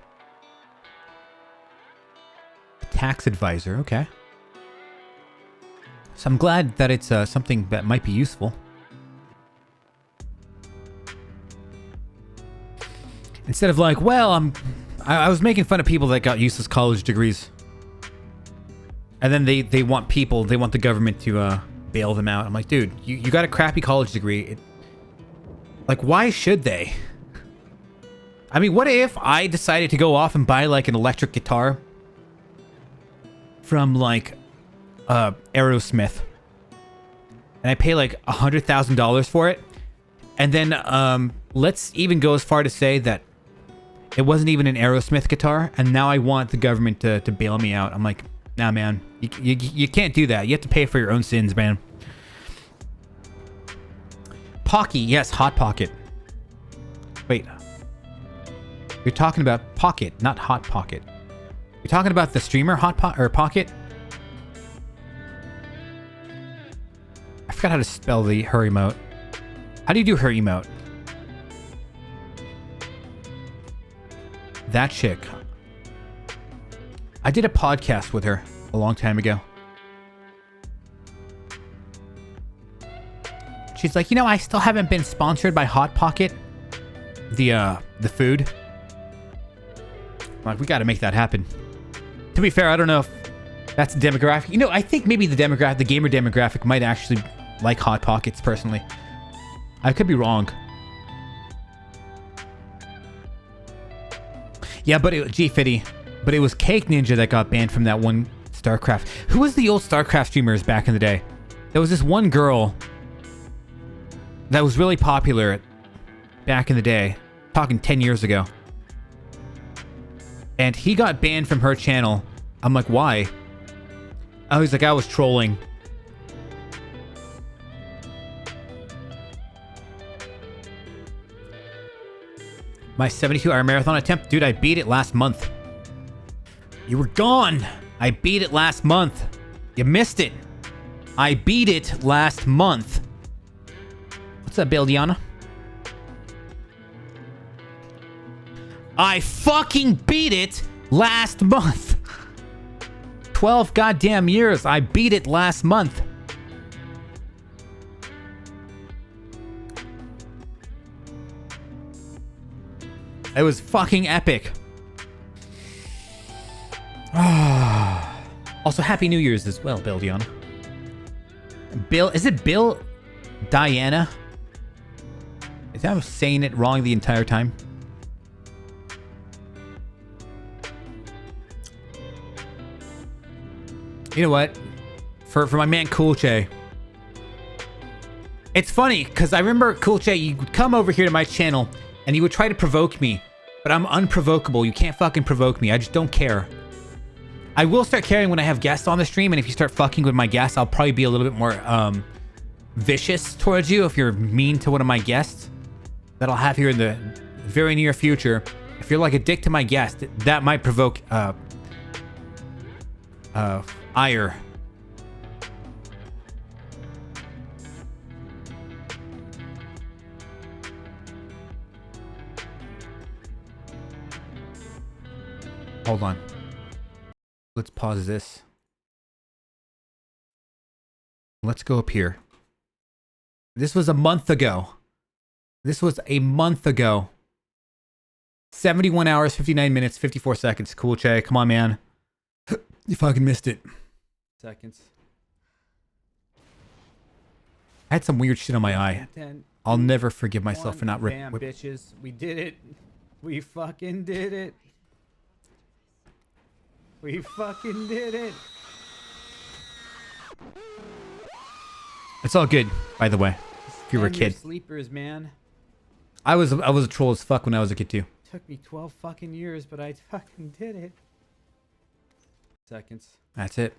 Speaker 1: Tax advisor, okay. So I'm glad that it's something that might be useful. Instead of like, well, I was making fun of people that got useless college degrees. And then they want the government to bail them out. I'm like, dude, you got a crappy college degree. Like, why should they? I mean, what if I decided to go off and buy, like, an electric guitar from, like, Aerosmith, and I pay, like, $100,000 for it, and then, let's even go as far to say that It wasn't even an Aerosmith guitar, and now I want the government to bail me out. I'm like, nah, man, you can't do that. You have to pay for your own sins, man. Pocky, yes, Hot Pocket. Wait, you're talking about Pocket, not Hot Pocket. You're talking about the streamer Pocket? I forgot how to spell the her emote. How do you do her emote? That chick. I did a podcast with her a long time ago. She's like, you know, I still haven't been sponsored by Hot Pocket. The food. I'm like, we got to make that happen. To be fair, I don't know if that's a demographic. You know, I think maybe the gamer demographic might actually like Hot Pockets personally. I could be wrong. Yeah, but G50. But it was Cake Ninja that got banned from that one StarCraft. Who was the old StarCraft streamers back in the day? There was this one girl that was really popular back in the day. Talking 10 years ago. And he got banned from her channel. I'm like, why? Oh, he's like, I was trolling. My 72-hour marathon attempt? Dude, I beat it last month. You were gone. I beat it last month. You missed it. I beat it last month. What's up, Bildiana? I fucking beat it last month. 12 goddamn years. I beat it last month. It was fucking epic. Also, Happy New Year's as well, Bildiana. Bill, is it Bill Diana? Is that I'm saying it wrong the entire time? You know what? For my man Cool Che. It's funny, because I remember Cool Che, you would come over here to my channel, and you would try to provoke me. But I'm unprovocable. You can't fucking provoke me. I just don't care. I will start caring when I have guests on the stream, and if you start fucking with my guests, I'll probably be a little bit more vicious towards you if you're mean to one of my guests that I'll have here in the very near future. If you're like a dick to my guest, that might provoke ire. Hold on. Let's pause this. Let's go up here. This was a month ago. This was a month ago. 71 hours, 59 minutes, 54 seconds. Cool, Che. Come on, man. You fucking missed it. Seconds. I had some weird shit on my eye. I'll never forgive myself for not ripping. Damn, bitches. We did it. We fucking did it. We fucking did it. It's all good, by the way. If you were a kid. Sleepers, man. I was a troll as fuck when I was a kid too. Took me 12 fucking years, but I fucking did it. Seconds. That's it.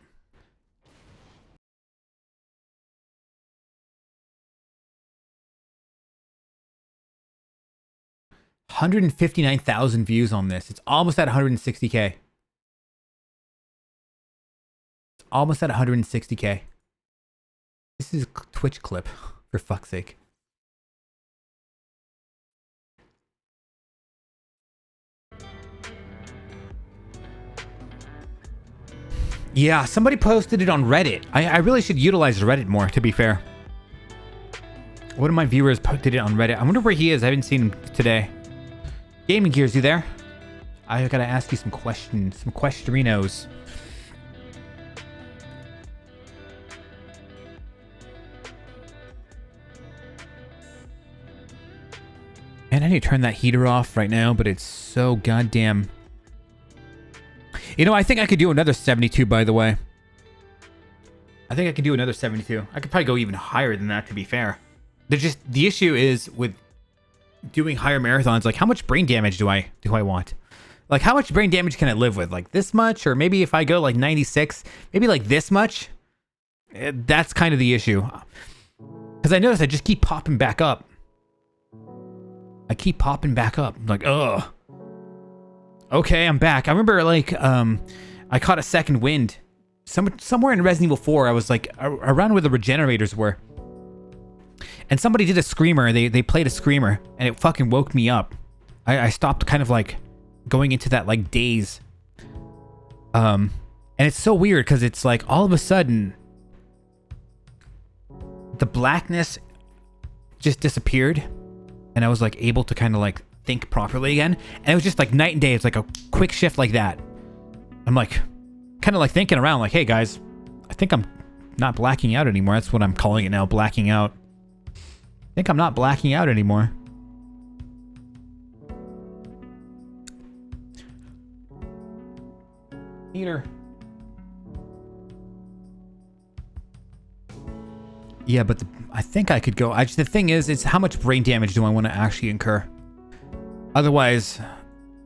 Speaker 1: $159,000 views on this. It's almost at 160K. Almost at 160K. This is a Twitch clip, for fuck's sake. Yeah, somebody posted it on Reddit. I really should utilize Reddit more, to be fair. One of my viewers posted it on Reddit. I wonder where he is. I haven't seen him today. Gaming Gears, you there? I gotta ask you some questions, some questionrinos. Man, I need to turn that heater off right now, but it's so goddamn... You know, I think I could do another 72, by the way. I think I could do another 72. I could probably go even higher than that, to be fair. The issue is with doing higher marathons, like how much brain damage do I want? Like how much brain damage can I live with? Like this much, or maybe if I go like 96, maybe like this much. That's kind of the issue. Because I notice I just keep popping back up. I keep popping back up. I'm like, ugh. Okay, I'm back. I remember like I caught a second wind. Somewhere in Resident Evil 4, I was like around where the regenerators were. And somebody did a screamer. They played a screamer, and it fucking woke me up. I stopped kind of like going into that like daze. And it's so weird because it's like all of a sudden the blackness just disappeared, and I was like able to kind of like think properly again. And it was just like night and day. It's like a quick shift like that. I'm like kind of like thinking around like, hey guys, I think I'm not blacking out anymore. That's what I'm calling it now, blacking out. I think I'm not blacking out anymore. Peter. Yeah, but I think I could go. The thing is, it's how much brain damage do I want to actually incur? Otherwise,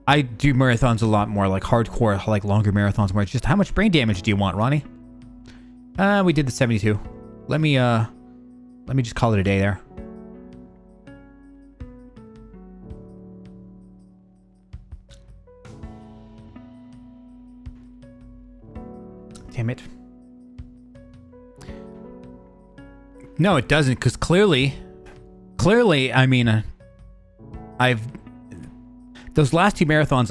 Speaker 1: I do marathons a lot more, like hardcore, like longer marathons, where it's just how much brain damage do you want, Ronnie? We did the 72. Let me just call it a day there. Damn it. No, it doesn't, because clearly, I mean, those last two marathons,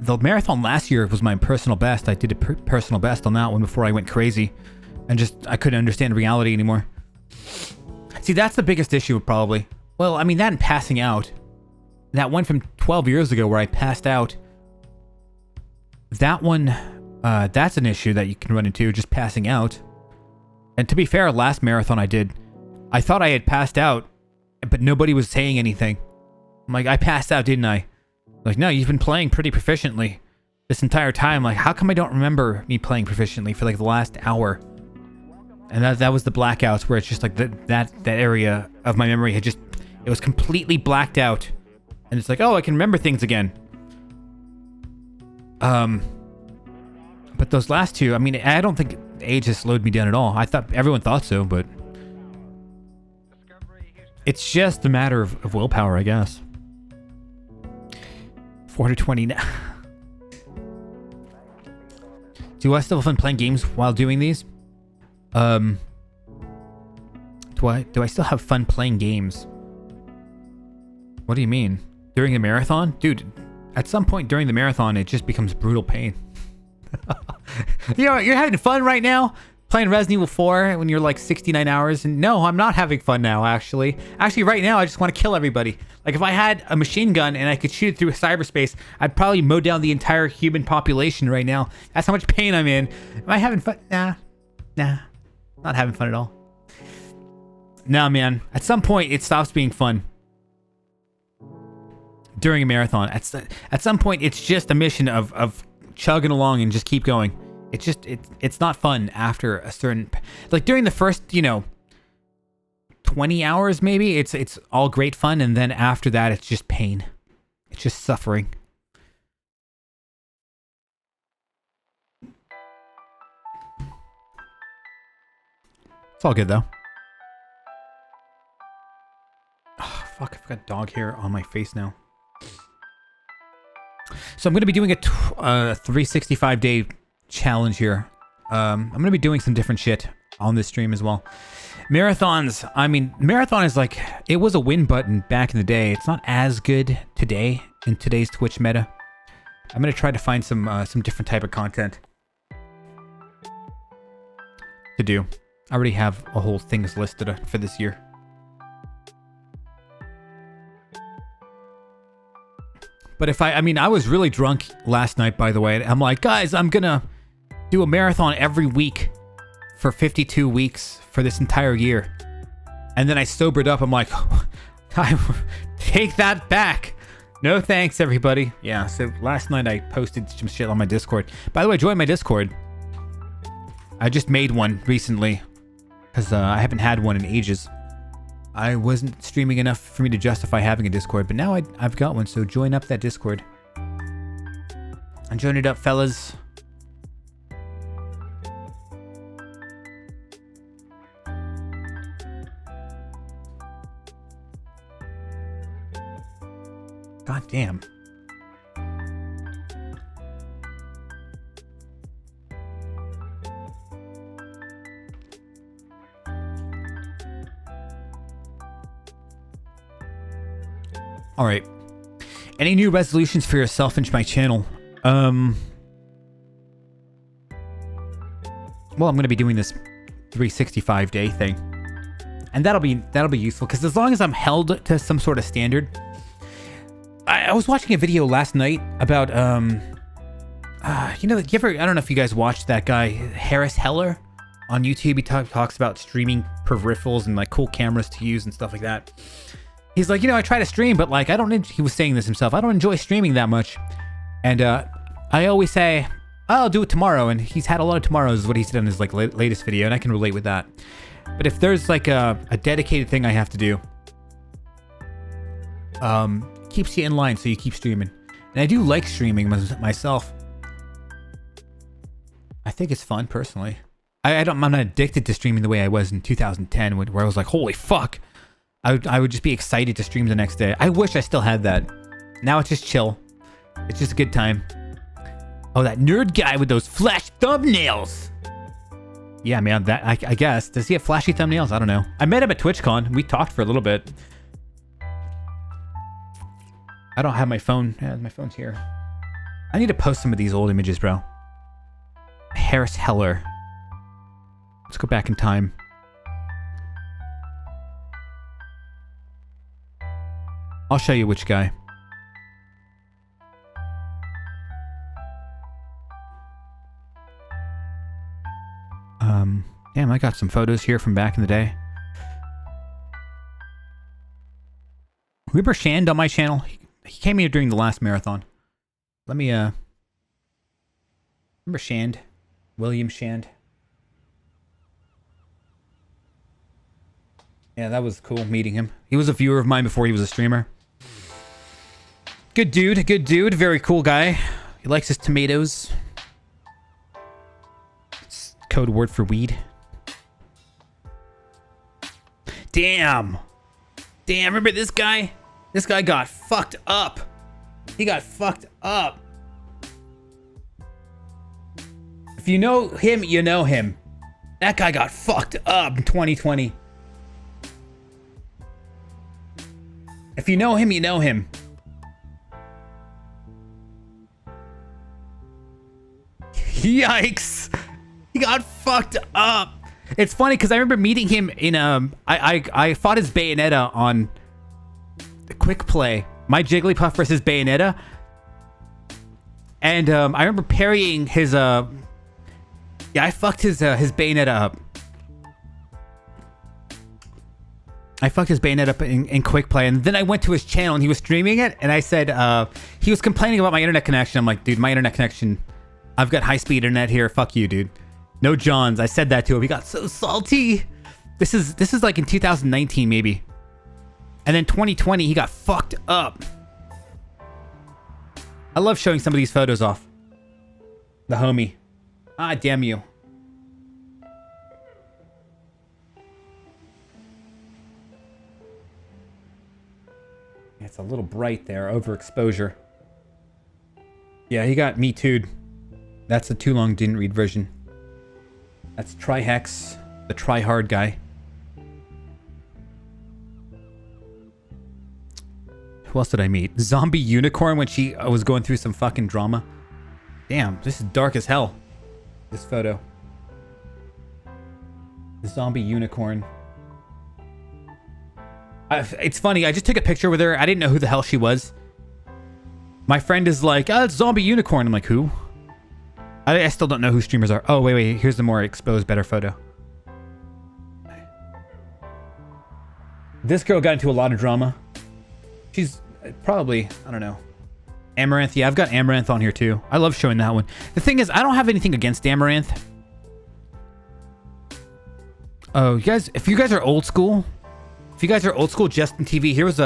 Speaker 1: the marathon last year was my personal best. I did a personal best on that one before I went crazy, and I couldn't understand reality anymore. See, that's the biggest issue, probably. Well, I mean, that and passing out. That one from 12 years ago where I passed out. That one, that's an issue that you can run into, just passing out. And to be fair, last marathon I did, I thought I had passed out, but nobody was saying anything. I'm like, I passed out, didn't I? Like, no, you've been playing pretty proficiently this entire time. Like, how come I don't remember me playing proficiently for like the last hour? And that was the blackouts, where it's just like that area of my memory it was completely blacked out. And it's like, oh, I can remember things again. But those last two, I mean, I don't think age has slowed me down at all. I thought everyone thought so, but it's just a matter of willpower, I guess. 420 now. Do I still have fun playing games while doing these? Do I still have fun playing games? What do you mean? During a marathon? Dude, at some point during the marathon, it just becomes brutal pain. You know, you're having fun right now playing Resident Evil 4 when you're like 69 hours. And no, I'm not having fun now, actually. Actually, right now, I just want to kill everybody. Like, if I had a machine gun and I could shoot it through cyberspace, I'd probably mow down the entire human population right now. That's how much pain I'm in. Am I having fun? Nah. Not having fun at all. Nah, man. At some point, it stops being fun. During a marathon. At some point, it's just a mission of chugging along and just keep going. It's not fun after a certain, like during the first 20 hours maybe it's all great fun, and then after that it's just pain. It's just suffering. It's all good though. Oh, fuck, I've got dog hair on my face now. So I'm going to be doing a 365-day challenge here. I'm going to be doing some different shit on this stream as well. Marathons. I mean, marathon is like, it was a win button back in the day. It's not as good today in today's Twitch meta. I'm going to try to find some different type of content to do. I already have a whole things listed for this year. But if I mean, I was really drunk last night, by the way. I'm like, guys, I'm gonna do a marathon every week for 52 weeks for this entire year. And then I sobered up. I'm like, I take that back. No thanks, everybody. Yeah, so last night I posted some shit on my Discord. By the way, join my Discord. I just made one recently because I haven't had one in ages. I wasn't streaming enough for me to justify having a Discord, but now I've got one, so join up that Discord. And join it up, fellas. God damn. All right. Any new resolutions for yourself and my channel? Well, I'm going to be doing this 365 day thing. And that'll be useful because as long as I'm held to some sort of standard. I was watching a video last night about you know, I don't know if you guys watched that guy Harris Heller on YouTube. He talks about streaming peripherals and like cool cameras to use and stuff like that. He's like, you know, I try to stream, but like he was saying this himself, I don't enjoy streaming that much. And I always say, I'll do it tomorrow. And he's had a lot of tomorrows is what he said in his like latest video, and I can relate with that. But if there's like a dedicated thing I have to do, keeps you in line, so you keep streaming. And I do like streaming myself. I think it's fun personally. I'm not addicted to streaming the way I was in 2010 where I was like, holy fuck. I would just be excited to stream the next day. I wish I still had that. Now it's just chill. It's just a good time. Oh, that nerd guy with those flash thumbnails. Yeah, man, that I guess. Does he have flashy thumbnails? I don't know. I met him at TwitchCon. We talked for a little bit. I don't have my phone. Yeah, my phone's here. I need to post some of these old images, bro. Harris Heller. Let's go back in time. I'll show you which guy. Damn, I got some photos here from back in the day. Remember Shand on my channel? He came here during the last marathon. Let me, remember Shand? William Shand? Yeah, that was cool meeting him. He was a viewer of mine before he was a streamer. Good dude, very cool guy. He likes his tomatoes. It's code word for weed. Damn, remember this guy? This guy got fucked up. He got fucked up. If you know him, you know him. That guy got fucked up in 2020. If you know him, you know him. Yikes. He got fucked up. It's funny because I remember meeting him in I fought his Bayonetta on the quick play. My Jigglypuff versus Bayonetta. And I remember parrying his yeah, I fucked his Bayonetta up. I fucked his Bayonetta up in quick play, and then I went to his channel and he was streaming it, and I said he was complaining about my internet connection. I'm like, dude, my internet connection, I've got high-speed internet here. Fuck you, dude. No Johns. I said that to him. He got so salty. This is like in 2019 maybe. And then 2020 he got fucked up. I love showing some of these photos off. The homie. Ah, damn you. It's a little bright there. Overexposure. Yeah, he got me too'd. That's the too long didn't read version. That's Trihex, the try-hard guy. Who else did I meet? Zombie Unicorn when she was going through some fucking drama. Damn, this is dark as hell. This photo. The Zombie Unicorn. It's funny, I just took a picture with her. I didn't know who the hell she was. My friend is like, oh, it's Zombie Unicorn. I'm like, who? I still don't know who streamers are. Oh, wait. Here's the more exposed, better photo. This girl got into a lot of drama. She's probably, I don't know. Amaranth. Yeah, I've got Amaranth on here too. I love showing that one. The thing is, I don't have anything against Amaranth. Oh, you guys, if you guys are old school, If you guys are old school Justin TV, here's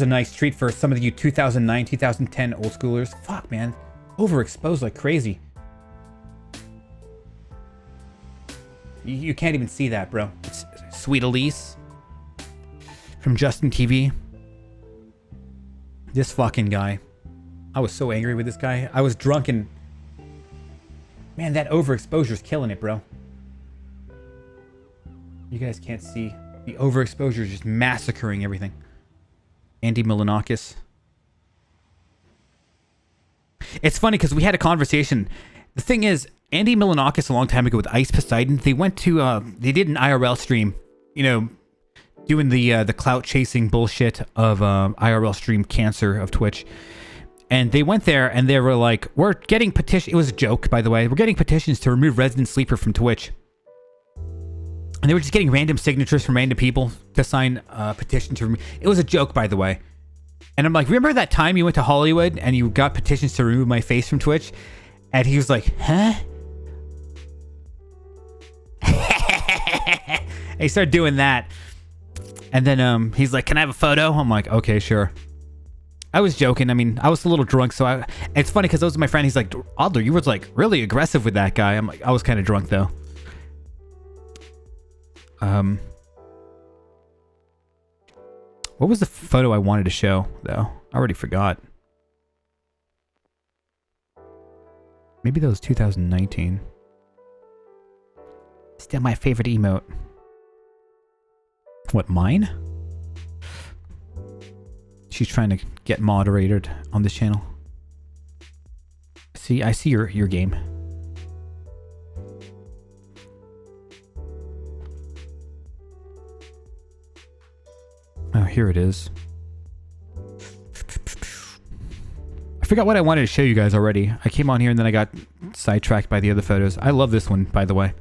Speaker 1: a nice treat for some of you 2009, 2010 old schoolers. Fuck, man. Overexposed like crazy. You can't even see that, bro. It's Sweet Elise from Justin TV. This fucking guy. I was so angry with this guy. I was drunk and... Man, that overexposure's killing it, bro. You guys can't see. The overexposure is just massacring everything. Andy Milanakis. It's funny because we had a conversation. The thing is, Andy Milanakis a long time ago with Ice Poseidon, they went to, they did an IRL stream, you know, doing the clout chasing bullshit of IRL stream cancer of Twitch. And they went there and they were like, we're getting petition. It was a joke, by the way. We're getting petitions to remove Resident Sleeper from Twitch. And they were just getting random signatures from random people to sign a petition to remove. It was a joke, by the way. And I'm like, remember that time you went to Hollywood and you got petitions to remove my face from Twitch? And he was like, huh? And he started doing that. And then he's like, can I have a photo? I'm like, okay, sure. I was joking. I mean, I was a little drunk, so it's funny because those are my friend. He's like, Oddler, you were like really aggressive with that guy. I'm like, I was kind of drunk though. What was the photo I wanted to show though? I already forgot. Maybe that was 2019. Still my favorite emote. What, mine? She's trying to get moderated on this channel. See, I see your game. Oh, here it is. I forgot what I wanted to show you guys already. I came on here and then I got sidetracked by the other photos. I love this one, by the way.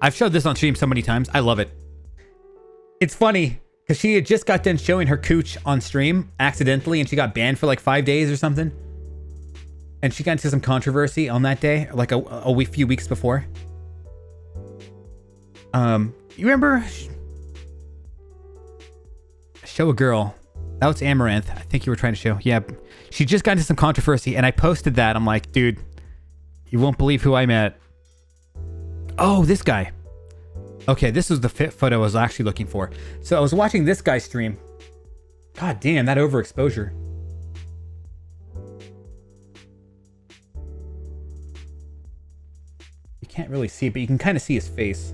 Speaker 1: I've showed this on stream so many times. I love it. It's funny. Because she had just got done showing her cooch on stream accidentally and she got banned for like 5 days or something. And she got into some controversy on that day, like a few weeks before. You remember? Show a girl. That was Amaranth. I think you were trying to show. Yeah. She just got into some controversy and I posted that. I'm like, dude, you won't believe who I met. Oh, this guy. Okay, this was the photo I was actually looking for. So I was watching this guy stream. God damn, that overexposure. You can't really see it, but you can kind of see his face.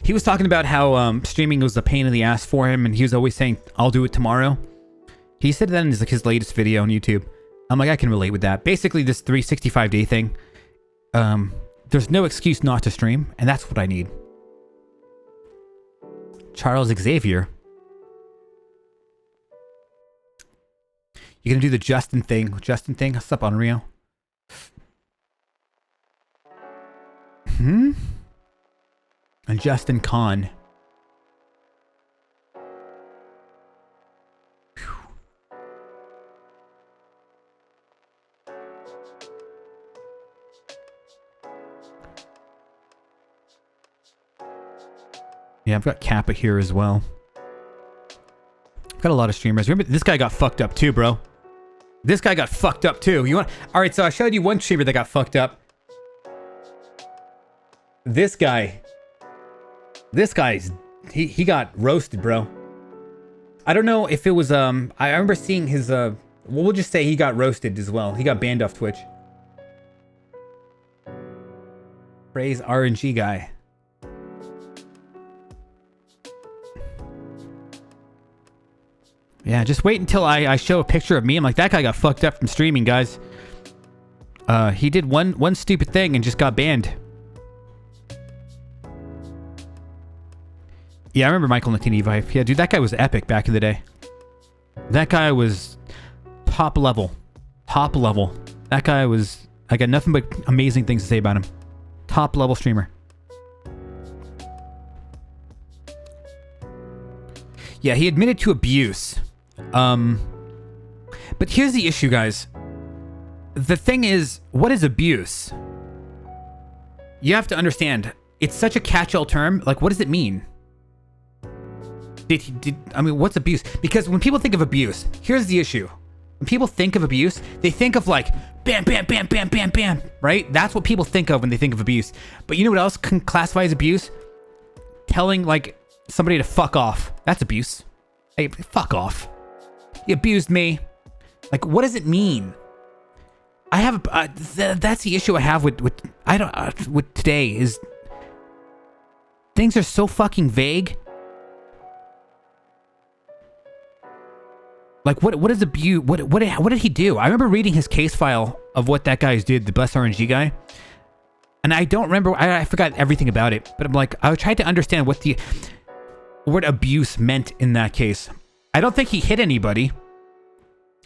Speaker 1: He was talking about how streaming was a pain in the ass for him, and he was always saying, I'll do it tomorrow. He said that in his latest video on YouTube. I'm like, I can relate with that. Basically, this 365-day thing. There's no excuse not to stream, and that's what I need. Charles Xavier. You gonna do the Justin thing? Justin thing? What's up, Unreal? And Justin Khan. Yeah, I've got Kappa here as well. I've got a lot of streamers. Remember, this guy got fucked up too, bro. This guy got fucked up too. You want? All right, so I showed you one streamer that got fucked up. This guy's he got roasted, bro. I don't know if it was I remember seeing his well, we'll just say he got roasted as well. He got banned off Twitch. Praise RNG guy. Yeah, just wait until I show a picture of me. I'm like, that guy got fucked up from streaming, guys. He did one stupid thing and just got banned. Yeah, I remember Michael Natini Vive. Yeah, dude, that guy was epic back in the day. That guy was top level. Top level. That guy was... I got nothing but amazing things to say about him. Top level streamer. Yeah, he admitted to abuse. But here's the issue, guys. The thing is, what is abuse? you have to understand, it's such a catch-all term. Like, what does it mean? I mean, what's abuse? Because when people think of abuse, here's the issue. When people think of abuse, they think of like, bam, bam, bam, bam, bam, bam, right? That's what people think of when they think of abuse. But you know what else can classify as abuse? Telling like somebody to fuck off. That's abuse. Hey, fuck off. You abused me. Like, what does it mean? I have that's the issue I have with with today is things are so fucking vague. Like, what is abuse? What did he do? I remember reading his case file of what that guy did, the Bless RNG guy, and I don't remember. I forgot everything about it. But I'm like, I tried to understand what the word abuse meant in that case. I don't think he hit anybody.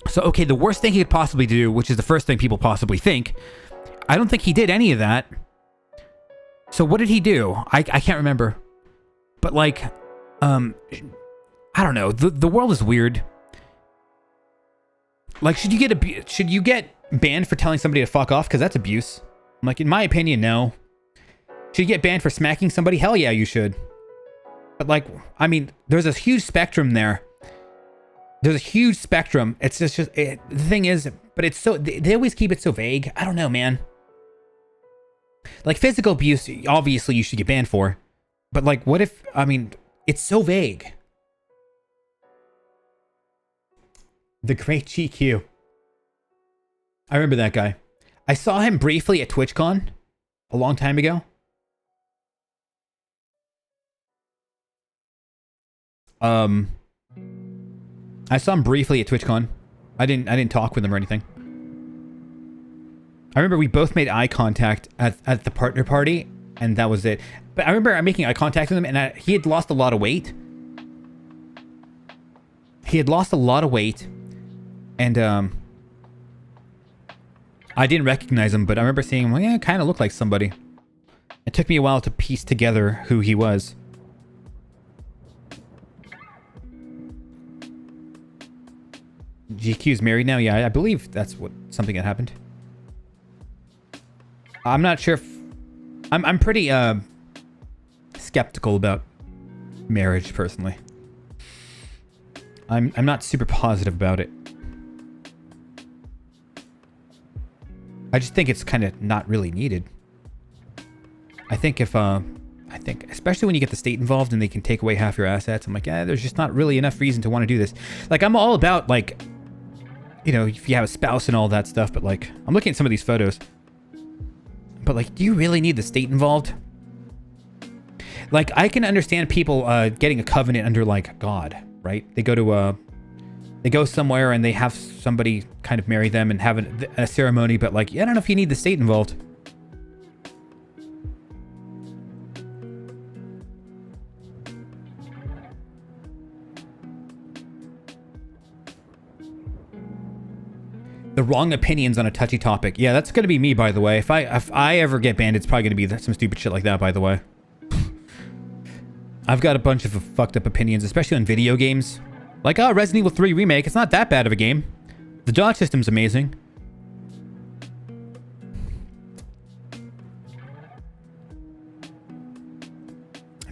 Speaker 1: So okay, the worst thing he could possibly do, which is the first thing people possibly think, I don't think he did any of that. So what did he do? I can't remember. But like, I don't know. The world is weird. Like, should you get banned for telling somebody to fuck off? Because that's abuse. Like, in my opinion, no. Should you get banned for smacking somebody? Hell yeah, you should. But like, I mean, there's a huge spectrum there. There's a huge spectrum. It's just the thing is, but it's so, they always keep it so vague. I don't know, man. Like, physical abuse, obviously you should get banned for. But like, what if, I mean, it's so vague. The great GQ. I remember that guy. I saw him briefly at TwitchCon a long time ago. I saw him briefly at TwitchCon. I didn't talk with him or anything. I remember we both made eye contact at the partner party, and that was it. But I remember making eye contact with him, and he had lost a lot of weight. And I didn't recognize him, but I remember seeing him. Well, yeah, kind of looked like somebody. It took me a while to piece together who he was. GQ's married now? Yeah, I believe that's something that happened. I'm not sure if... I'm pretty skeptical about marriage, personally. I'm not super positive about it. I just think it's kind of not really needed. I think especially when you get the state involved and they can take away half your assets, I'm like, yeah, there's just not really enough reason to want to do this. Like, I'm all about, like, you know, if you have a spouse and all that stuff, but like, I'm looking at some of these photos. But like, do you really need the state involved? Like, I can understand people getting a covenant under like God, right? They go somewhere and they have somebody kind of marry them and have a ceremony, but like, I don't know if you need the state involved. The wrong opinions on a touchy topic. Yeah, that's gonna be me, by the way. If I ever get banned, it's probably gonna be some stupid shit like that, by the way. I've got a bunch of fucked up opinions, especially on video games. Like, oh, Resident Evil 3 Remake, it's not that bad of a game. The dodge system's amazing.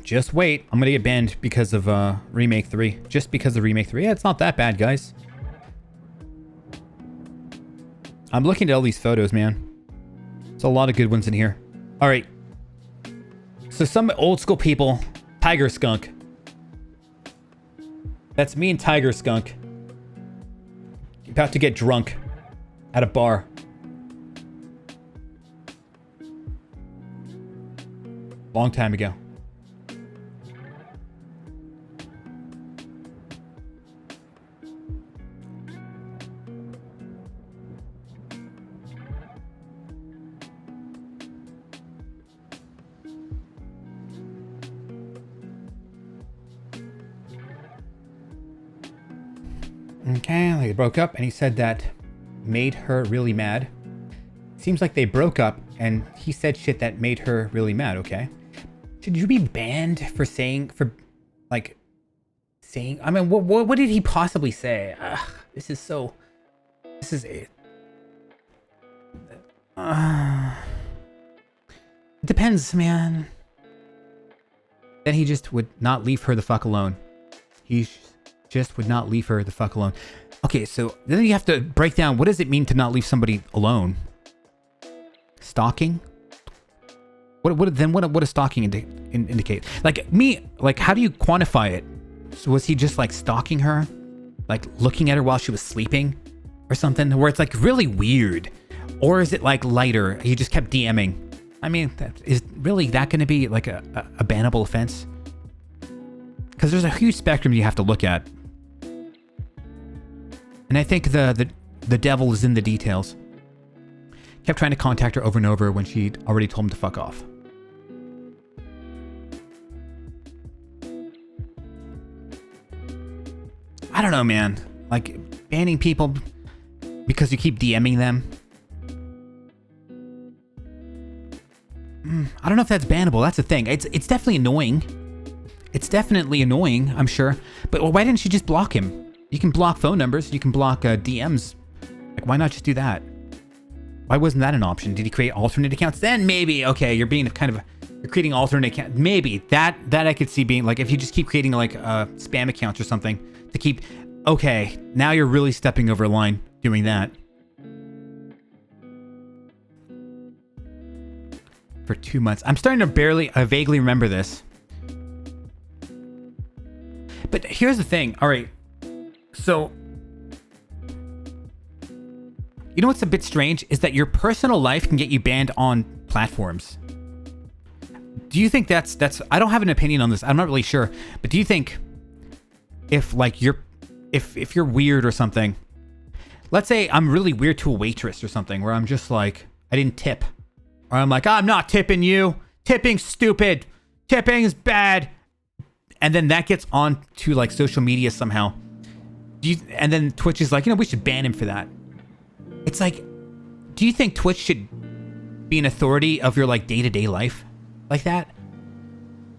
Speaker 1: Just wait. I'm gonna get banned because of Remake 3. Just because of Remake 3. Yeah, it's not that bad, guys. I'm looking at all these photos, man. There's a lot of good ones in here. Alright. So some old school people. Tiger Skunk. That's me and Tiger Skunk. About to get drunk. At a bar. Long time ago. Okay, they broke up, and he said that made her really mad. Seems like they broke up, and he said shit that made her really mad, okay? Should you be banned for saying, I mean, what did he possibly say? This is it. It depends, man. Then he just would not leave her the fuck alone. He just would not leave her the fuck alone. Okay, so then you have to break down, what does it mean to not leave somebody alone? Stalking? What does stalking indicate? Like me, like how do you quantify it? So was he just like stalking her? Like looking at her while she was sleeping or something, where it's like really weird? Or is it like lighter? He just kept DMing. I mean, is really that going to be like a bannable offense? Because there's a huge spectrum you have to look at. And I think the devil is in the details. Kept trying to contact her over and over when she'd already told him to fuck off. I don't know, man. Like, banning people because you keep DMing them. I don't know if that's bannable. That's the thing. It's definitely annoying. It's definitely annoying, I'm sure. But why didn't she just block him? You can block phone numbers. You can block DMs. Like, why not just do that? Why wasn't that an option? Did he create alternate accounts? Then maybe, okay, you're being you're creating alternate accounts. Maybe that I could see being like, if you just keep creating like spam accounts or something to keep, okay, now you're really stepping over a line doing that. For 2 months. I'm starting to vaguely remember this. But here's the thing. All right. So, you know what's a bit strange is that your personal life can get you banned on platforms. Do you think that's I don't have an opinion on this. I'm not really sure. But do you think if like if you're weird or something, let's say I'm really weird to a waitress or something where I'm just like, I didn't tip. Or I'm like, I'm not tipping you. Tipping's stupid. Tipping is bad. And then that gets on to like social media somehow. And then Twitch is like, we should ban him for that. It's like, do you think Twitch should be an authority of your like day-to-day life like that?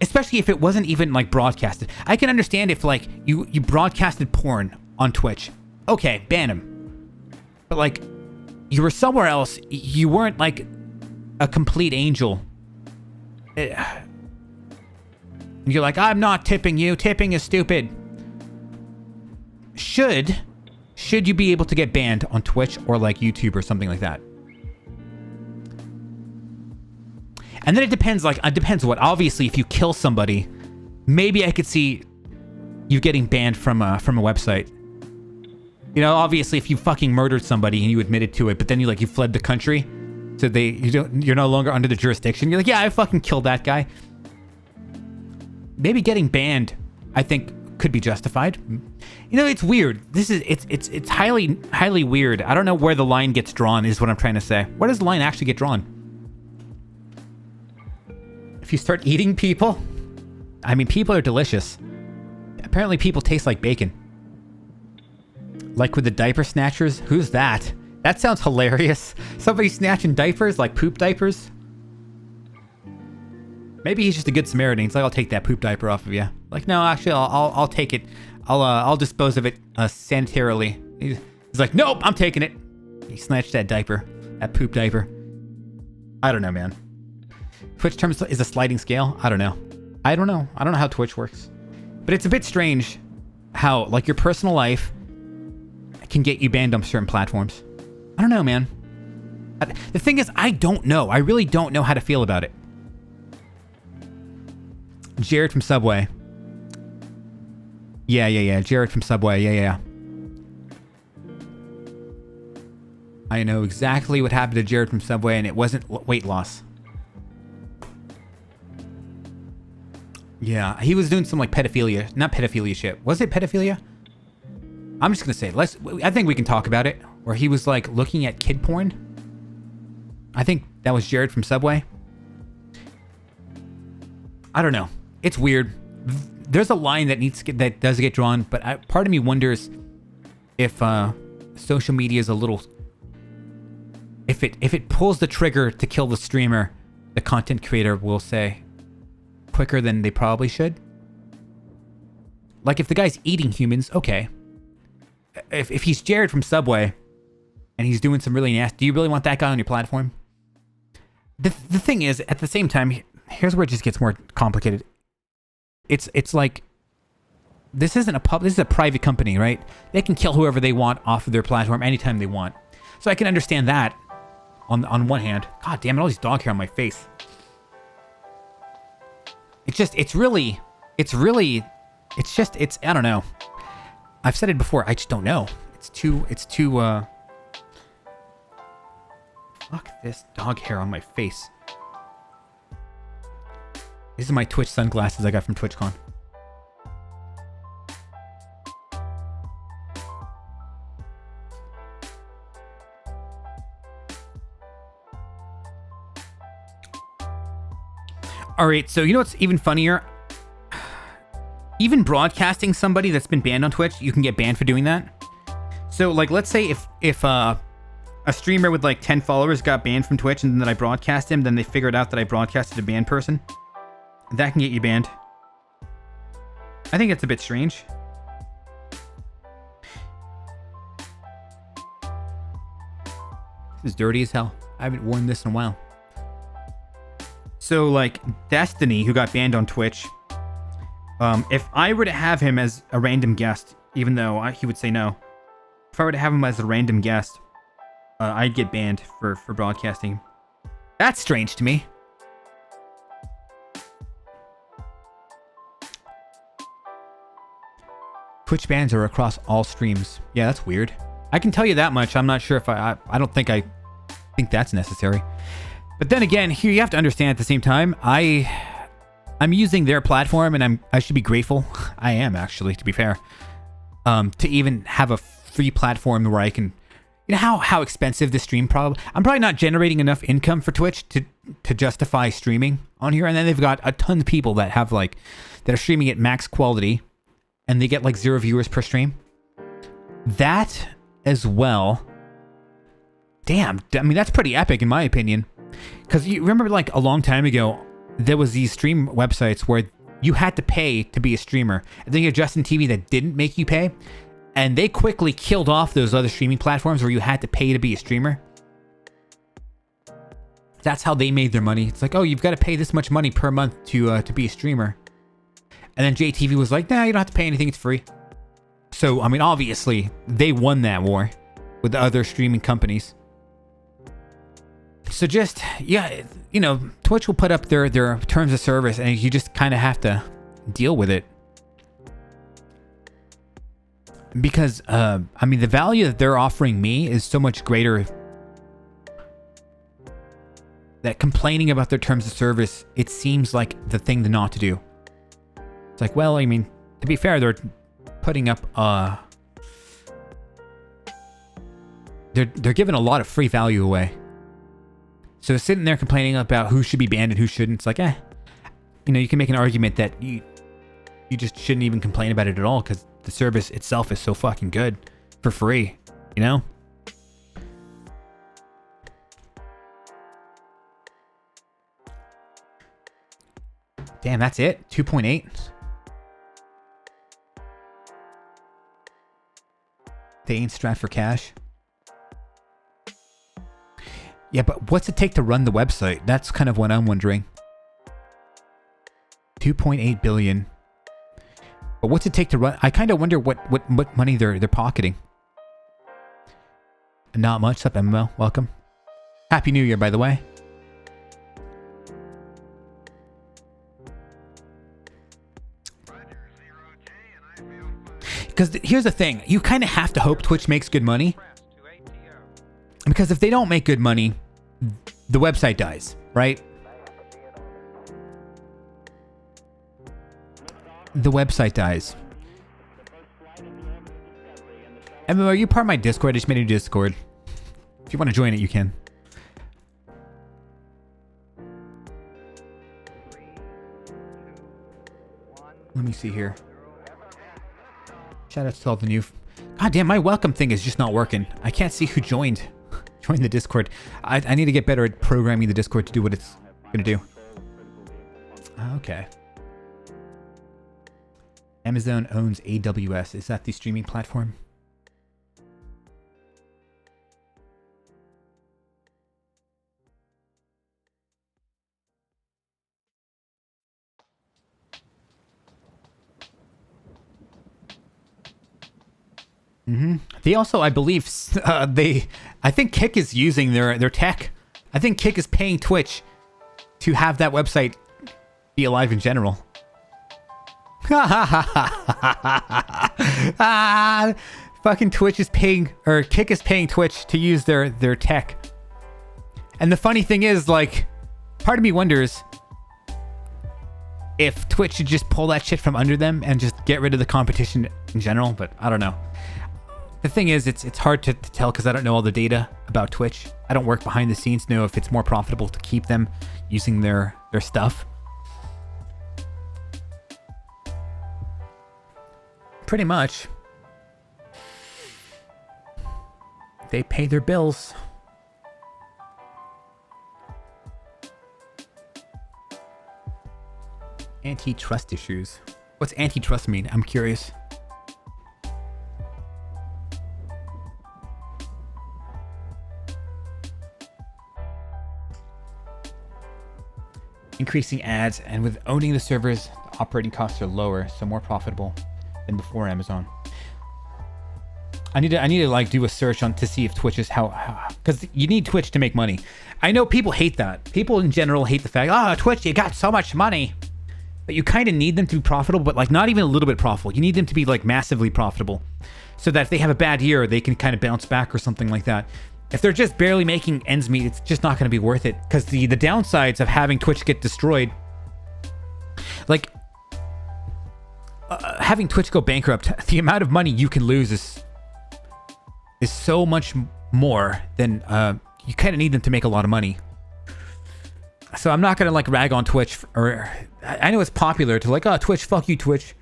Speaker 1: Especially if it wasn't even like broadcasted. I can understand if like you broadcasted porn on Twitch. Okay, ban him. But like, you were somewhere else. You weren't like a complete angel. You're like, I'm not tipping you. Tipping is stupid. Should you be able to get banned on Twitch or like YouTube or something like that? And then it depends what. Obviously, if you kill somebody, maybe I could see you getting banned from a website. Obviously, if you fucking murdered somebody and you admitted to it, but then you fled the country, so you're no longer under the jurisdiction. You're like, yeah, I fucking killed that guy. Maybe getting banned, I think, could be justified. It's weird. It's highly weird. I don't know where the line gets drawn, is what I'm trying to say. Where does the line actually get drawn? If you start eating people, I mean, people are delicious. Apparently people taste like bacon. Like with the diaper snatchers. Who's that? That sounds hilarious. Somebody snatching diapers, like poop diapers. Maybe he's just a good Samaritan. He's like, I'll take that poop diaper off of you. Like, no, actually, I'll take it. I'll dispose of it sanitarily. He's like, nope, I'm taking it. He snatched that diaper, that poop diaper. I don't know, man. Twitch terms is a sliding scale. I don't know. I don't know how Twitch works, but it's a bit strange how like your personal life can get you banned on certain platforms. I don't know, man. The thing is, I don't know. I really don't know how to feel about it. Jared from Subway. Yeah. Jared from Subway. Yeah. I know exactly what happened to Jared from Subway, and it wasn't weight loss. Yeah, he was doing some like pedophilia. Not pedophilia shit. Was it pedophilia? I'm just gonna say, I think we can talk about it. Where he was like looking at kid porn. I think that was Jared from Subway. I don't know. It's weird. There's a line that does get drawn, but part of me wonders if social media is a little. If it pulls the trigger to kill the streamer, the content creator will say quicker than they probably should. Like if the guy's eating humans, okay. If he's Jared from Subway and he's doing some really nasty, do you really want that guy on your platform? The thing is, at the same time, here's where it just gets more complicated. It's like, this isn't this is a private company, right? They can kill whoever they want off of their platform anytime they want. So I can understand that on one hand. God damn it, all these dog hair on my face. It's really, I don't know. I've said it before, I just don't know. It's too, fuck this dog hair on my face. These are my Twitch sunglasses I got from TwitchCon. Alright, so you know what's even funnier? Even broadcasting somebody that's been banned on Twitch, you can get banned for doing that. So, like, let's say if a streamer with like 10 followers got banned from Twitch and then I broadcast him, then they figured out that I broadcasted a banned person. That can get you banned. I think it's a bit strange. This is dirty as hell. I haven't worn this in a while. So, like, Destiny, who got banned on Twitch, if I were to have him as a random guest, even though he would say no, if I were to have him as a random guest, I'd get banned for broadcasting. That's strange to me. Twitch bans are across all streams. Yeah, that's weird. I can tell you that much. I'm not sure if I don't think think that's necessary. But then again, here you have to understand at the same time, I'm using their platform and I should be grateful. I am actually, to be fair. To even have a free platform where I can, you know how expensive the stream I'm probably not generating enough income for Twitch to justify streaming on here. And then they've got a ton of people that have that are streaming at max quality and they get like 0 viewers per stream. That as well. Damn, I mean, that's pretty epic in my opinion. Because you remember like a long time ago, there was these stream websites where you had to pay to be a streamer. And then you had Justin TV that didn't make you pay. And they quickly killed off those other streaming platforms where you had to pay to be a streamer. That's how they made their money. It's like, oh, you've got to pay this much money per month to be a streamer. And then JTV was like, nah, you don't have to pay anything. It's free. So, I mean, obviously, they won that war with the other streaming companies. So just, yeah, you know, Twitch will put up their terms of service and you just kind of have to deal with it. Because, I mean, the value that they're offering me is so much greater that complaining about their terms of service, it seems like the thing not to do. It's like, well, I mean, to be fair, they're putting up, they're giving a lot of free value away. So sitting there complaining about who should be banned and who shouldn't, it's like, you know, you can make an argument that you just shouldn't even complain about it at all because the service itself is so fucking good for free, you know? Damn, that's it? 2.8? They ain't strapped for cash. Yeah, but what's it take to run the website? That's kind of what I'm wondering. 2.8 billion. But what's it take to run? I kind of wonder what money they're pocketing. Not much. Sup, MMO? Welcome. Happy New Year, by the way. Because here's the thing. You kind of have to hope Twitch makes good money. Because if they don't make good money, the website dies, right? The website dies. MMO, are you part of my Discord? I just made a Discord. If you want to join it, you can. Let me see here. Shout out to all the new... God damn, my welcome thing is just not working. I can't see who joined the Discord. I need to get better at programming the Discord to do what it's going to do. Okay. Amazon owns AWS. Is that the streaming platform? They also, I believe, I think Kick is using their tech. I think Kick is paying Twitch to have that website be alive in general. Fucking Twitch is paying, or Kick is paying Twitch to use their tech. And the funny thing is, like, part of me wonders if Twitch should just pull that shit from under them and just get rid of the competition in general, but I don't know. The thing is, it's hard to tell because I don't know all the data about Twitch. I don't work behind the scenes to know if it's more profitable to keep them using their stuff. Pretty much. They pay their bills. Antitrust issues. What's antitrust mean? I'm curious. Increasing ads, and with owning the servers, the operating costs are lower, so more profitable than before Amazon. I need to like do a search on to see if Twitch is how because you need Twitch to make money. I know people hate that. People in general hate the fact, oh, Twitch, you got so much money. But you kind of need them to be profitable, but like not even a little bit profitable. You need them to be like massively profitable so that if they have a bad year, they can kind of bounce back or something like that. If they're just barely making ends meet, it's just not going to be worth it because the downsides of having Twitch get destroyed, like having Twitch go bankrupt, the amount of money you can lose is so much more than you kind of need them to make a lot of money. So I'm not going to like rag on Twitch, or I know it's popular to like, oh, Twitch, fuck you, Twitch.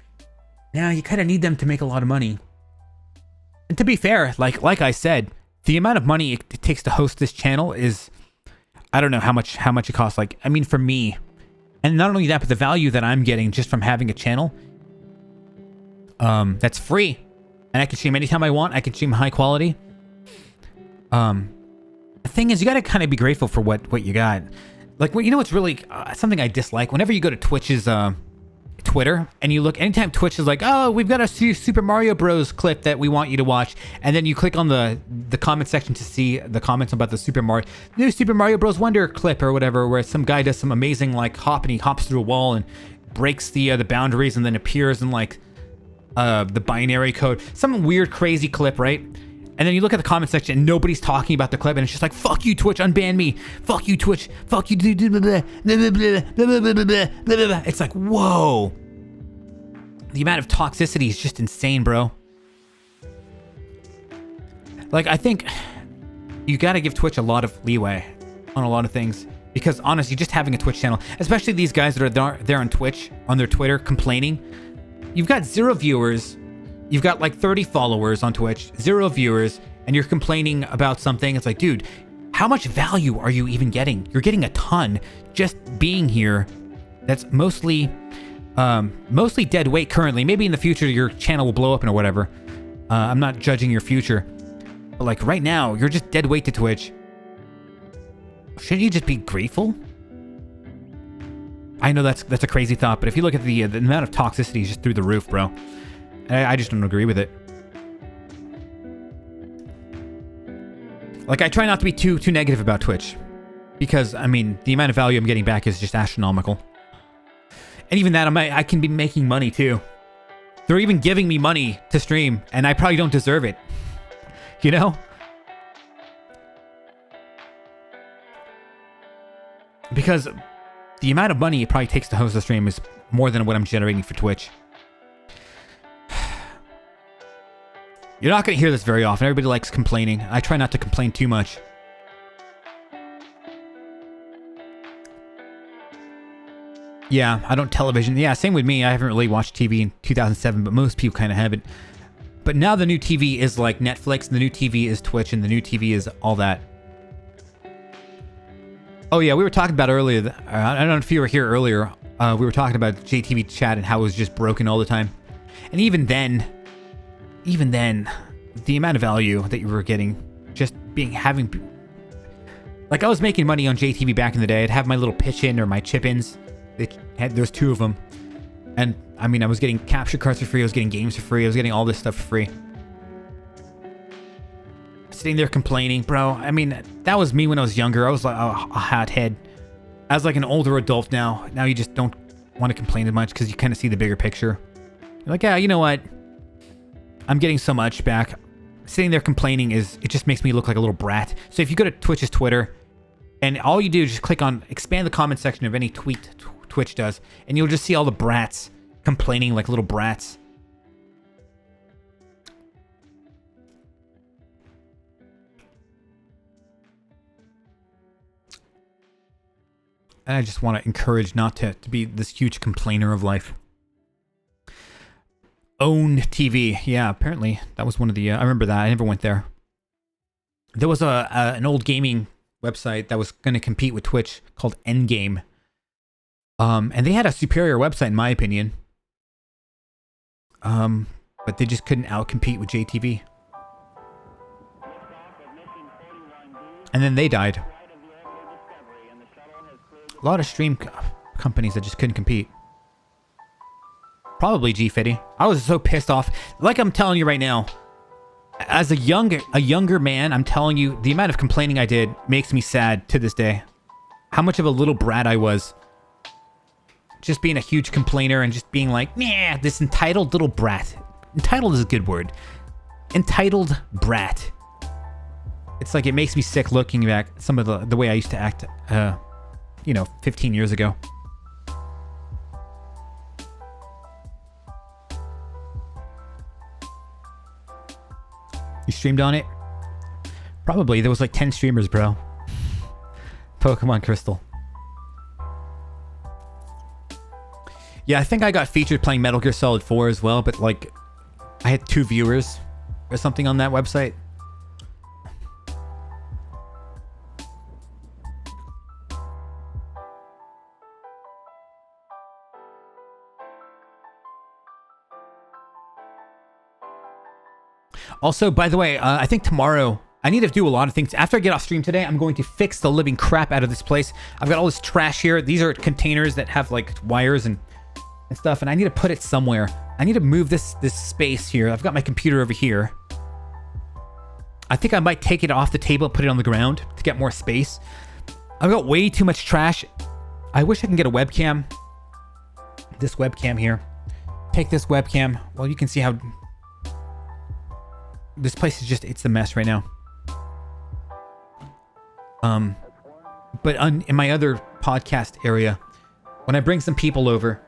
Speaker 1: Now you kind of need them to make a lot of money. And to be fair, like I said, the amount of money it takes to host this channel is, I don't know how much it costs. Like, I mean, for me, and not only that, but the value that I'm getting just from having a channel, that's free, and I can stream anytime I want. I can stream high quality. The thing is, you got to kind of be grateful for what you got. Like, you know what's really something I dislike? Whenever you go to Twitch's Twitter and you look, anytime Twitch is like, oh, we've got a Super Mario Bros. Clip that we want you to watch, and then you click on the comment section to see the comments about the new Super Mario Bros. Wonder clip or whatever, where some guy does some amazing like hop and he hops through a wall and breaks the boundaries and then appears in like the binary code, some weird crazy clip, right? And then you look at the comment section and nobody's talking about the clip, and it's just like, fuck you, Twitch, unban me. Fuck you, Twitch. Fuck you. It's like, whoa. The amount of toxicity is just insane, bro. Like, I think you got to give Twitch a lot of leeway on a lot of things. Because honestly, just having a Twitch channel, especially these guys that are there on Twitch, on their Twitter, complaining, you've got 0 viewers. You've got like 30 followers on Twitch, 0 viewers, and you're complaining about something. It's like, dude, how much value are you even getting? You're getting a ton just being here. That's mostly dead weight currently. Maybe in the future your channel will blow up or whatever. I'm not judging your future. But like right now, you're just dead weight to Twitch. Shouldn't you just be grateful? I know that's a crazy thought, but if you look at the amount of toxicity is just through the roof, bro. I just don't agree with it. Like, I try not to be too negative about Twitch. Because, I mean, the amount of value I'm getting back is just astronomical. And even that, I can be making money, too. They're even giving me money to stream, and I probably don't deserve it. You know? Because the amount of money it probably takes to host a stream is more than what I'm generating for Twitch. You're not going to hear this very often. Everybody likes complaining. I try not to complain too much. Yeah, I don't television. Yeah, same with me. I haven't really watched TV in 2007, but most people kind of haven't. But now the new TV is like Netflix, and the new TV is Twitch, and the new TV is all that. Oh yeah, we were talking about earlier. I don't know if you were here earlier. We were talking about JTV chat and how it was just broken all the time. And even then, the amount of value that you were getting, just having, like I was making money on JTV back in the day. I'd have my little pitch in or my chip ins. There's 2 of them, and I mean, I was getting capture cards for free. I was getting games for free. I was getting all this stuff for free. sitting there complaining, bro. I mean, that was me when I was younger. I was like a hothead. As like an older adult now you just don't want to complain as much because you kind of see the bigger picture. You're like, yeah, you know what? I'm getting so much back. Sitting there complaining it just makes me look like a little brat. So if you go to Twitch's Twitter, and all you do is just click on expand the comment section of any tweet Twitch does, and you'll just see all the brats complaining like little brats. And I just want to encourage not to be this huge complainer of life. Own TV. Yeah, apparently that was one of the... I remember that. I never went there. There was an old gaming website that was going to compete with Twitch called Endgame. And they had a superior website, in my opinion. But they just couldn't outcompete with JTV. And then they died. A lot of stream companies that just couldn't compete. Probably G50. I was so pissed off. Like I'm telling you right now, as a younger man, I'm telling you, the amount of complaining I did makes me sad to this day. How much of a little brat I was. Just being a huge complainer and just being like, nah, this entitled little brat. Entitled is a good word. Entitled brat. It's like it makes me sick looking back some of the way I used to act, 15 years ago. You streamed on it? Probably. There was like 10 streamers, bro. Pokemon Crystal. Yeah, I think I got featured playing Metal Gear Solid 4 as well, but like I had 2 viewers or something on that website. Also, by the way, I think tomorrow I need to do a lot of things. After I get off stream today, I'm going to fix the living crap out of this place. I've got all this trash here. These are containers that have like wires and stuff, and I need to put it somewhere. I need to move this space here. I've got my computer over here. I think I might take it off the table and put it on the ground to get more space. I've got way too much trash. I wish I can get a webcam. This webcam here. Take this webcam. Well, you can see how... This place is just, it's a mess right now. But in my other podcast area, when I bring some people over,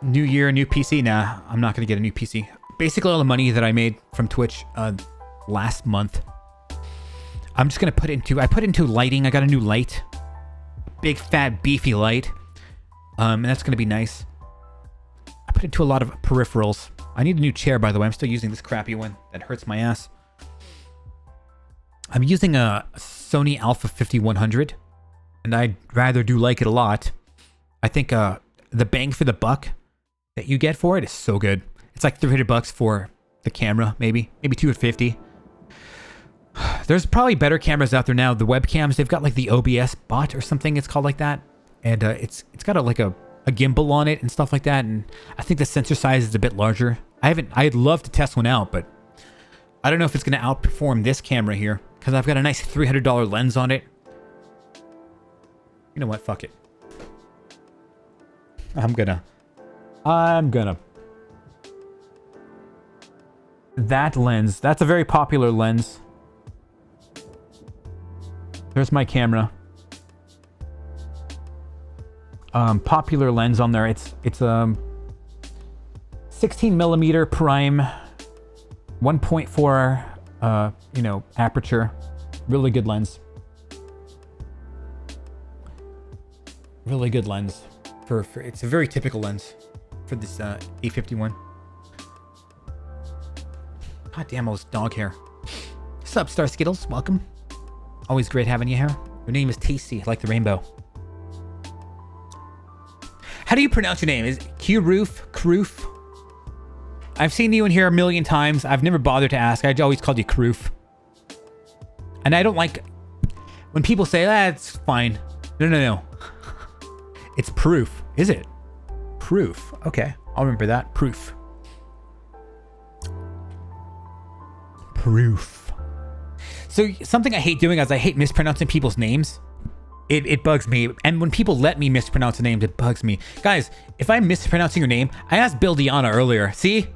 Speaker 1: new year, new PC. Nah, I'm not going to get a new PC. Basically all the money that I made from Twitch last month, I'm just going to put into, I put into lighting. I got a new light. Big, fat, beefy light. And that's going to be nice. I put into a lot of peripherals. I need a new chair, by the way. I'm still using this crappy one that hurts my ass. I'm using a Sony Alpha 5100, and I rather do like it a lot. I think the bang for the buck that you get for it is so good. It's like $300 for the camera, maybe $250. There's probably better cameras out there now. The webcams, they've got like the OBS bot or something. It's called like that, and it's got a gimbal on it and stuff like that, and I think the sensor size is a bit larger. I'd love to test one out, but I don't know if it's going to outperform this camera here, because I've got a nice $300 lens on it. You know what? Fuck it. I'm gonna. That lens, that's a very popular lens. There's my camera. Popular lens on there. It's 16 millimeter prime, 1.4 aperture. Really good lens. Really good lens for it's a very typical lens for this A51. God damn, all this dog hair. Sup, Star Skittles? Welcome. Always great having you here. Your name is Tasty, like the rainbow. How do you pronounce your name? Is it Q-Roof? Kroof? I've seen you in here a million times. I've never bothered to ask. I always called you Kroof. And I don't like... When people say, it's fine. No. It's Proof. Is it? Proof. Okay. I'll remember that. Proof. Proof. So something I hate doing is I hate mispronouncing people's names. It bugs me. And when people let me mispronounce a name, it bugs me. Guys, if I'm mispronouncing your name, I asked Bill Diana earlier. See?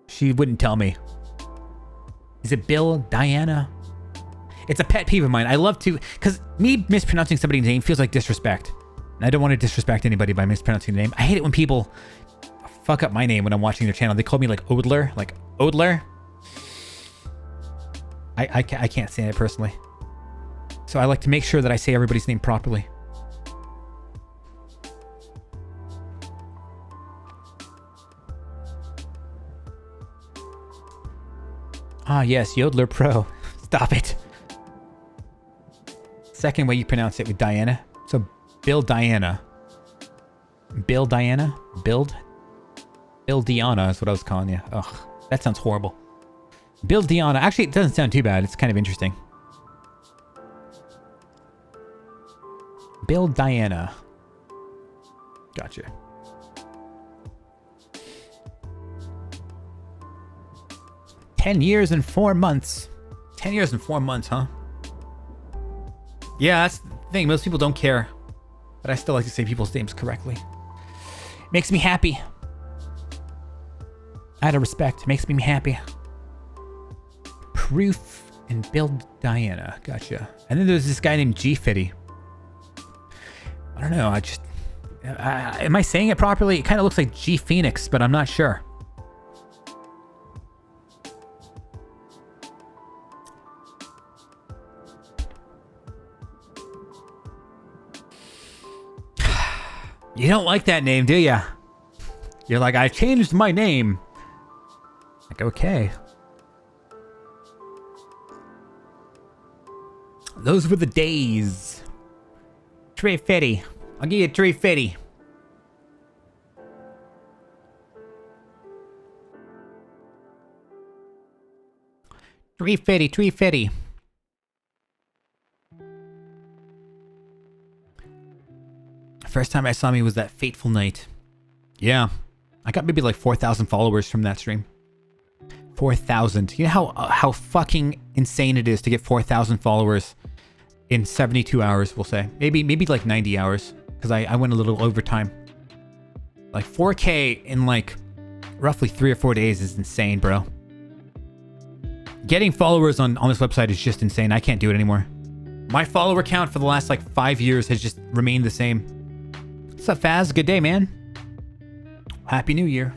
Speaker 1: She wouldn't tell me. Is it Bill Diana? It's a pet peeve of mine. I love to, because me mispronouncing somebody's name feels like disrespect. And I don't want to disrespect anybody by mispronouncing the name. I hate it when people fuck up my name when I'm watching their channel. They call me like Oddler. Like Oddler. I can't stand it personally. So I like to make sure that I say everybody's name properly. Ah, yes, OddlerPro. Stop it. Second way you pronounce it with Diana. So, Bill Diana. Bill Diana? Bill Diana is what I was calling you. Ugh, that sounds horrible. Bill Diana. Actually, it doesn't sound too bad. It's kind of interesting. Bill Diana. Gotcha. $10 years and 4 months. 10 years and 4 months, huh? Yeah, that's the thing. Most people don't care. But I still like to say people's names correctly. Makes me happy. Out of respect. Makes me happy. Proof and Bill Diana. Gotcha. And then there's this guy named G Fitty. I don't know. Am I saying it properly? It kind of looks like G Phoenix, but I'm not sure. You don't like that name, do ya? You're like, I changed my name. Like, okay. Those were the days. $350. I'll give you $350. $350. First time I saw me was that fateful night. Yeah. I got maybe like 4,000 followers from that stream. 4,000. You know how fucking insane it is to get 4,000 followers in 72 hours, we'll say. Maybe like 90 hours. Because I went a little overtime. Like 4K in like roughly 3 or 4 days is insane, bro. Getting followers on this website is just insane. I can't do it anymore. My follower count for the last like 5 years has just remained the same. What's up, Faz? Good day, man. Happy New Year.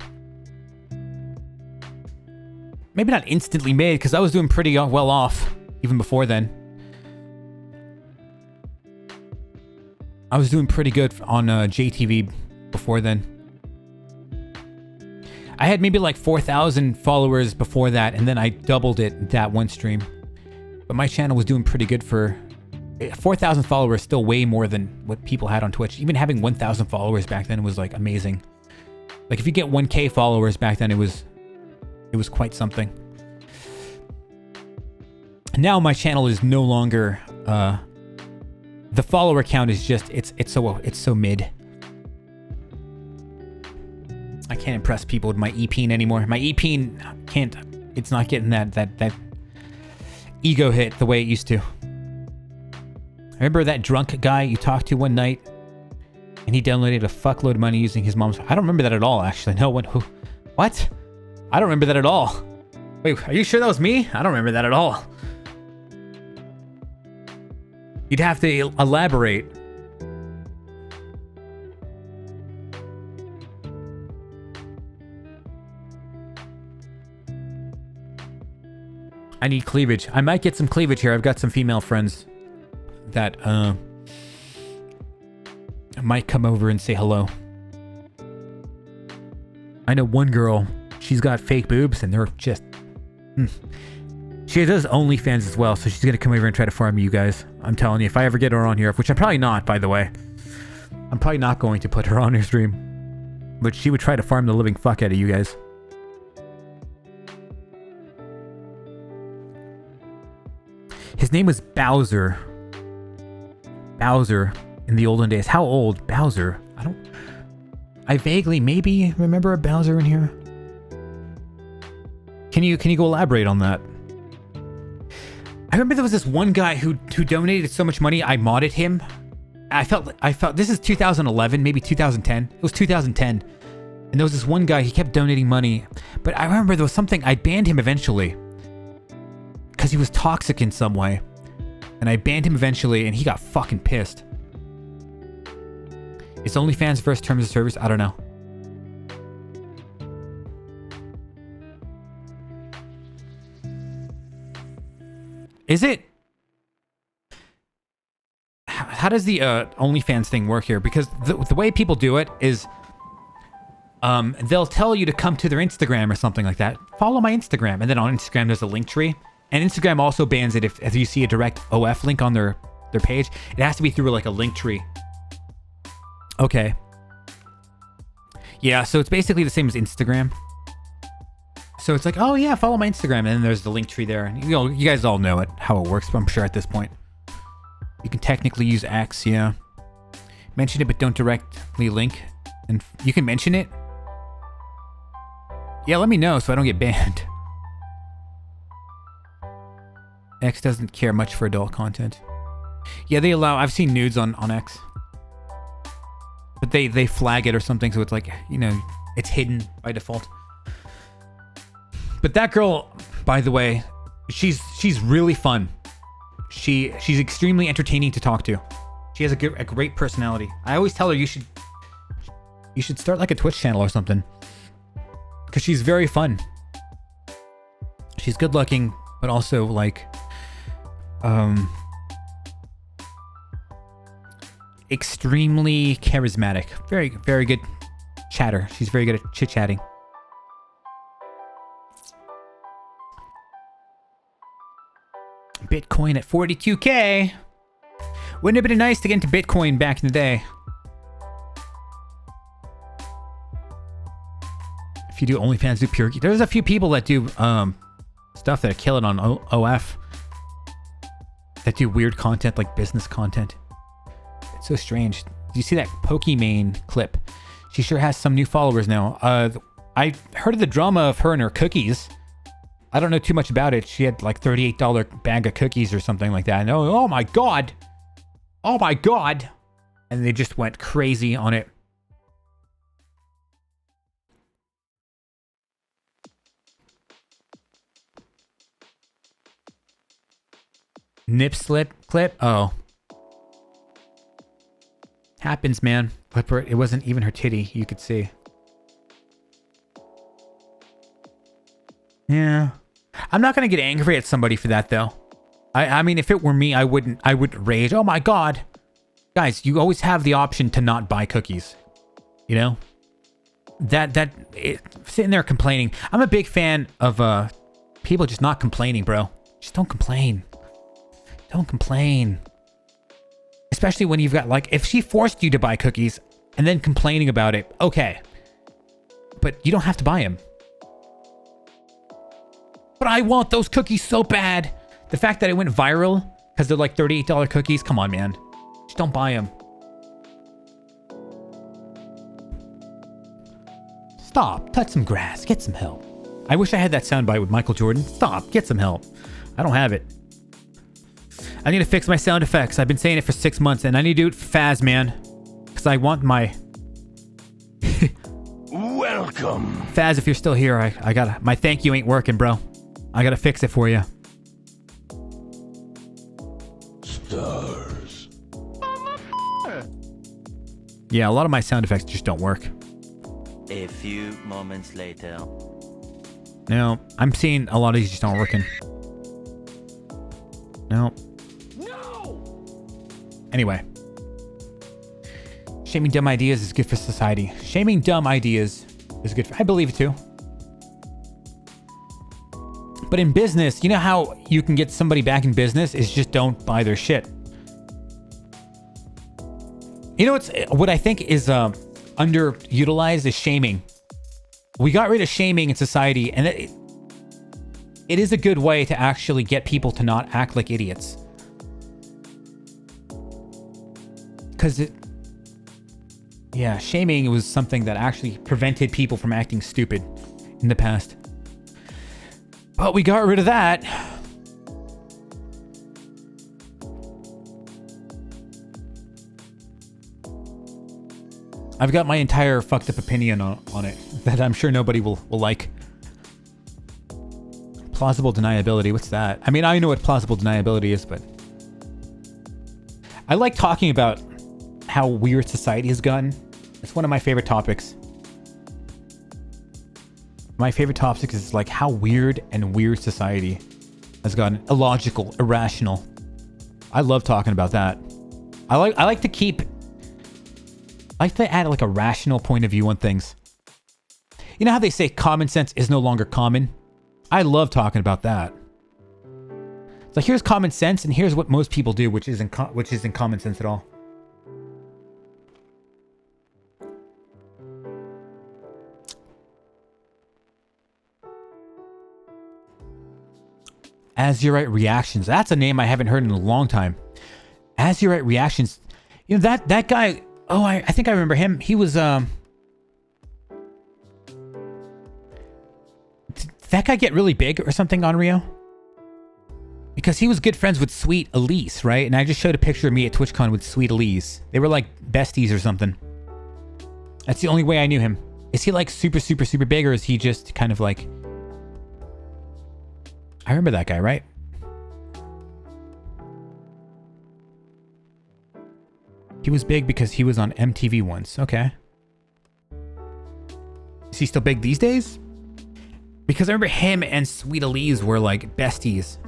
Speaker 1: Maybe not instantly made, because I was doing pretty well off even before then. I was doing pretty good on JTV before then. I had maybe like 4,000 followers before that, and then I doubled it that one stream. But my channel was doing pretty good for... 4,000 followers, still way more than what people had on Twitch. Even having 1,000 followers back then was like amazing. Like if you get 1K followers back then, it was quite something. Now my channel is no longer the follower count is just it's so mid. I can't impress people with my EP anymore. My EP can't, it's not getting that ego hit the way it used to. Remember that drunk guy you talked to one night? And he donated a fuckload of money using his mom's... I don't remember that at all, actually. No one... Who? What? I don't remember that at all. Wait, are you sure that was me? I don't remember that at all. You'd have to elaborate. I need cleavage. I might get some cleavage here. I've got some female friends that might come over and say hello. I know one girl, she's got fake boobs and they're just... She does OnlyFans as well, so she's gonna come over and try to farm you guys. I'm telling you, if I ever get her on here, which I'm probably not, by the way. I'm probably not going to put her on her stream. But she would try to farm the living fuck out of you guys. His name was Bowser. Bowser in the olden days. How old? Bowser. I don't... I vaguely maybe remember a Bowser in here. Can you go elaborate on that? I remember there was this one guy who donated so much money, I modded him. I felt this is 2011, maybe 2010. It was 2010. And there was this one guy, he kept donating money. But I remember there was something, I banned him eventually. Because he was toxic in some way. And I banned him eventually, and he got fucking pissed. Is OnlyFans versus terms of service? I don't know. Is it? How does the OnlyFans thing work here? Because the way people do it is they'll tell you to come to their Instagram or something like that. Follow my Instagram. And then on Instagram, there's a link tree. And Instagram also bans it if you see a direct OF link on their page. It has to be through like a link tree. Okay. Yeah, so it's basically the same as Instagram. So it's like, oh yeah, follow my Instagram. And then there's the link tree there. And you guys all know it, how it works, I'm sure at this point. You can technically use X, yeah. Mention it, but don't directly link. And you can mention it. Yeah, let me know so I don't get banned. X doesn't care much for adult content. Yeah, they allow... I've seen nudes on X. But they flag it or something, so it's like, you know, it's hidden by default. But that girl, by the way, she's really fun. She's extremely entertaining to talk to. She has a great personality. I always tell her you should start like a Twitch channel or something. Because she's very fun. She's good looking, but also like... extremely charismatic. Very, very good chatter. She's very good at chit-chatting. Bitcoin at 42K. Wouldn't it have been nice to get into Bitcoin back in the day? If you do OnlyFans, do pure... There's a few people that do stuff that are killing on OF. That do weird content, like business content. It's so strange. Did you see that Pokimane clip? She sure has some new followers now. I heard of the drama of her and her cookies. I don't know too much about it. She had like $38 bag of cookies or something like that. And oh my god. Oh my god. And they just went crazy on it. Nip slip clip? Oh. Happens, man. It wasn't even her titty, you could see. Yeah. I'm not gonna get angry at somebody for that though. I mean, if it were me, I wouldn't rage. Oh my god. Guys, you always have the option to not buy cookies. You know? Sitting there complaining. I'm a big fan of people just not complaining, bro. Just don't complain. Don't complain. Especially when you've got, like, if she forced you to buy cookies and then complaining about it, okay. But you don't have to buy them. But I want those cookies so bad. The fact that it went viral because they're like $38 cookies, come on, man. Just don't buy them. Stop. Touch some grass. Get some help. I wish I had that soundbite with Michael Jordan. Stop. Get some help. I don't have it. I need to fix my sound effects. I've been saying it for 6 months, and I need to do it fast, man. Because I want my...
Speaker 3: Welcome.
Speaker 1: Faz, if you're still here, I gotta... My thank you ain't working, bro. I gotta fix it for you.
Speaker 3: Stars.
Speaker 1: Yeah, a lot of my sound effects just don't work.
Speaker 9: A few moments later.
Speaker 1: No, I'm seeing a lot of these just aren't working. No. Anyway. Shaming dumb ideas is good for society. Shaming dumb ideas is good for... I believe it too. But in business, you know how you can get somebody back in business is just don't buy their shit. You know what I think is underutilized is shaming. We got rid of shaming in society, and it is a good way to actually get people to not act like idiots. Because Yeah, shaming was something that actually prevented people from acting stupid in the past. But we got rid of that. I've got my entire fucked up opinion on it that I'm sure nobody will like. Plausible deniability, what's that? I mean, I know what plausible deniability is, but I like talking about how weird society has gotten. It's one of my favorite topics. My favorite topic is like how weird society has gotten. Illogical, irrational. I love talking about that. I like to add like a rational point of view on things. You know how they say common sense is no longer common? I love talking about that. So here's common sense, and here's what most people do, which isn't common sense at all. As You Right Reactions. That's a name I haven't heard in a long time. As You Right Reactions. You know, that guy... Oh, I think I remember him. He was... Did that guy get really big or something on Rio? Because he was good friends with Sweet Elise, right? And I just showed a picture of me at TwitchCon with Sweet Elise. They were like besties or something. That's the only way I knew him. Is he like super, super, super big, or is he just kind of like... I remember that guy, right? He was big because he was on MTV once. Okay. Is he still big these days? Because I remember him and Sweet Elise were like besties.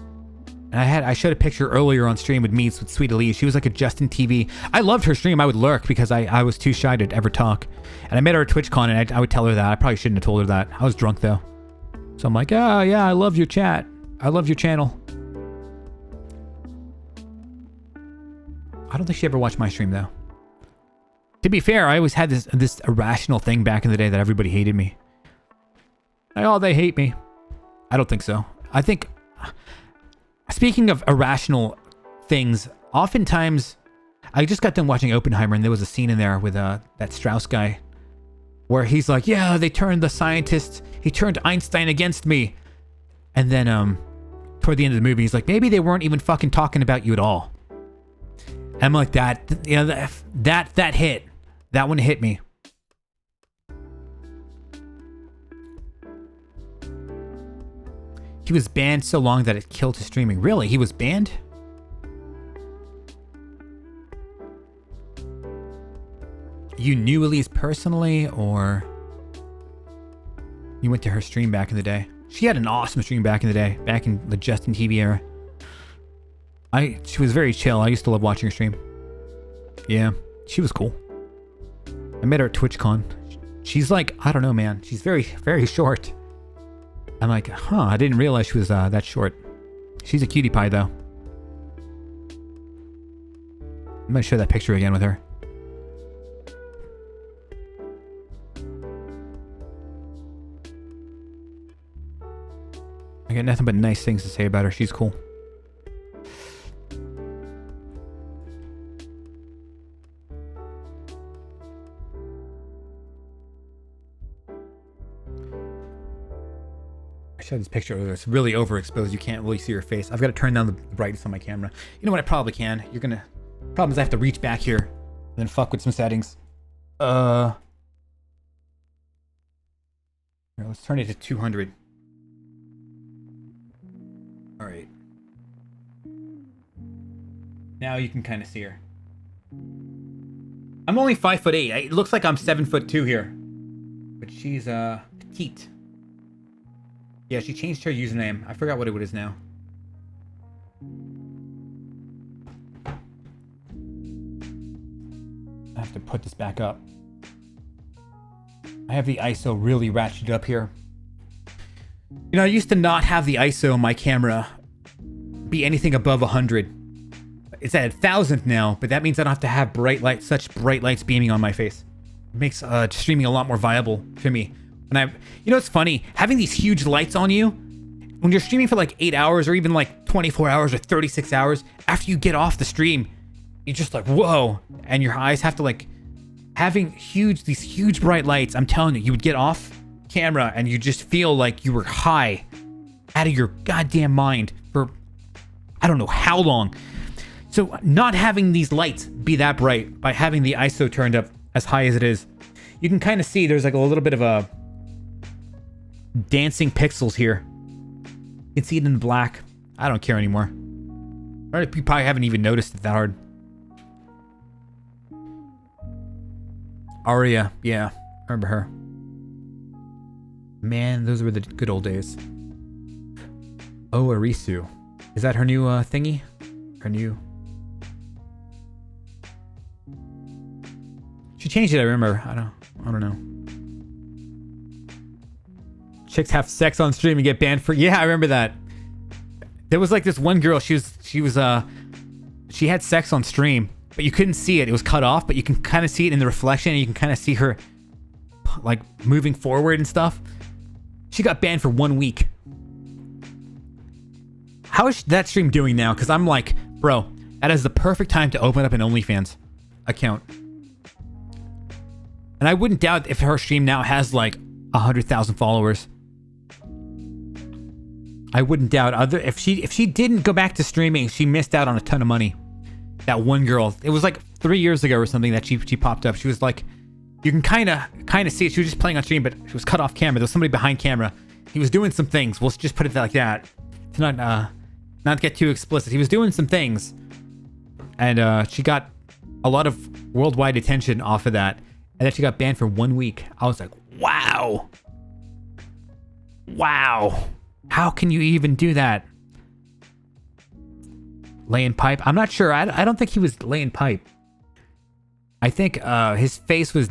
Speaker 1: And I showed a picture earlier on stream with me with Sweet Elise. She was like a Justin TV. I loved her stream. I would lurk because I was too shy to ever talk. And I met her at TwitchCon, and I would tell her that. I probably shouldn't have told her that. I was drunk though. So I'm like, oh yeah, I love your chat. I love your channel. I don't think she ever watched my stream though. To be fair, I always had this irrational thing back in the day that everybody hated me. Like, oh, they hate me. I don't think so. I think, speaking of irrational things, oftentimes, I just got done watching Oppenheimer, and there was a scene in there with that Strauss guy, where he's like, yeah, they turned the scientist, he turned Einstein against me. And then, toward the end of the movie, he's like, maybe they weren't even fucking talking about you at all. And I'm like, that hit. That one hit me. He was banned so long that it killed his streaming. Really? He was banned? You knew Elise personally, or you went to her stream back in the day? She had an awesome stream back in the day, back in the Justin TV era. She was very chill. I used to love watching her stream. Yeah, she was cool. I met her at TwitchCon. She's like, I don't know, man. She's very, very short. I'm like, huh, I didn't realize she was that short. She's a cutie pie, though. I'm gonna show that picture again with her. I got nothing but nice things to say about her. She's cool. I showed this picture earlier. It's really overexposed. You can't really see her face. I've got to turn down the brightness on my camera. You know what? I probably can. Problem is I have to reach back here and then fuck with some settings. Here, let's turn it to 200. All right. Now you can kind of see her. I'm only 5'8". It looks like I'm 7'2" here, but she's petite. Yeah, she changed her username. I forgot what it is now. I have to put this back up. I have the ISO really ratcheted up here. You know, I used to not have the ISO on my camera be anything above 100. It's at 1,000 now, but that means I don't have to have such bright lights beaming on my face. It makes streaming a lot more viable for me. You know, it's funny, having these huge lights on you, when you're streaming for like 8 hours or even like 24 hours or 36 hours, after you get off the stream, you're just like, whoa. And your eyes have to like having these huge bright lights, I'm telling you, you would get off camera and you just feel like you were high out of your goddamn mind for I don't know how long. So not having these lights be that bright, by having the ISO turned up as high as it is, you can kind of see there's like a little bit of a dancing pixels here. You can see it in black. I don't care anymore. You probably haven't even noticed it that hard. Aria, yeah, remember her. Man, those were the good old days. Oh, Arisu. Is that her new thingy? Her new... She changed it, I remember. I don't know. Chicks have sex on stream and get banned for... Yeah, I remember that. There was like this one girl, she had sex on stream, but you couldn't see it. It was cut off, but you can kind of see it in the reflection, and you can kind of see her like moving forward and stuff. She got banned for 1 week. How is that stream doing now? Because I'm like, bro, that is the perfect time to open up an OnlyFans account. And I wouldn't doubt if her stream now has like 100,000 followers. I wouldn't doubt if she didn't go back to streaming, she missed out on a ton of money. That one girl, it was like 3 years ago or something that she popped up. She was like, you can kind of see it. She was just playing on stream, but she was cut off camera. There was somebody behind camera. He was doing some things. We'll just put it like that to not get too explicit. He was doing some things, and she got a lot of worldwide attention off of that. And then she got banned for 1 week. I was like, wow. How can you even do that? Laying pipe? I'm not sure. I don't think he was laying pipe. I think his face was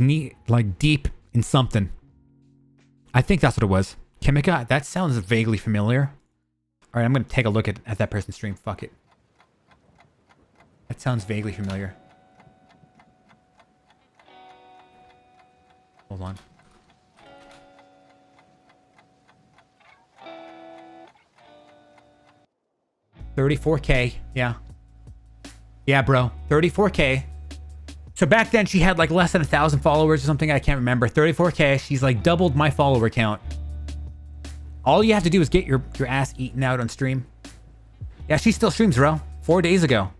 Speaker 1: deep in something. I think that's what it was. Kimika? That sounds vaguely familiar. Alright, I'm going to take a look at that person's stream. Fuck it. That sounds vaguely familiar. Hold on. $34K. Yeah, bro. 34K. So back then she had like less than 1,000 followers or something. I can't remember. 34K. She's like doubled my follower count. All you have to do is get your ass eaten out on stream. Yeah, she still streams, bro. 4 days ago.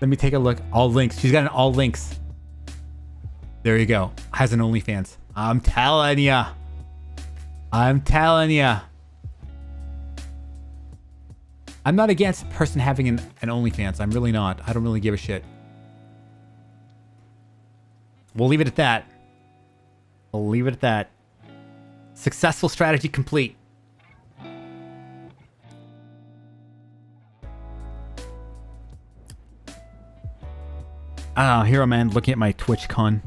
Speaker 1: Let me take a look. All links. She's got an all links. There you go. Has an OnlyFans. I'm telling ya. I'm not against a person having an OnlyFans. I'm really not. I don't really give a shit. We'll leave it at that. Successful strategy complete. Hero Man looking at my Twitch con.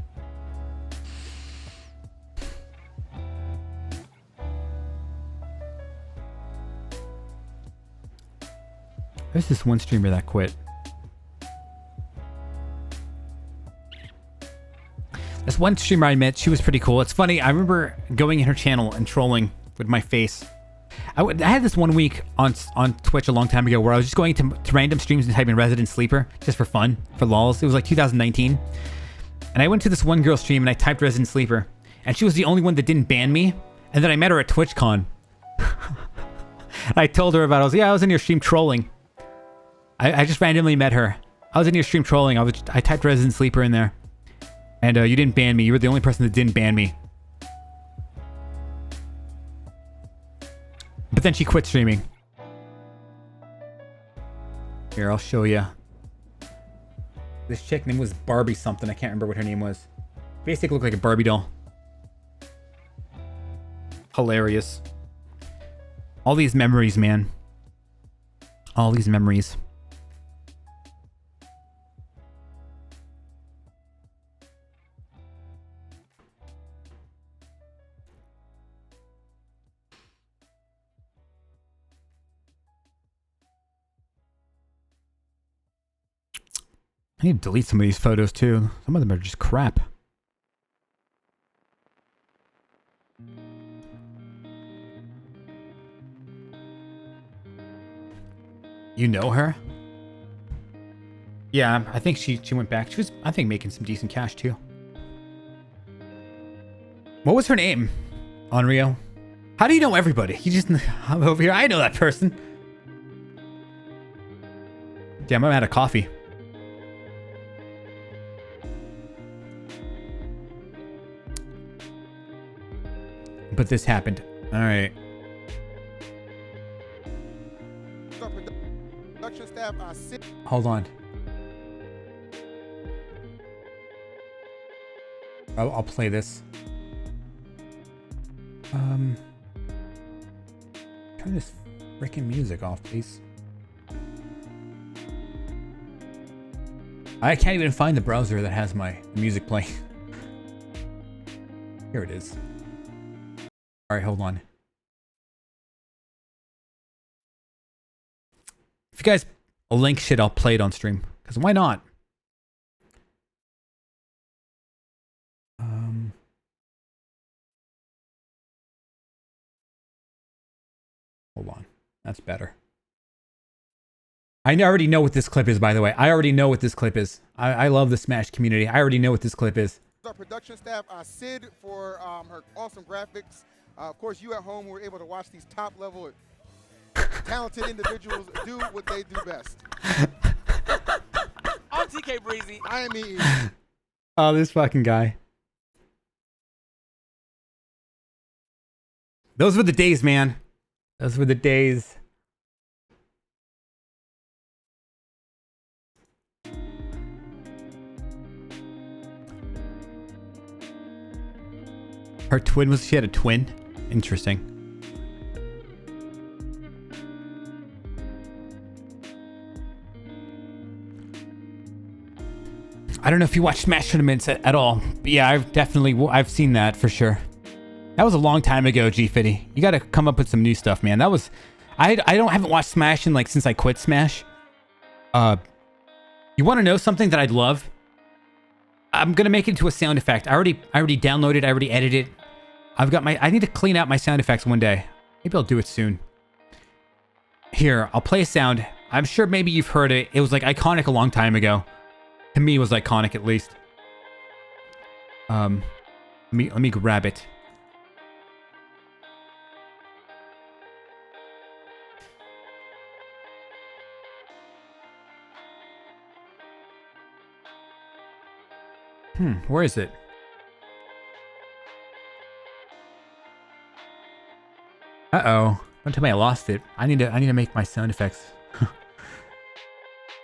Speaker 1: There's this one streamer that quit. This one streamer I met, she was pretty cool. It's funny, I remember going in her channel and trolling with my face. I had this 1 week on Twitch a long time ago where I was just going to random streams and typing Resident Sleeper just for fun, for lols. It was like 2019. And I went to this one girl's stream and I typed Resident Sleeper. And she was the only one that didn't ban me. And then I met her at TwitchCon. I told her about it. I was in your stream trolling. I just randomly met her. I was in your stream trolling. I typed Resident Sleeper in there. And you didn't ban me. You were the only person that didn't ban me. But then she quit streaming. Here, I'll show you. This chick name was Barbie something. I can't remember what her name was. Basically looked like a Barbie doll. Hilarious. All these memories, man. All these memories. I need to delete some of these photos too. Some of them are just crap. You know her? Yeah, I think she went back. She was, I think, making some decent cash too. What was her name? Onryo? How do you know everybody? You just, I'm over here. I know that person. Damn, I'm out of coffee. But this happened. All right. Hold on. I'll play this. Turn this freaking music off, please. I can't even find the browser that has my music playing. Here it is. All right, hold on. If you guys link shit, I'll play it on stream. Because why not? Hold on. That's better. I already know what this clip is, by the way. I already know what this clip is. I love the Smash community. I already know what this clip is.
Speaker 10: Our production staff, Sid, for her awesome graphics. Of course, you at home were able to watch these top-level, talented individuals do what they do best.
Speaker 11: I'm TK Breezy.
Speaker 10: I am E.
Speaker 1: Oh, this fucking guy. Those were the days, man. Those were the days. Her twin was, she had a twin? Interesting. I don't know if you watch Smash tournaments at all. But yeah, I've seen that for sure. That was a long time ago, G50. You got to come up with some new stuff, man. That was, I haven't watched Smash in since I quit Smash. You want to know something that I'd love? I'm gonna make it into a sound effect. I already downloaded. I already edited it. I need to clean out my sound effects one day. Maybe I'll do it soon. Here, I'll play a sound. I'm sure maybe you've heard it. It was iconic a long time ago. To me, it was iconic at least. Let me grab it. Where is it? Uh-oh. Don't tell me I lost it. I need to make my sound effects.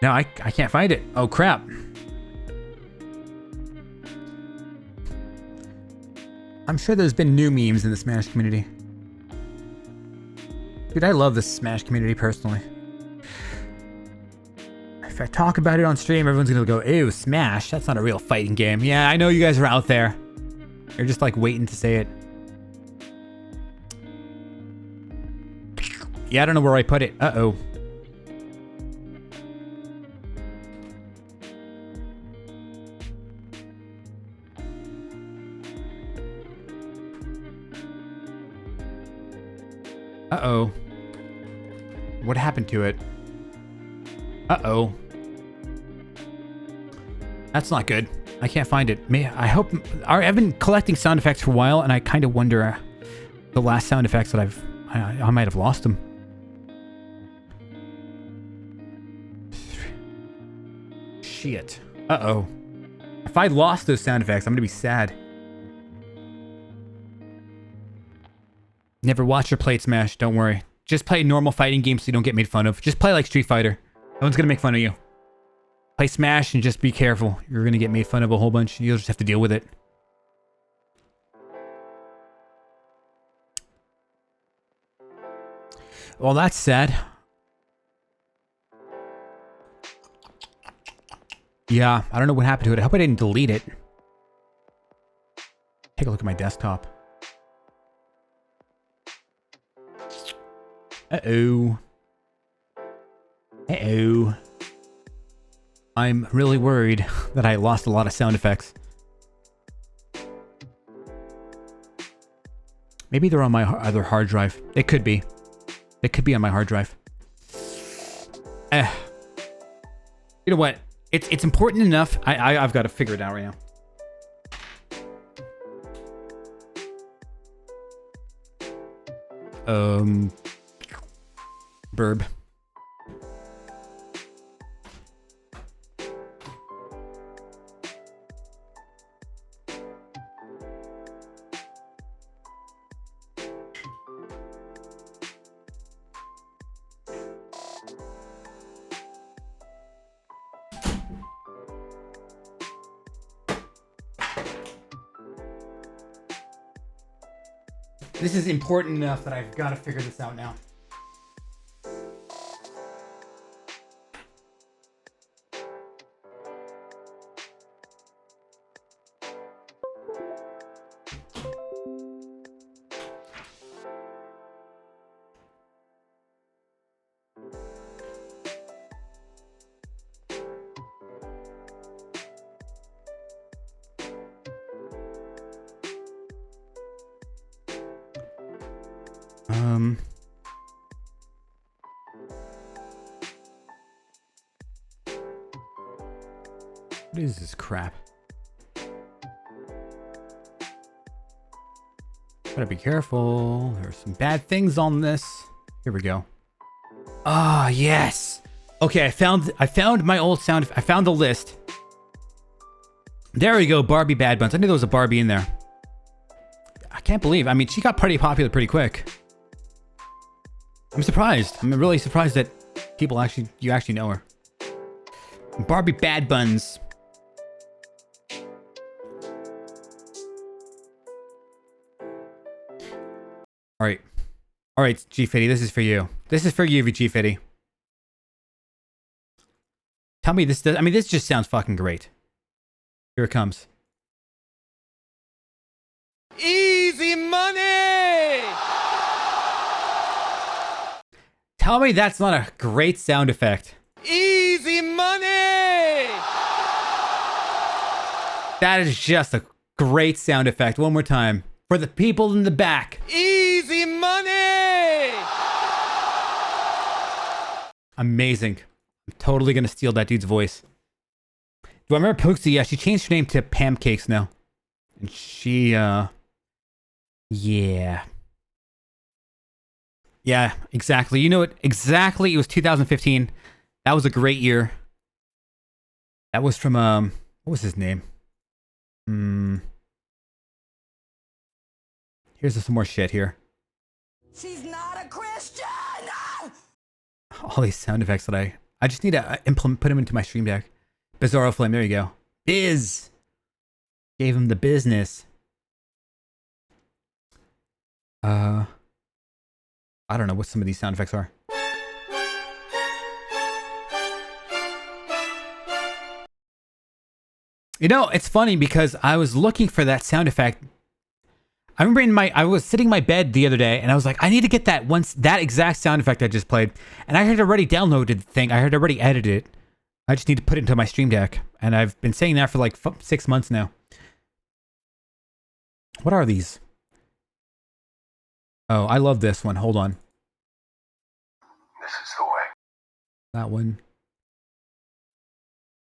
Speaker 1: No, I can't find it. Oh crap. I'm sure there's been new memes in the Smash community. Dude, I love the Smash community personally. If I talk about it on stream, everyone's gonna go, ew, Smash, that's not a real fighting game. Yeah, I know you guys are out there. You're just waiting to say it. Yeah, I don't know where I put it. Uh-oh. Uh-oh. What happened to it? Uh-oh. That's not good. I can't find it. I hope... I've been collecting sound effects for a while, and I kind of wonder the last sound effects that I might have lost them. Shit. Uh-oh. If I lost those sound effects, I'm gonna be sad. Never watched or played Smash, don't worry. Just play normal fighting games so you don't get made fun of. Just play like Street Fighter. No one's gonna make fun of you. Play Smash and just be careful. You're gonna get made fun of a whole bunch. You'll just have to deal with it. Well, that's sad. Yeah, I don't know what happened to it. I hope I didn't delete it. Take a look at my desktop. Uh-oh. Uh-oh. I'm really worried that I lost a lot of sound effects. Maybe they're on my other hard drive. They could be. They could be on my hard drive. You know what? It's important enough. I've got to figure it out right now. Burb. This is important enough that I've got to figure this out now. What is this crap? Gotta be careful. There's some bad things on this. Here we go. Ah, yes. Okay, I found my old sound. I found the list. There we go. Barbie Bad Buns. I knew there was a Barbie in there. I can't believe. I mean, she got pretty popular pretty quick. I'm surprised. I'm really surprised that you actually know her. Barbie Bad Buns. All right, G-Fitty, this is for you. This is for you, G-Fitty. Tell me this does. I mean, this just sounds fucking great. Here it comes. Easy money! Tell me that's not a great sound effect. Easy money! That is just a great sound effect. One more time. For the people in the back. Easy money! Amazing. I'm totally gonna steal that dude's voice. Do I remember Pooksy? Yeah, she changed her name to Pam Cakes now. And she, yeah. Yeah, exactly. You know it. Exactly. It was 2015. That was a great year. That was from, what was his name? Here's some more shit here. She's not a Christian! All these sound effects that I just need to put them into my stream deck. Bizarro Flame, there you go. Biz! Gave him the business. I don't know what some of these sound effects are. You know, it's funny because I was looking for that sound effect. I remember I was sitting in my bed the other day and I was like, I need to get that exact sound effect I just played. And I had already downloaded the thing. I had already edited it. I just need to put it into my stream deck. And I've been saying that for like 6 months now. What are these? Oh, I love this one. Hold on.
Speaker 3: This is the way.
Speaker 1: That one.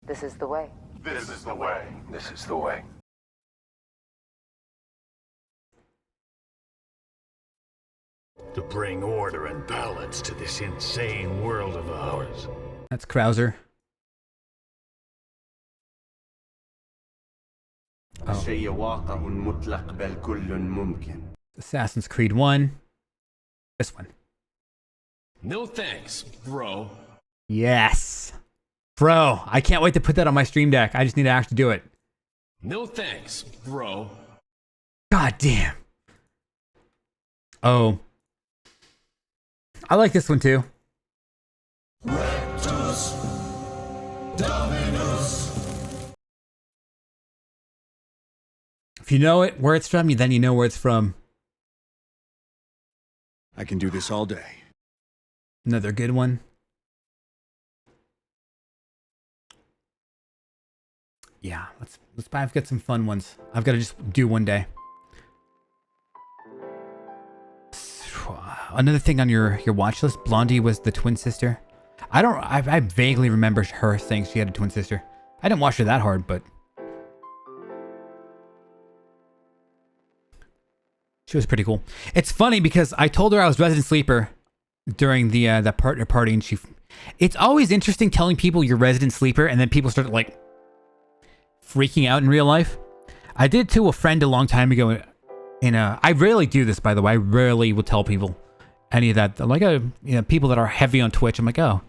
Speaker 11: This is the way.
Speaker 3: This is the way. This is the way.
Speaker 12: To bring order and balance to this insane world of ours.
Speaker 1: That's Krauser. Assassin's Creed 1. This one.
Speaker 12: No thanks, bro.
Speaker 1: Yes. Bro, I can't wait to put that on my stream deck. I just need to actually do it.
Speaker 12: No thanks, bro.
Speaker 1: God damn. Oh. I like this one too.
Speaker 12: Rectus Dominus.
Speaker 1: If you know it, where it's from, then you know where it's from.
Speaker 12: I can do this all day.
Speaker 1: Another good one. Yeah, let's get some fun ones. I've got to just do one day. Another thing on your watch list, Blondie was the twin sister. I vaguely remember her saying she had a twin sister. I didn't watch her that hard, but she was pretty cool. It's funny because I told her I was resident sleeper during the that partner party, and it's always interesting telling people you're resident sleeper, and then people start like freaking out in real life. I did it to a friend a long time ago, and I rarely do this, by the way. I rarely will tell people any of that. Like, people that are heavy on Twitch, I'm like, oh,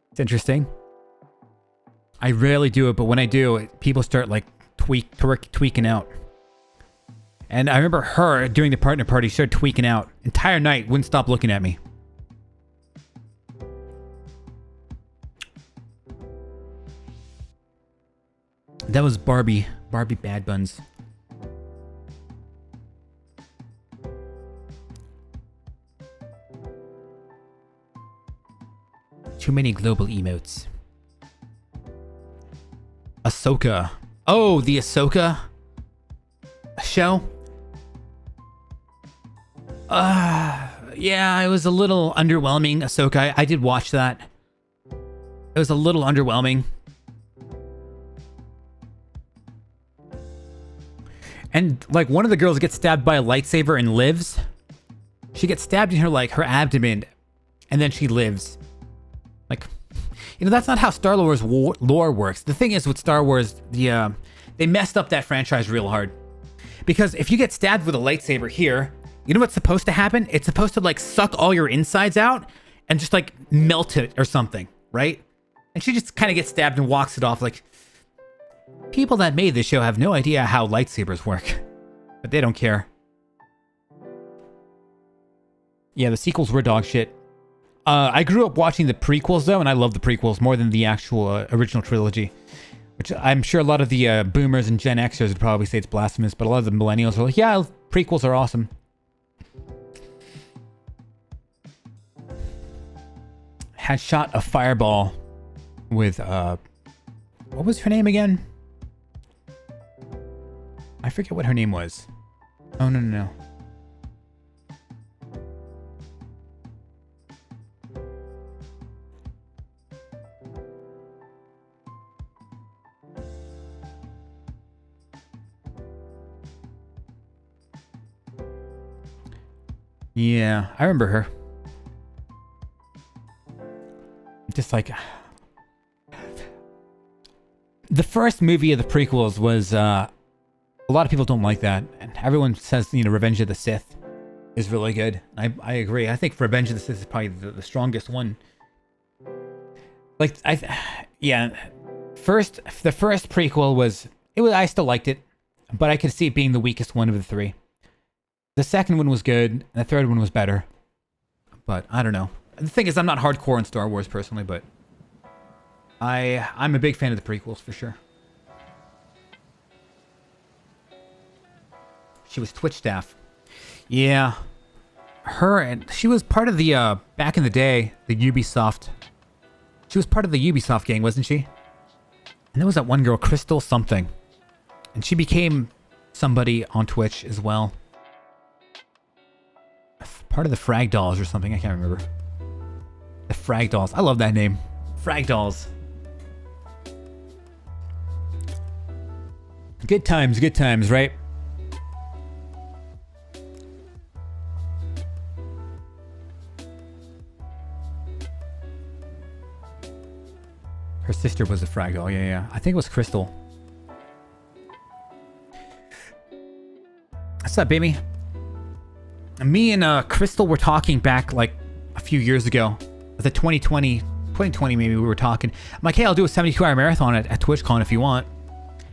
Speaker 1: it's interesting. I rarely do it, but when I do, people start like tweaking out. And I remember her during the partner party started tweaking out. Entire night, wouldn't stop looking at me. That was Barbie Bad Buns. Too many global emotes. Ahsoka. Oh, the Ahsoka show? Yeah, it was a little underwhelming, Ahsoka. I did watch that. It was a little underwhelming. And like one of the girls gets stabbed by a lightsaber and lives. She gets stabbed in her abdomen, and then she lives. Like, that's not how Star Wars lore works. The thing is with Star Wars, they messed up that franchise real hard. Because if you get stabbed with a lightsaber here, you know what's supposed to happen? It's supposed to like suck all your insides out and just like melt it or something, right? And she just kind of gets stabbed and walks it off. Like, people that made this show have no idea how lightsabers work, but they don't care. Yeah, the sequels were dog shit. I grew up watching the prequels though, and I love the prequels more than the actual original trilogy. Which I'm sure a lot of the boomers and Gen Xers would probably say it's blasphemous, but a lot of the millennials are like, yeah, prequels are awesome. Had shot a fireball with, what was her name again? I forget what her name was. Oh, no. Yeah, I remember her. Just like... The first movie of the prequels was, a lot of people don't like that. And everyone says, Revenge of the Sith is really good. I agree. I think Revenge of the Sith is probably the strongest one. Like, yeah. The first prequel was, I still liked it. But I could see it being the weakest one of the three. The second one was good, and the third one was better. But, I don't know. The thing is, I'm not hardcore in Star Wars, personally, but... I'm a big fan of the prequels, for sure. She was Twitch staff. Yeah. She was part of the, back in the day, the Ubisoft... She was part of the Ubisoft gang, wasn't she? And there was that one girl, Crystal something. And she became somebody on Twitch as well. Part of the Frag Dolls or something. I can't remember. The Frag Dolls. I love that name. Frag Dolls. Good times, right? Her sister was a Frag Doll. Yeah. I think it was Crystal. What's up, baby? Me and Crystal were talking back like a few years ago. The 2020 maybe we were talking. I'm like, hey, I'll do a 72-hour marathon at TwitchCon if you want.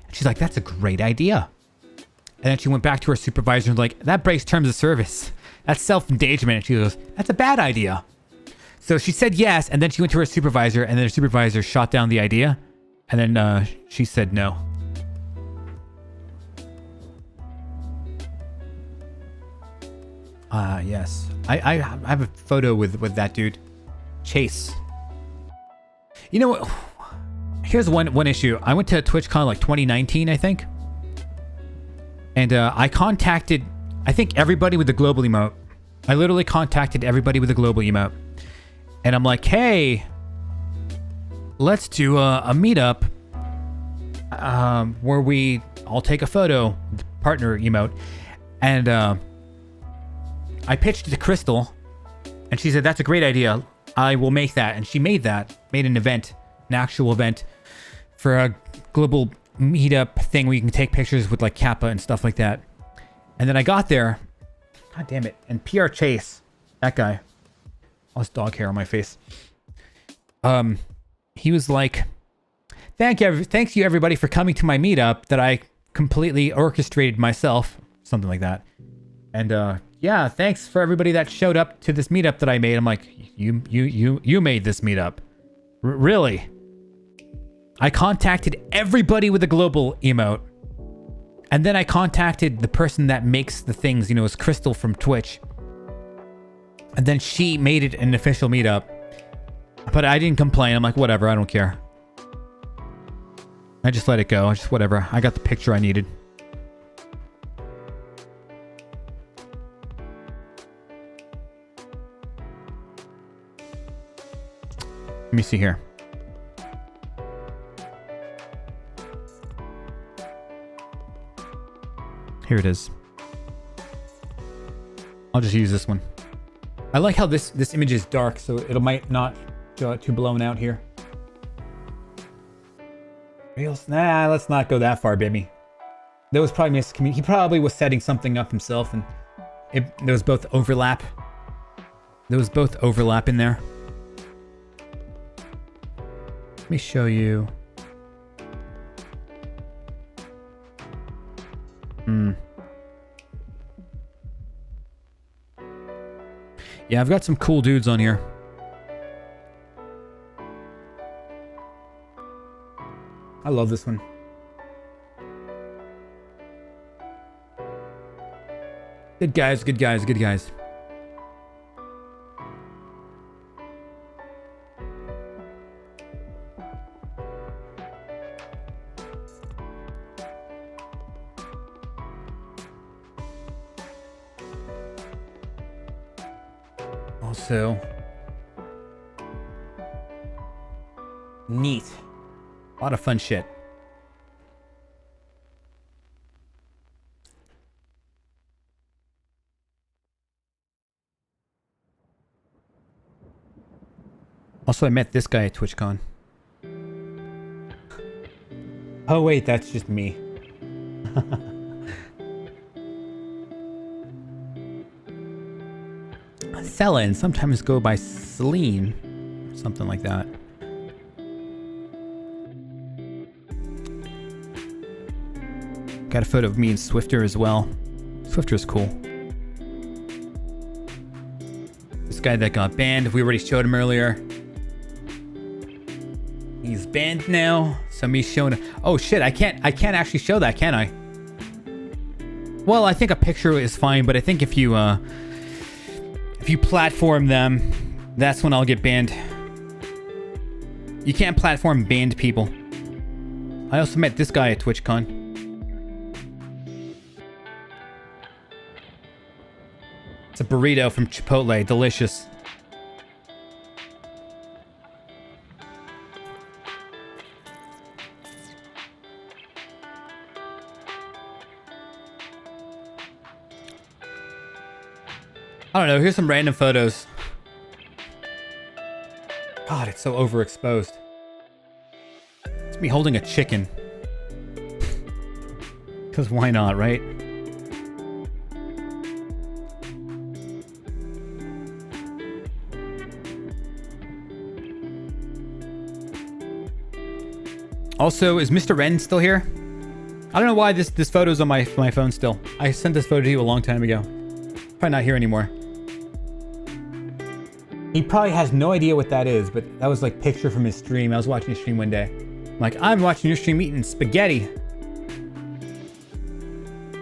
Speaker 1: And she's like, that's a great idea. And then she went back to her supervisor and was like, that breaks terms of service. That's self-engagement. And she goes, that's a bad idea. So she said yes, and then she went to her supervisor, and then her supervisor shot down the idea. And then she said no. Yes. I have a photo with that dude. Chase. You know what? Here's one issue. I went to TwitchCon like 2019, I think. And I contacted, I think, everybody with the global emote. I literally contacted everybody with the global emote. And I'm like, hey, let's do a meetup where we all take a photo, partner emote, and I pitched it to Crystal, and she said, that's a great idea. I will make that. And she made an event, an actual event for a global meetup thing where you can take pictures with like Kappa and stuff like that. And then I got there, god damn it, and PR Chase, that guy, all this dog hair on my face. He was like, thanks you everybody for coming to my meetup that I completely orchestrated myself, something like that. And yeah, thanks for everybody that showed up to this meetup that I made. I'm like, you made this meetup, really? I contacted everybody with a global emote, and then I contacted the person that makes the things. You know, it's Crystal from Twitch, and then she made it an official meetup. But I didn't complain. I'm like, whatever, I don't care. I just let it go. Just whatever. I got the picture I needed. Let me see here. Here it is. I'll just use this one. I like how this image is dark, so it might not go too blown out here. Reels? Nah, let's not go that far, baby. There was probably miscommunication. He probably was setting something up himself, and there was both overlap. There was both overlap in there. Let me show you. Yeah, I've got some cool dudes on here. I love this one. Good guys, good guys, good guys. Also, neat. A lot of fun shit. Also, I met this guy at TwitchCon. Oh wait, that's just me. Selin, sometimes go by Celine, something like that. Got a photo of me and Swifter as well. Swifter's cool. This guy that got banned, we already showed him earlier. He's banned now. So me showing. Oh shit! I can't actually show that, can I? Well, I think a picture is fine, but I think if you platform them, that's when I'll get banned. You can't platform banned people. I also met this guy at TwitchCon. It's a burrito from Chipotle, delicious. I don't know, here's some random photos. God, it's so overexposed. It's me holding a chicken. Because why not, right? Also, is Mr. Ren still here? I don't know why this photo's on my phone still. I sent this photo to you a long time ago. Probably not here anymore. He probably has no idea what that is, but that was like picture from his stream. I was watching his stream one day. I'm like, I'm watching your stream eating spaghetti.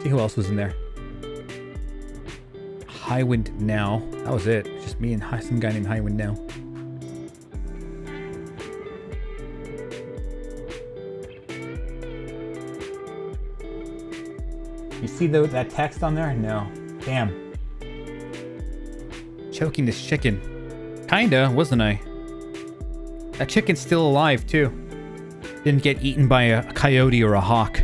Speaker 1: See who else was in there. Highwind Now. That was it. Just me and some guy named Highwind Now. You see that text on there? No. Damn. Choking this chicken. Kinda, wasn't I? That chicken's still alive, too. didn't get eaten by a coyote or a hawk.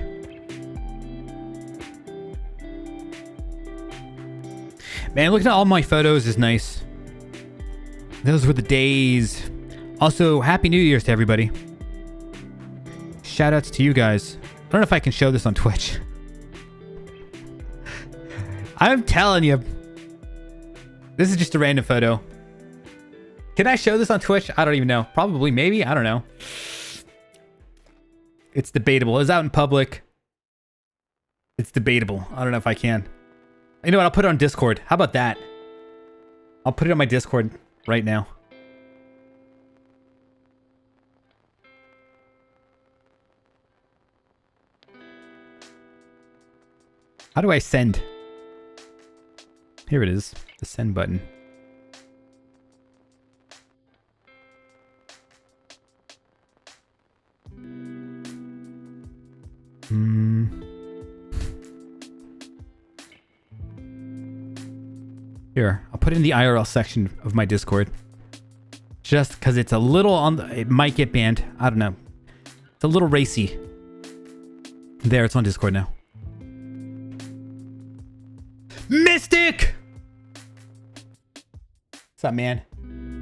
Speaker 1: Man, looking at all my photos is nice. Those were the days. Also, Happy New Year's to everybody. Shoutouts to you guys. I don't know if I can show this on Twitch. I'm telling you. This is just a random photo. Can I show this on Twitch? I don't even know. Probably, maybe. I don't know. It's debatable. It's out in public. It's debatable. I don't know if I can. You know what? I'll put it on Discord. How about that? I'll put it on my Discord right now. How do I send? Here it is. The send button. Here, I'll put it in the IRL section of my Discord. Just because it's a little on the... It might get banned. I don't know. It's a little racy. There, it's on Discord now. Mystic! What's up, man?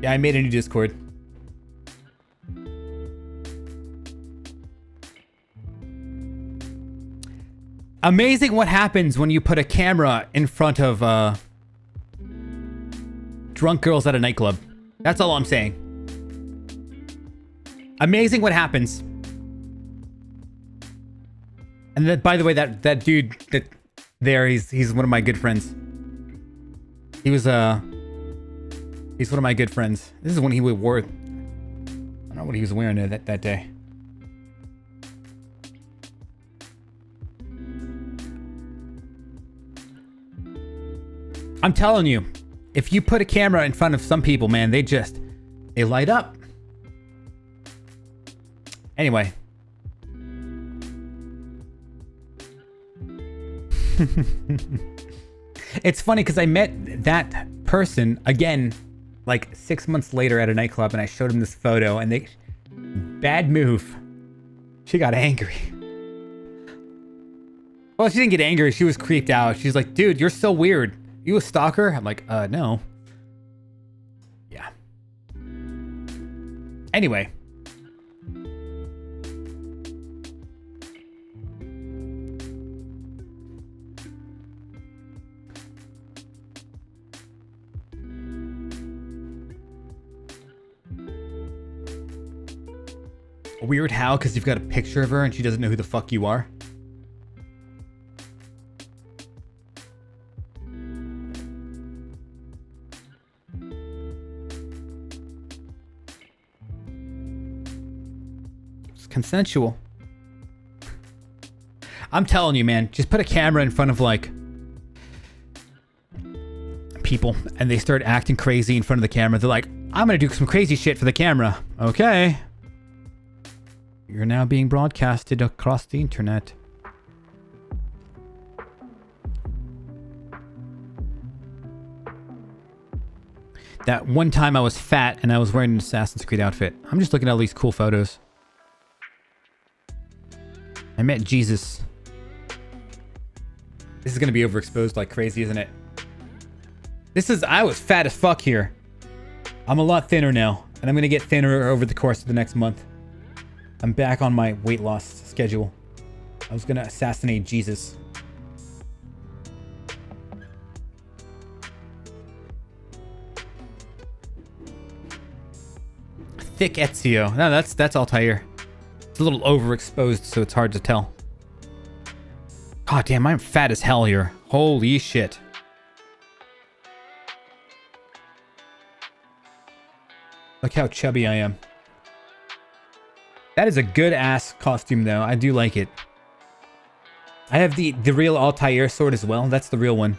Speaker 1: Yeah, I made a new Discord. Amazing what happens when you put a camera in front of drunk girls at a nightclub. That's all I'm saying. Amazing what happens. And then, by the way, that dude that there, he's one of my good friends. He's one of my good friends. This is when he wore. I don't know what he was wearing that day. I'm telling you, if you put a camera in front of some people, man, they light up. Anyway. It's funny because I met that person again like 6 months later at a nightclub, and I showed him this photo, and bad move. She got angry. Well, she didn't get angry. She was creeped out. She's like, dude, you're so weird. You a stalker? I'm like, no. Yeah. Anyway. Weird how? Because you've got a picture of her and she doesn't know who the fuck you are? Consensual. I'm telling you, man, just put a camera in front of like people and they start acting crazy in front of the camera. They're like, I'm gonna do some crazy shit for the camera. Okay. You're now being broadcasted across the internet. That one time I was fat and I was wearing an Assassin's Creed outfit. I'm just looking at all these cool photos. I met Jesus. This is gonna be overexposed like crazy, isn't it? I was fat as fuck here. I'm a lot thinner now, and I'm gonna get thinner over the course of the next month. I'm back on my weight loss schedule. I was gonna assassinate Jesus. Thick Ezio. No, that's Altair. It's a little overexposed, so it's hard to tell. God damn, I'm fat as hell here. Holy shit. Look how chubby I am. That is a good ass costume though. I do like it. I have the real Altair sword as well. That's the real one.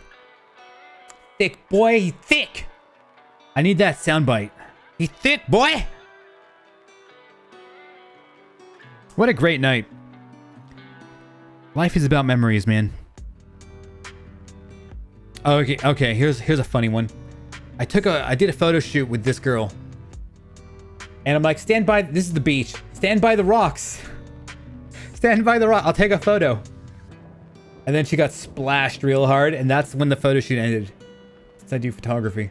Speaker 1: Thick boy, he thick. I need that soundbite. He thick boy. What a great night. Life is about memories, man. Okay, here's a funny one. I did a photo shoot with this girl. And I'm like, stand by, this is the beach. Stand by the rocks. Stand by the rock. I'll take a photo. And then she got splashed real hard, and that's when the photo shoot ended. Since I do photography.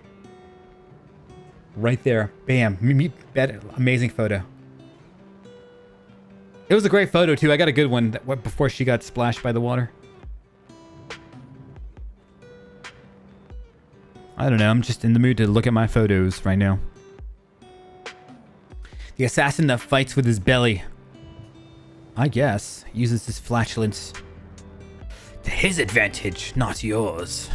Speaker 1: Right there. Bam. Amazing photo. It was a great photo, too. I got a good one before she got splashed by the water. I don't know. I'm just in the mood to look at my photos right now. The assassin that fights with his belly. I guess. Uses his flatulence. To his advantage, not yours.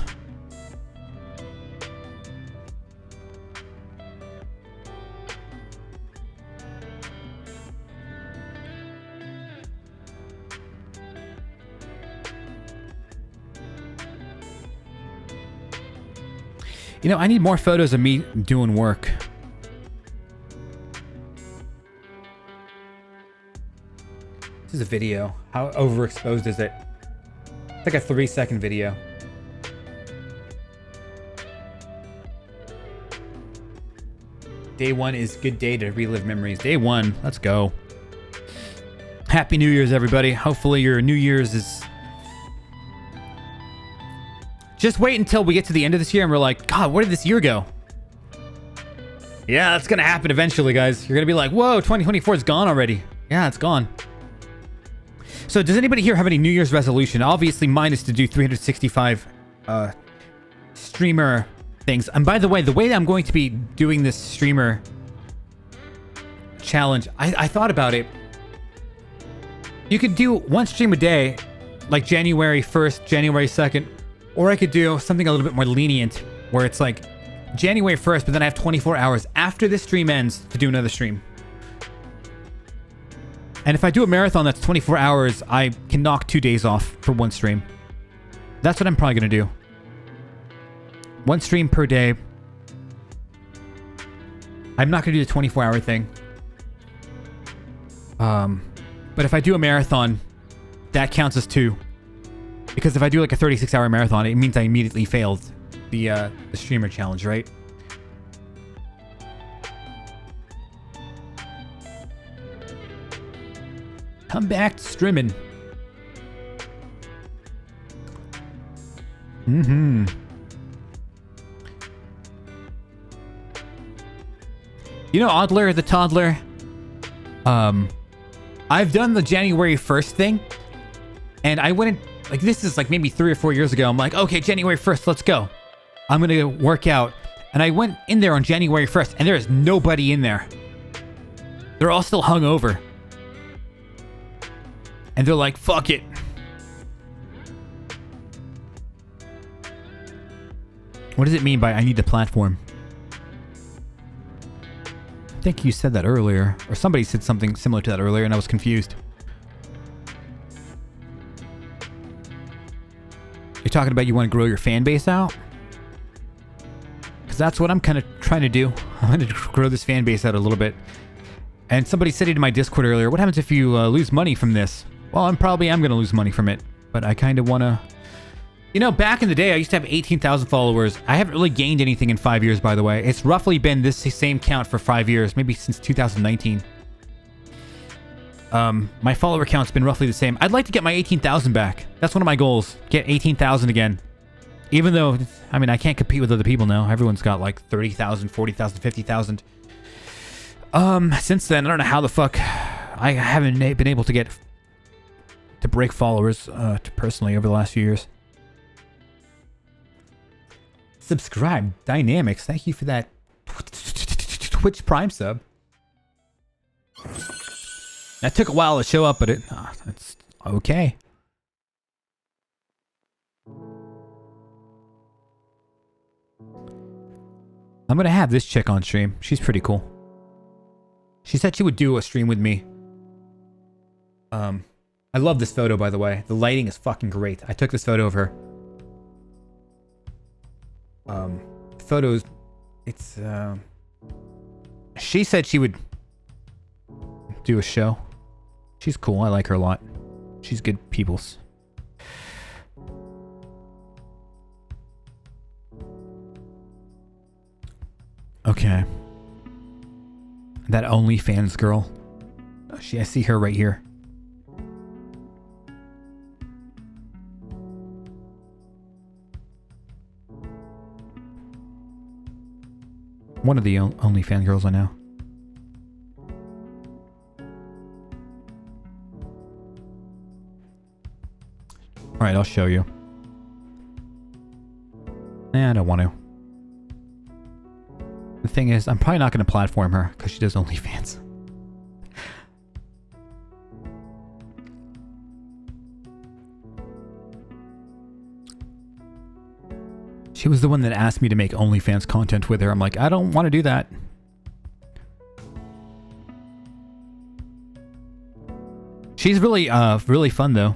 Speaker 1: You know, I need more photos of me doing work. This is a video. How overexposed is it? It's like a 3-second video. Day 1 is good day to relive memories. Day 1, let's go. Happy New Year's, everybody. Hopefully your New Year's is... Just wait until we get to the end of this year and we're like, God, where did this year go? Yeah, that's going to happen eventually, guys. You're going to be like, whoa, 2024 is gone already. Yeah, it's gone. So does anybody here have any New Year's resolution? Obviously, mine is to do 365 streamer things. And by the way that I'm going to be doing this streamer challenge, I thought about it. You could do one stream a day, like January 1st, January 2nd, or I could do something a little bit more lenient, where it's like January 1st, but then I have 24 hours after this stream ends to do another stream. And if I do a marathon that's 24 hours, I can knock 2 days off for one stream. That's what I'm probably going to do. One stream per day. I'm not going to do the 24-hour thing. But if I do a marathon, that counts as 2. Because if I do like a 36-hour marathon, it means I immediately failed the streamer challenge, right? Come back to streaming. Mm-hmm. You know Oddler the Toddler? I've done the January 1st thing. And I went in, like, this is like maybe 3 or 4 years ago. I'm like, okay, January 1st, let's go. I'm going to work out. And I went in there on January 1st, and there is nobody in there. They're all still hungover. And they're like, fuck it. What does it mean by I need the platform? I think you said that earlier. Or somebody said something similar to that earlier, and I was confused. You're talking about you want to grow your fan base out? Because that's what I'm kind of trying to do. I'm going to grow this fan base out a little bit. And somebody said in my Discord earlier, what happens if you lose money from this? Well, I'm going to lose money from it. But I kind of want to... You know, back in the day, I used to have 18,000 followers. I haven't really gained anything in 5 years, by the way. It's roughly been this same count for 5 years, maybe since 2019. My follower count's been roughly the same. I'd like to get my 18,000 back. That's one of my goals. Get 18,000 again. Even though, I mean, I can't compete with other people now. Everyone's got like 30,000, 40,000, 50,000. Since then, I don't know how the fuck I haven't been able to break followers personally over the last few years. Subscribe. Dynamics. Thank you for that Twitch Prime sub. That took a while to show up, but it's okay. I'm gonna have this chick on stream. She's pretty cool. She said she would do a stream with me. I love this photo, by the way. The lighting is fucking great. I took this photo of her. Photos, it's, she said she would do a show. She's cool. I like her a lot. She's good peoples. Okay. That OnlyFans girl. I see her right here. One of the OnlyFans girls I know. Alright, I'll show you. Nah, I don't want to. The thing is, I'm probably not going to platform her because she does OnlyFans. She was the one that asked me to make OnlyFans content with her. I'm like, I don't want to do that. She's really, really fun though.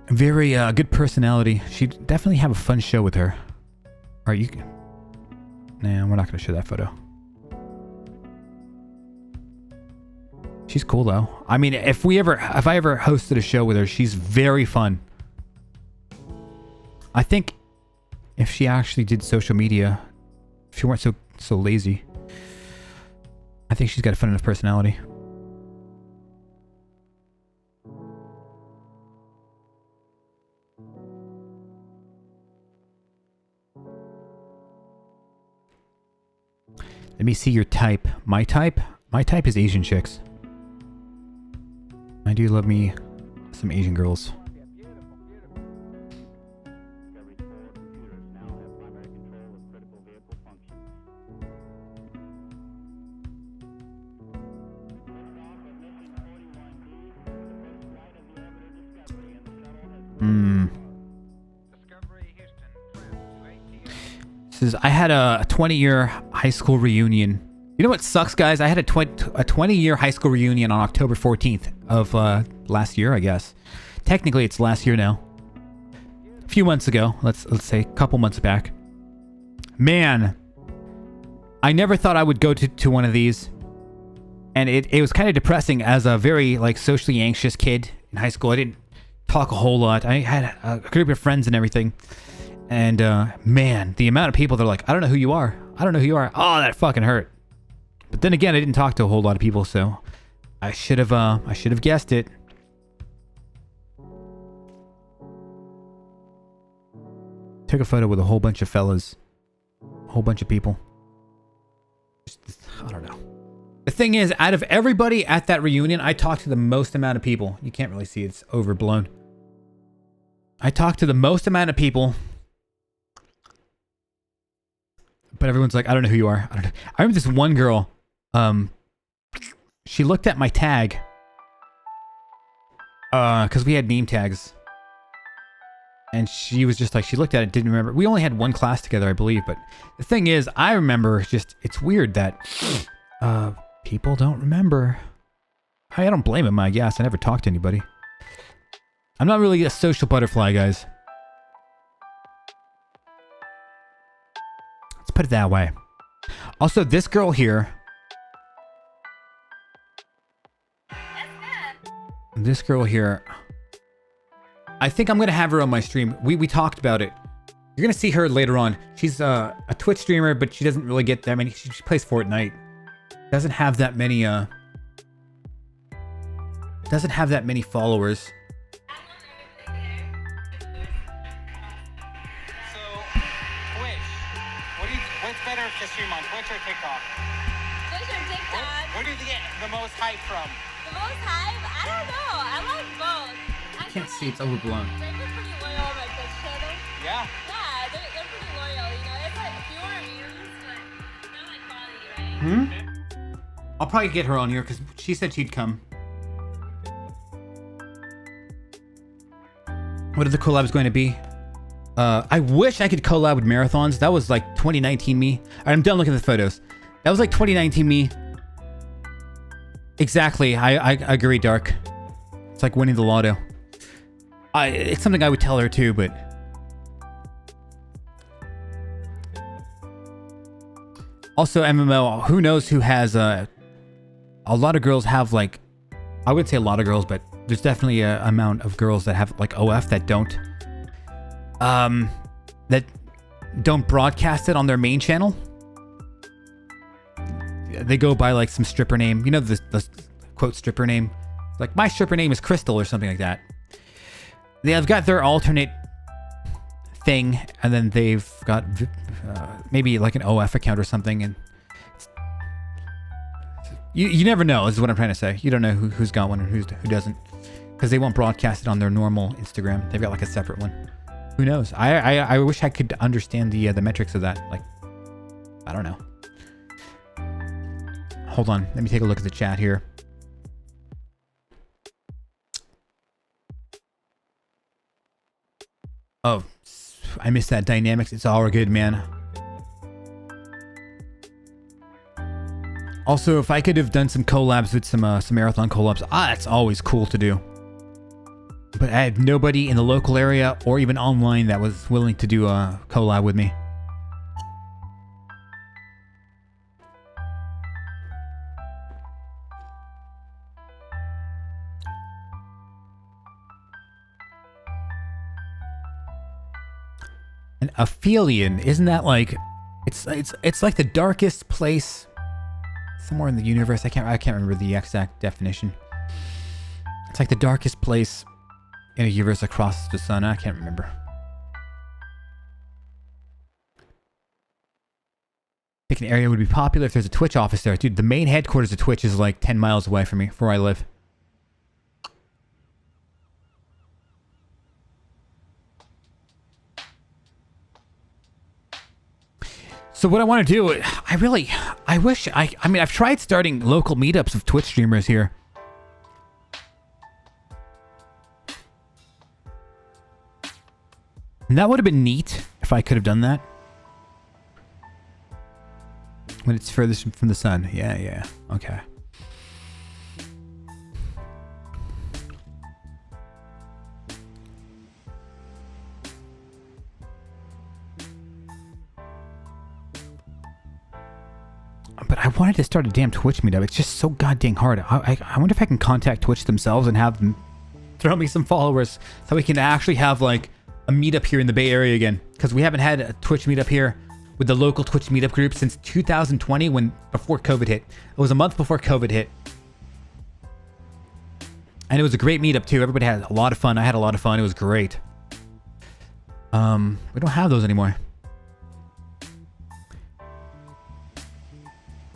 Speaker 1: Very good personality. She'd definitely have a fun show with her. Alright, you can... Nah, we're not going to show that photo. She's cool though. I mean, if I ever hosted a show with her, she's very fun. I think if she actually did social media, if she weren't so lazy, I think she's got a fun enough personality. Let me see your type. My type? My type is Asian chicks. I do love me some Asian girls. I had a 20-year high school reunion. You know what sucks, guys? I had a 20-year high school reunion on October 14th of last year, I guess. Technically, it's last year now. A few months ago. Let's say a couple months back. Man, I never thought I would go to one of these. And it was kind of depressing as a very socially anxious kid in high school. I didn't talk a whole lot. I had a group of friends and everything. And, man, the amount of people that are like, I don't know who you are. I don't know who you are. Oh, that fucking hurt. But then again, I didn't talk to a whole lot of people, so I should have guessed it. Took a photo with a whole bunch of fellas. A whole bunch of people. I don't know. The thing is, out of everybody at that reunion, I talked to the most amount of people. You can't really see it. It's overblown. I talked to the most amount of people. But everyone's like, I don't know who you are. I remember this one girl. She looked at my tag. Because we had name tags. And she was just like, she looked at it, didn't remember. We only had one class together, I believe. But the thing is, I remember just, it's weird that people don't remember. I don't blame them, I guess. I never talked to anybody. I'm not really a social butterfly, guys. Put it that way. Also, this girl here. This girl here. I think I'm going to have her on my stream. We talked about it. You're going to see her later on. She's a Twitch streamer, but she doesn't really get that many. She plays Fortnite. Doesn't have that many, doesn't have that many followers.
Speaker 11: To stream on Twitch or TikTok? Twitch or TikTok? Where do you get the most hype from? The most hype? I don't know. I like both.
Speaker 1: I can't see. It's overblown.
Speaker 11: They're pretty loyal on my Twitch channel. Yeah? Yeah, they're pretty loyal, you know? It's like fewer views, but they're like quality, right?
Speaker 1: I'll probably get her on here because she said she'd come. What are the collabs going to be? I wish I could collab with marathons. That was like 2019 me. Alright, I'm done looking at the photos. That was like 2019 me. Exactly. I agree, Dark. It's like winning the lotto. It's something I would tell her too, but... Also, MMO, who knows who has... A lot of girls have like... I would say a lot of girls, but there's definitely an amount of girls that have like OF that don't... that don't broadcast it on their main channel. they go by like some stripper name. You know the quote stripper name? Like my stripper name is Crystal or something like that. They've got their alternate thing, and then they've got maybe like an OF account or something, and you never know is what I'm trying to say. You don't know who's got one and who doesn't, because they won't broadcast it on their normal Instagram. They've got like a separate one. Who knows? I wish I could understand the metrics of that. Like, I don't know. Hold on, let me take a look at the chat here. Oh, I missed that dynamics. It's all good, man. Also, if I could have done some collabs with some marathon collabs, that's always cool to do. But I had nobody in the local area or even online that was willing to do a collab with me. An aphelion, isn't that like it's like the darkest place somewhere in the universe? I can't remember the exact definition. It's like the darkest place in a universe across the sun. I can't remember. I think an area would be popular if there's a Twitch office there. Dude, the main headquarters of Twitch is like 10 miles away from me, from where I live. So what I want to do, I wish, I mean, I've tried starting local meetups of Twitch streamers here. And that would have been neat if I could have done that. When it's furthest from the sun. Yeah. Okay. But I wanted to start a damn Twitch meetup. It's just so goddamn hard. I wonder if I can contact Twitch themselves and have them throw me some followers so we can actually have like a meetup here in the Bay Area again. Because we haven't had a Twitch meetup here with the local Twitch meetup group since 2020 before COVID hit. It was a month before COVID hit. And it was a great meetup too. Everybody had a lot of fun. I had a lot of fun. It was great. We don't have those anymore.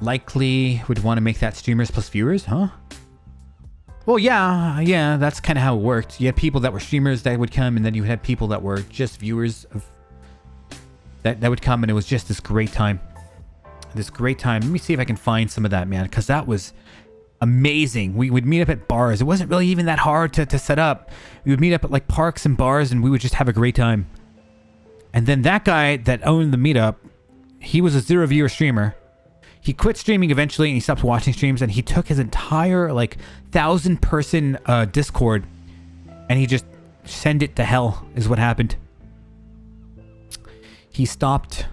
Speaker 1: Likely would want to make that streamers plus viewers, huh? Well, yeah, that's kind of how it worked. You had people that were streamers that would come, and then you had people that were just viewers of that would come, and it was just this great time. Let me see if I can find some of that, man, because that was amazing. We would meet up at bars. It wasn't really even that hard to set up. We would meet up at like parks and bars, and we would just have a great time. And then that guy that owned the meetup, he was a 0 viewer streamer. He quit streaming eventually, and he stopped watching streams, and he took his entire like 1,000-person Discord, and he just sent it to hell is what happened. He stopped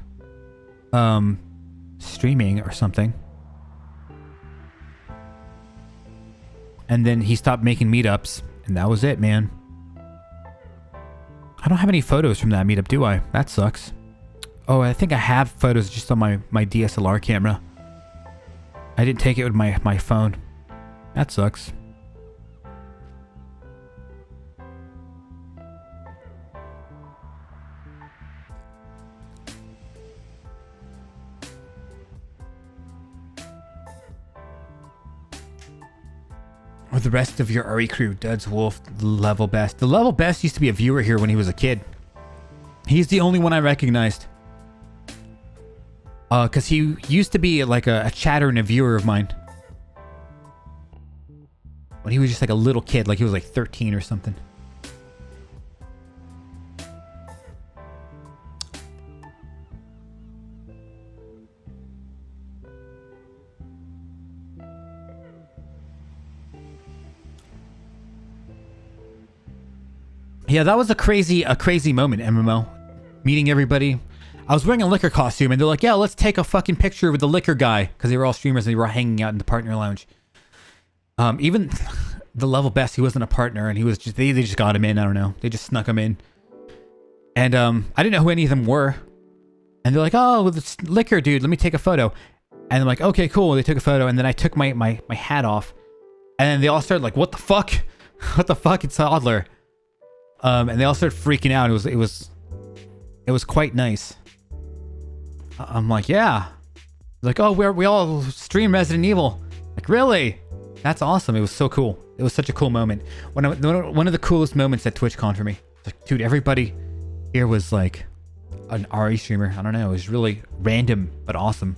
Speaker 1: streaming or something, and then he stopped making meetups, and that was it, man. I don't have any photos from that meetup, do I? That sucks. Oh, I think I have photos just on my DSLR camera. I didn't take it with my phone. That sucks. Or the rest of your RE crew, Duds, Wolf, Level Best. The Level Best used to be a viewer here when he was a kid. He's the only one I recognized. Because he used to be like a chatter and a viewer of mine. When he was just like a little kid, like he was like 13 or something. Yeah, that was a crazy moment, MMO. Meeting everybody. I was wearing a liquor costume, and they're like, yeah, let's take a fucking picture with the liquor guy. Because they were all streamers, and they were hanging out in the partner lounge. Even the Level Best, he wasn't a partner, and he was just, they just got him in, I don't know. They just snuck him in. And I didn't know who any of them were. And they're like, oh, well, this liquor dude, let me take a photo. And I'm like, okay, cool. They took a photo, and then I took my hat off, and then they all started like, what the fuck? What the fuck? It's Oddler. And they all started freaking out. It was quite nice. I'm like, yeah. Like, oh, we all stream Resident Evil. Like, really? That's awesome. It was so cool. It was such a cool moment. One of the coolest moments at TwitchCon for me. Like, dude, everybody here was like an RE streamer. I don't know. It was really random, but awesome.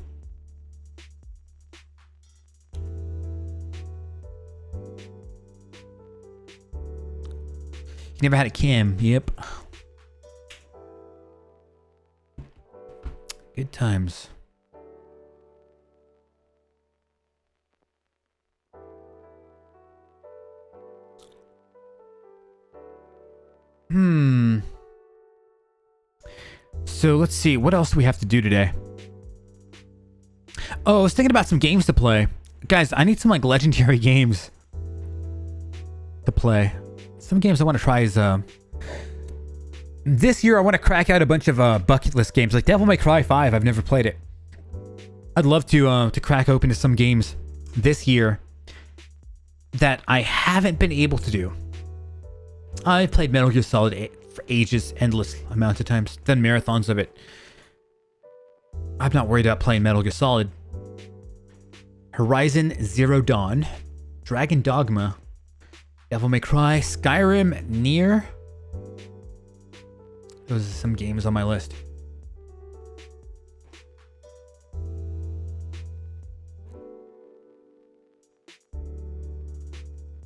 Speaker 1: You never had a cam. Yep. Good times. So let's see. What else do we have to do today? Oh, I was thinking about some games to play. Guys, I need some like legendary games to play. Some games I want to try is this year I want to crack out a bunch of bucket list games like Devil May Cry 5. I've never played it. I'd love to crack open to some games this year that I haven't been able to do. I've played Metal Gear Solid for ages, endless amounts of times, done marathons of it. I'm not worried about playing Metal Gear Solid. Horizon Zero Dawn, Dragon Dogma, Devil May Cry, Skyrim, Nier. Those are some games on my list.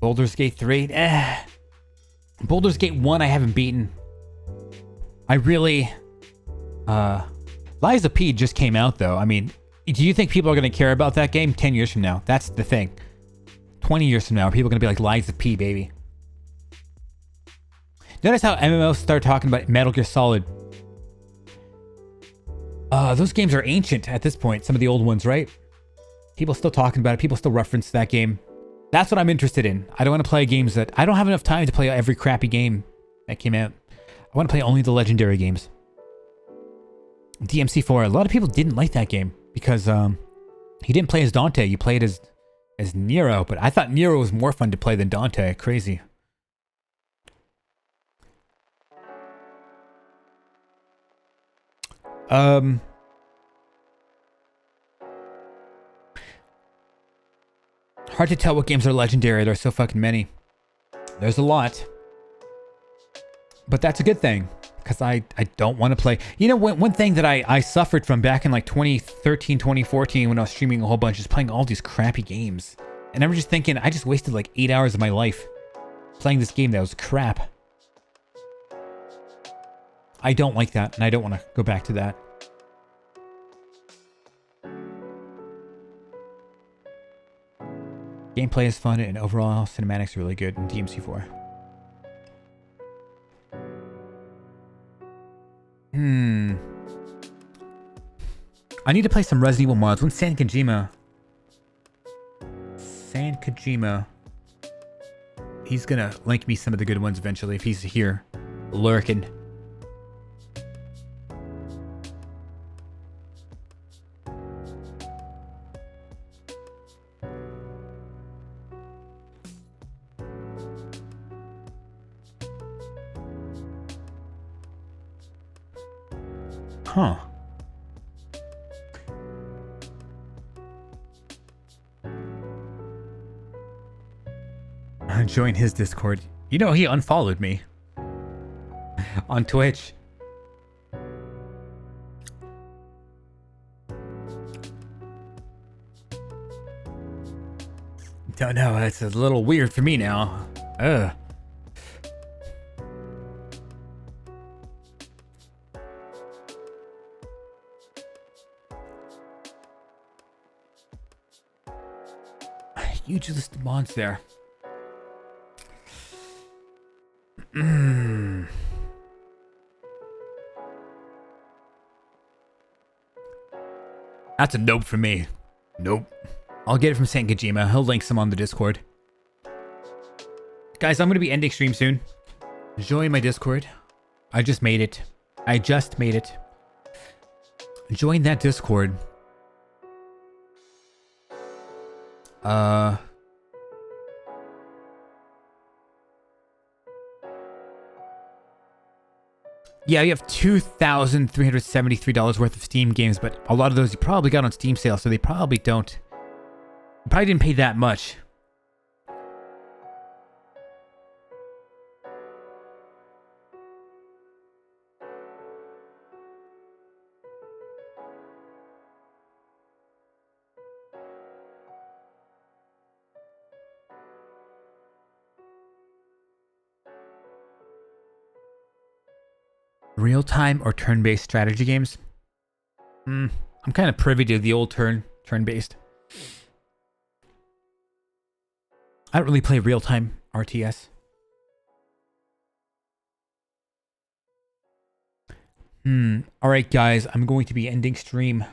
Speaker 1: Baldur's Gate 3. Baldur's Gate 1 I haven't beaten. I really... Lies of P just came out though. I mean, do you think people are going to care about that game 10 years from now? That's the thing. 20 years from now, are people going to be like, Lies of P, baby? Notice how MMOs start talking about Metal Gear Solid. Those games are ancient at this point. Some of the old ones, right? People still talking about it. People still reference that game. That's what I'm interested in. I don't want to play games that... I don't have enough time to play every crappy game that came out. I want to play only the legendary games. DMC4. A lot of people didn't like that game because he didn't play as Dante. You played as Nero, but I thought Nero was more fun to play than Dante. Crazy. Hard to tell what games are legendary. There's so fucking many. There's a lot. But that's a good thing. Because I don't want to play... You know, one thing that I suffered from back in like 2013, 2014 when I was streaming a whole bunch is playing all these crappy games. And I'm just thinking, I just wasted like 8 hours of my life playing this game that was crap. I don't like that, and I don't want to go back to that. Gameplay is fun, and overall cinematics are really good in DMC4. I need to play some Resident Evil mods. When's San Kojima? He's gonna link me some of the good ones eventually if he's here lurking. Huh. Join his Discord. You know, he unfollowed me on Twitch. Don't know, it's a little weird for me now. Ugh. Huge list of mods there. That's a nope for me. Nope. I'll get it from San Kojima. He'll link some on the Discord. Guys, I'm going to be ending stream soon. Join my Discord. I just made it. Join that Discord. Yeah, you have $2,373 worth of Steam games, but a lot of those you probably got on Steam sale, so they probably don't. You probably didn't pay that much. Real-time or turn-based strategy games? I'm kind of privy to the old turn-based. I don't really play real-time RTS. Alright guys, I'm going to be ending stream.